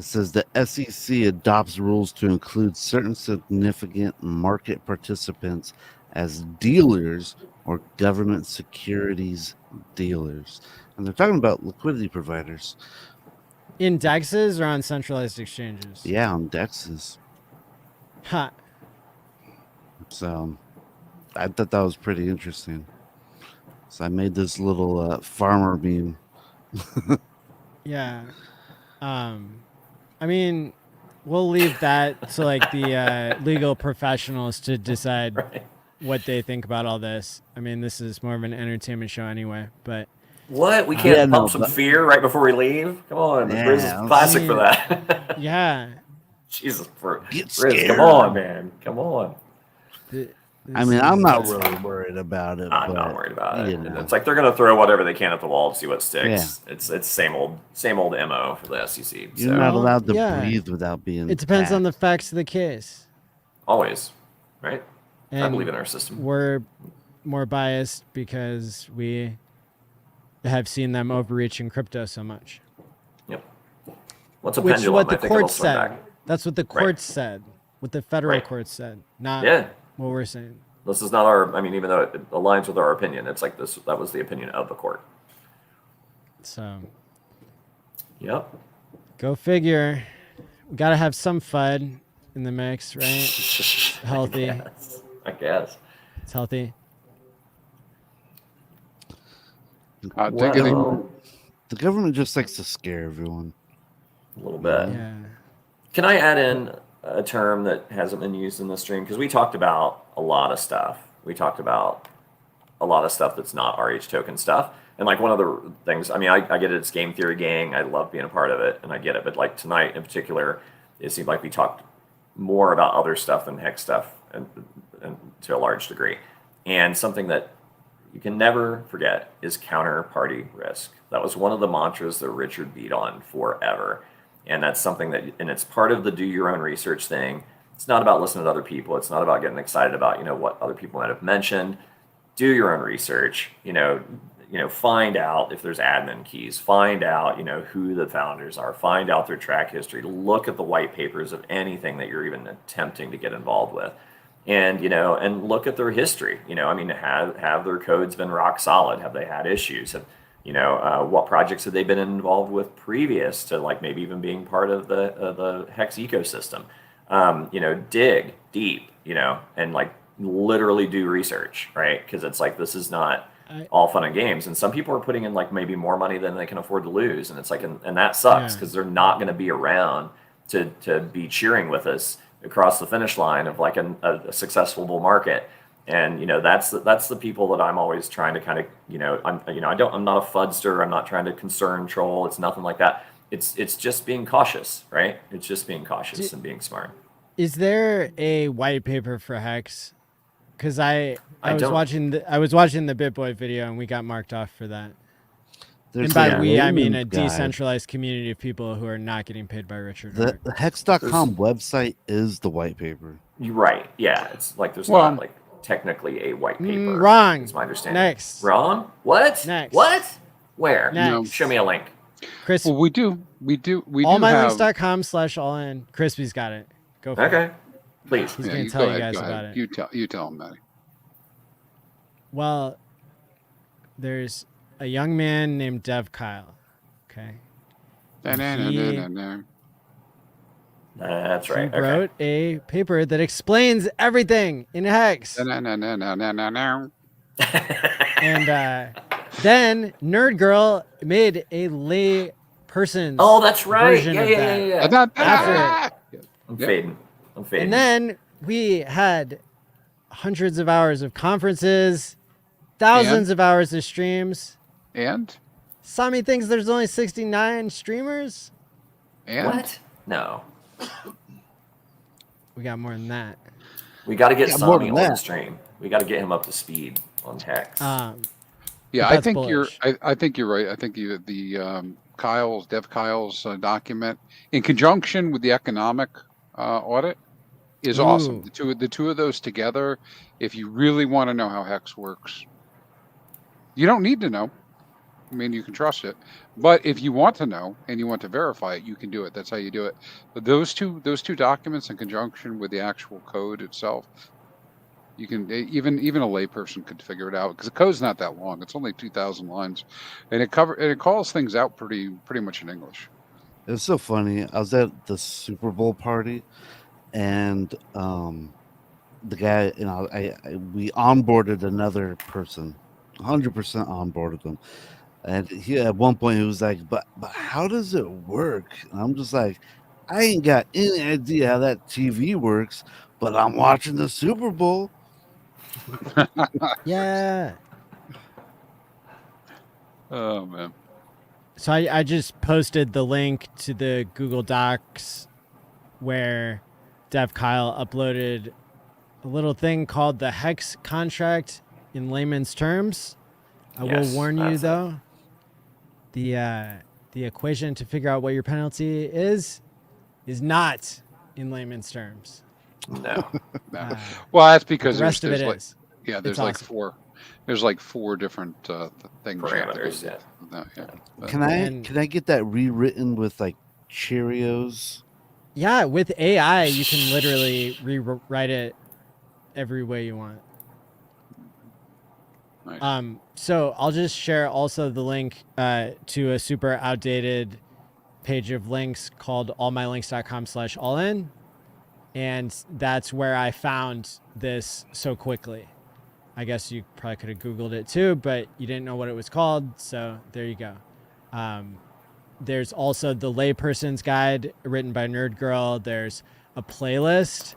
says the SEC adopts rules to include certain significant market participants as dealers or government securities dealers. And they're talking about liquidity providers. In DEXs or on centralized exchanges? Yeah, on DEXs. Ha. So I thought that was pretty interesting. So I made this little farmer meme. Yeah. I mean, we'll leave that to like the legal professionals to decide what they think about all this. I mean, this is more of an entertainment show anyway, but What? We can't Yeah, pump no, some but- fear right before we leave? Come on, Yeah, Riz is classic for that. yeah. Jesus, Get Riz, scared. come on, man, come on. I mean, I'm not really worried about it. I'm but, not worried about it. you know. It's like they're gonna throw whatever they can at the wall to see what sticks. Yeah. It's same old mo for the SEC. You're So not allowed to yeah. breathe without being. It depends on the taxed. facts of the case. always, right? I And believe in our system. we're more biased because we have seen them overreach in crypto so much. Yep. What's a Which is pendulum? what the I think it'll courts swing said. back. That's what the courts said. What the federal Right. courts said. Not Yeah. what we're saying. This is not our. I mean, even though it aligns with our opinion, it's like this. That was the opinion of the court. So Yep. go figure. We gotta have some FUD in the mix, right? Healthy. I guess. It's healthy. Take it. Well, The government just likes to scare everyone. a little bit. Yeah. Can I add in a term that hasn't been used in the stream? Because we talked about a lot of stuff. We talked about a lot of stuff that's not RH token stuff. And like one of the things, I mean, I get it, it's game theory gang. I love being a part of it and I get it. But like tonight in particular, it seemed like we talked more about other stuff than hex stuff and to a large degree. And something that you can never forget is counterparty risk. That was one of the mantras that Richard beat on forever. And that's something that, and it's part of the do your own research thing. It's not about listening to other people. It's not about getting excited about, what other people might have mentioned. Do your own research, find out if there's admin keys, find out, who the founders are, find out their track history, look at the white papers of anything that you're even attempting to get involved with. And, and look at their history, have their codes been rock solid? Have they had issues? What projects have they been involved with previous to like maybe even being part of the Hex ecosystem? Dig deep, and like literally do research, right? Because it's like, this is not all fun and games. And some people are putting in like maybe more money than they can afford to lose. And it's like, and that sucks because they're not going to be around to be cheering with us across the finish line of like a successful bull market. And that's the people that I'm always trying to kind of I'm not a fudster. I'm not trying to concern troll. It's nothing like that. It's just being cautious, right? It's just being cautious and being smart. Is there a white paper for Hex? Because I was don't. watching the BitBoy video and we got marked off for that. And by a we, I mean a layman's guide. decentralized community of people who are not getting paid by Richard The Heart. Hex.com website is the white paper. You're right. Yeah, it's like there's Well- not like technically a white paper. Wrong. Is my understanding. Next. Wrong? What? Next. What? Where? Next. Show me a link. Chris, Well, we do have. allmylinks.com/allin. Crispy's got it. Go for it. Okay. Please. He's Yeah, going you to tell go you ahead, guys go about ahead. it. You tell him, Matty. Well, there's a young man named Dev Kyle. Okay. Da-na-na-na-na-na. That's He right. Okay. wrote a paper that explains everything in Hex. Da-na-na-na-na-na-na. And then Nerd Girl made a lay person's Oh, that's right. version Yeah, of yeah, that. yeah, yeah. After I'm Yep. fading. I'm fading. And then we had hundreds of hours of conferences, thousands of hours of streams. And Sami thinks there's only 69 streamers. What? No. We got more than that. We got to get Yeah, more Sami than on the that. stream. We got to get him up to speed on Hex. yeah, But I that's think bullish. I think you're right. I think Dev Kyle's document in conjunction with the economic audit is awesome. Ooh. The two of those together, if you really want to know how Hex works, you don't need to know. I mean, you can trust it, but if you want to know and you want to verify it, you can do it. That's how you do it. But those two documents in conjunction with the actual code itself, you can even a layperson could figure it out because the code's not that long. It's only 2,000 lines, and it calls things out pretty much in English. It was so funny. I was at the Super Bowl party, and the guy, we onboarded another person, 100% onboarded them, and he at one point he was like, "But how does it work?" And I'm just like, "I ain't got any idea how that TV works, but I'm watching the Super Bowl." Yeah. Oh man. So I just posted the link to the Google Docs where Dev Kyle uploaded a little thing called the Hex contract in layman's terms. I will Yes, warn you that's it. though, the equation to figure out what your penalty is not in layman's terms. No. No. Well, that's The because rest of there's it like, is. yeah, there's It's like awesome. four. There's like four different things. you have to Parameters, do. yeah. No, yeah. But- Can And- I get that rewritten with like Cheerios? Yeah, with AI, you can literally rewrite it every way you want. Nice. So I'll just share also the link to a super outdated page of links called allmylinks.com/allin. And that's where I found this so quickly. I guess you probably could have Googled it too, but you didn't know what it was called. So there you go. There's also the layperson's guide written by Nerd Girl. There's a playlist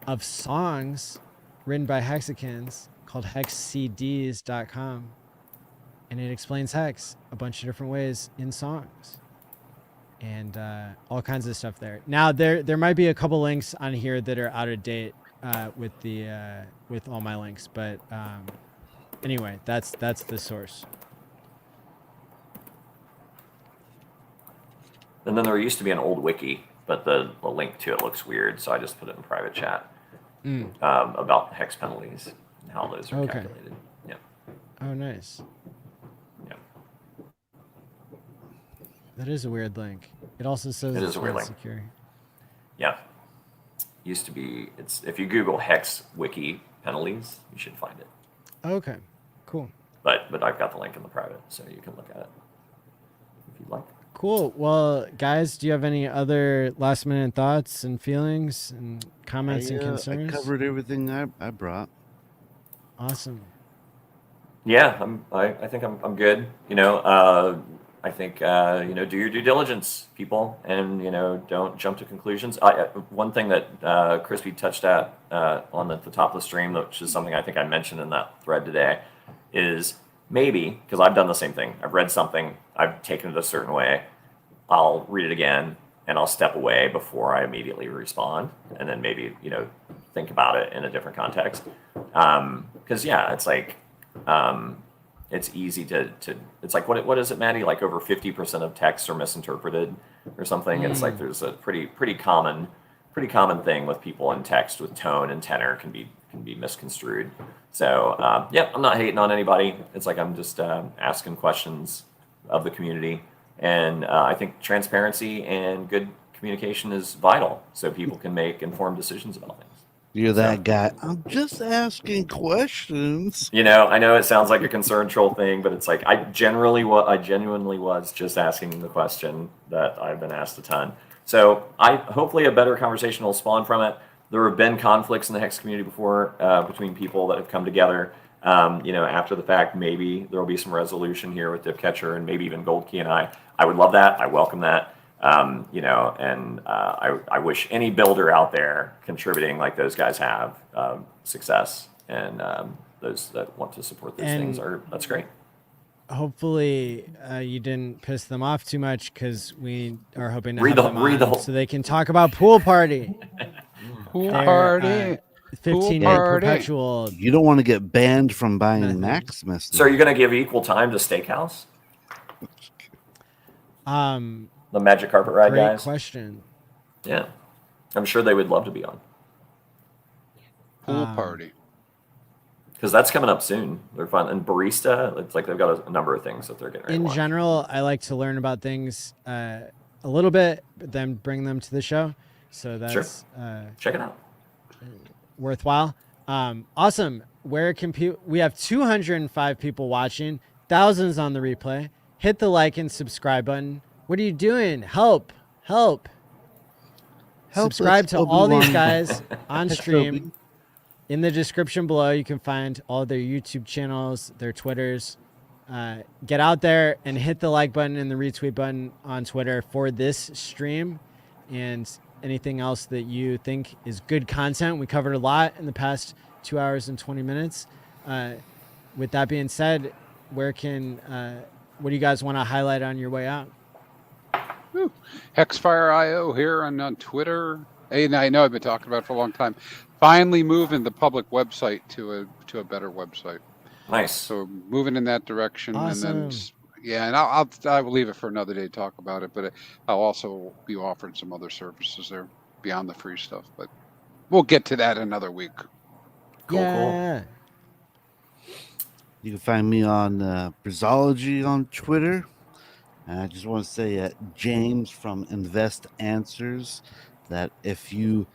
of songs written by Hexicans called hexcds.com. And it explains Hex a bunch of different ways in songs. And all kinds of stuff there. Now there might be a couple links on here that are out of date with all my links, but anyway, that's the source. And then there used to be an old wiki, but the link to it looks weird, so I just put it in private chat about hex penalties and how those are Okay. calculated. Yeah. Oh, nice. Yeah. That is a weird link. It also says It is it's a weird not link. secure. Yeah. Used to be. It's if you Google hex wiki penalties, you should find it. Okay, cool. But I've got the link in the private, so you can look at it if you'd like. Cool. Well, guys, do you have any other last minute thoughts and feelings and comments and I concerns? covered everything I brought. Awesome. Yeah, I think I'm good. I think do your due diligence, people, and don't jump to conclusions. One thing that Crispy touched at on the top of the stream, which is something I think I mentioned in that thread today, is maybe because I've done the same thing. I've read something, I've taken it a certain way. I'll read it again, and I'll step away before I immediately respond, and then maybe think about it in a different context. Because it's like. it's easy to it's like what is it, Maddie? Like over 50% of texts are misinterpreted or something. It's like there's a pretty common thing with people in text with tone and tenor can be misconstrued. So I'm not hating on anybody. It's like I'm just asking questions of the community, and I think transparency and good communication is vital so people can make informed decisions about things. You're that guy. I'm just asking questions. You know, I know it sounds like a concern troll thing, but it's like I genuinely was just asking the question that I've been asked a ton. So hopefully a better conversation will spawn from it. There have been conflicts in the Hex community before between people that have come together. After the fact, maybe there will be some resolution here with Dipcatcher and maybe even Gold Key and I. I would love that. I welcome that. I wish any builder out there contributing like those guys have success, and those that want to support these things that's great. Hopefully you didn't piss them off too much, because we are hoping to Read have them on so they can talk about Pool Party. Pool Party. 15 Party. perpetual. You don't want to get banned from buying Method. Maximus. So are you going to give equal time to Steakhouse? The Magic Carpet Ride Great guys? question. Yeah. I'm sure they would love to be on. Pool Party. Because that's coming up soon. They're fun. And Barista, it's like they've got a number of things that they're getting ready to In launch. general, I like to learn about things a little bit, but then bring them to the show. So that's Check it out. worthwhile. Awesome. Where can we have 205 people watching, thousands on the replay. Hit the like and subscribe button. What are you doing? Help. Subscribe us, to all these Tobiwan guys on stream. Hexobi. In the description below, you can find all their YouTube channels, their Twitters. Get out there and hit the like button and the retweet button on Twitter for this stream and anything else that you think is good content. We covered a lot in the past 2 hours and 20 minutes. With that being said, what do you guys want to highlight on your way out? Hexfire.io here on Twitter. And I know I've been talking about it for a long time. Finally moving the public website to a better website. Nice. So moving in that direction. Awesome. And then I will leave it for another day to talk about it, but I'll also be offering some other services there beyond the free stuff, but we'll get to that another week. Cool. You can find me on Brisology on Twitter. And I just want to say James from Invest Answers that if you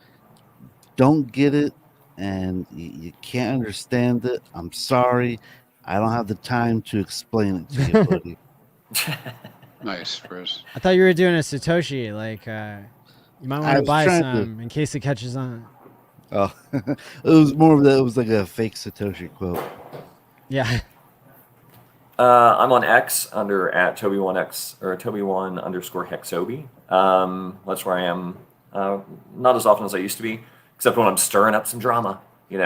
don't get it and you can't understand it, I'm sorry. I don't have the time to explain it to you, buddy. Nice, Chris. I thought you were doing a Satoshi. Like, you might want to was buy trying some in case it catches on. Oh, it was more of that. It was like a fake Satoshi quote. Yeah. I'm on X under at Tobiwan or Tobiwan_Hexobi. That's where I am. Not as often as I used to be, except when I'm stirring up some drama, and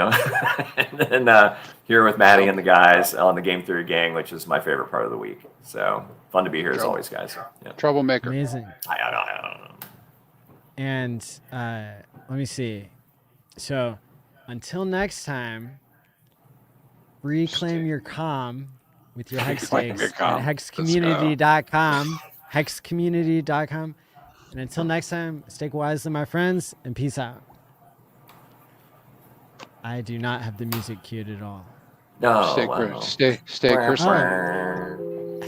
then here with Maddie and the guys on the Game Theory Gang, which is my favorite part of the week. So fun to be here as always, guys. Yeah. Troublemaker. Amazing. I don't know. And let me see. So until next time, reclaim your calm with your hex Reclaim your stakes calm. at hexcommunity.com. Hexcommunity.com. And until next time, stake wisely, my friends, and peace out. I do not have the music cued at all. No. Stay Chris.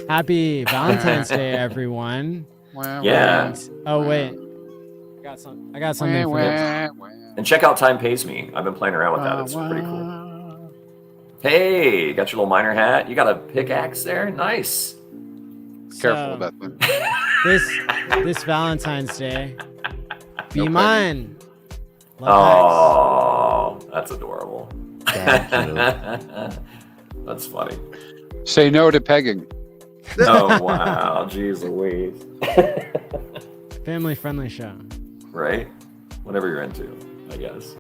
Happy Valentine's Day, everyone. Yeah. And, oh wait, I got something for this. And check out Time Pays Me. I've been playing around with that. It's pretty cool. Hey, got your little miner hat. You got a pickaxe there? Nice. Careful with that one. This Valentine's Day, be No mine. Love Hex. That's adorable. That's funny. Say no to pegging. Oh, wow. Jeez Louise. Family friendly show. Right? Whatever you're into, I guess.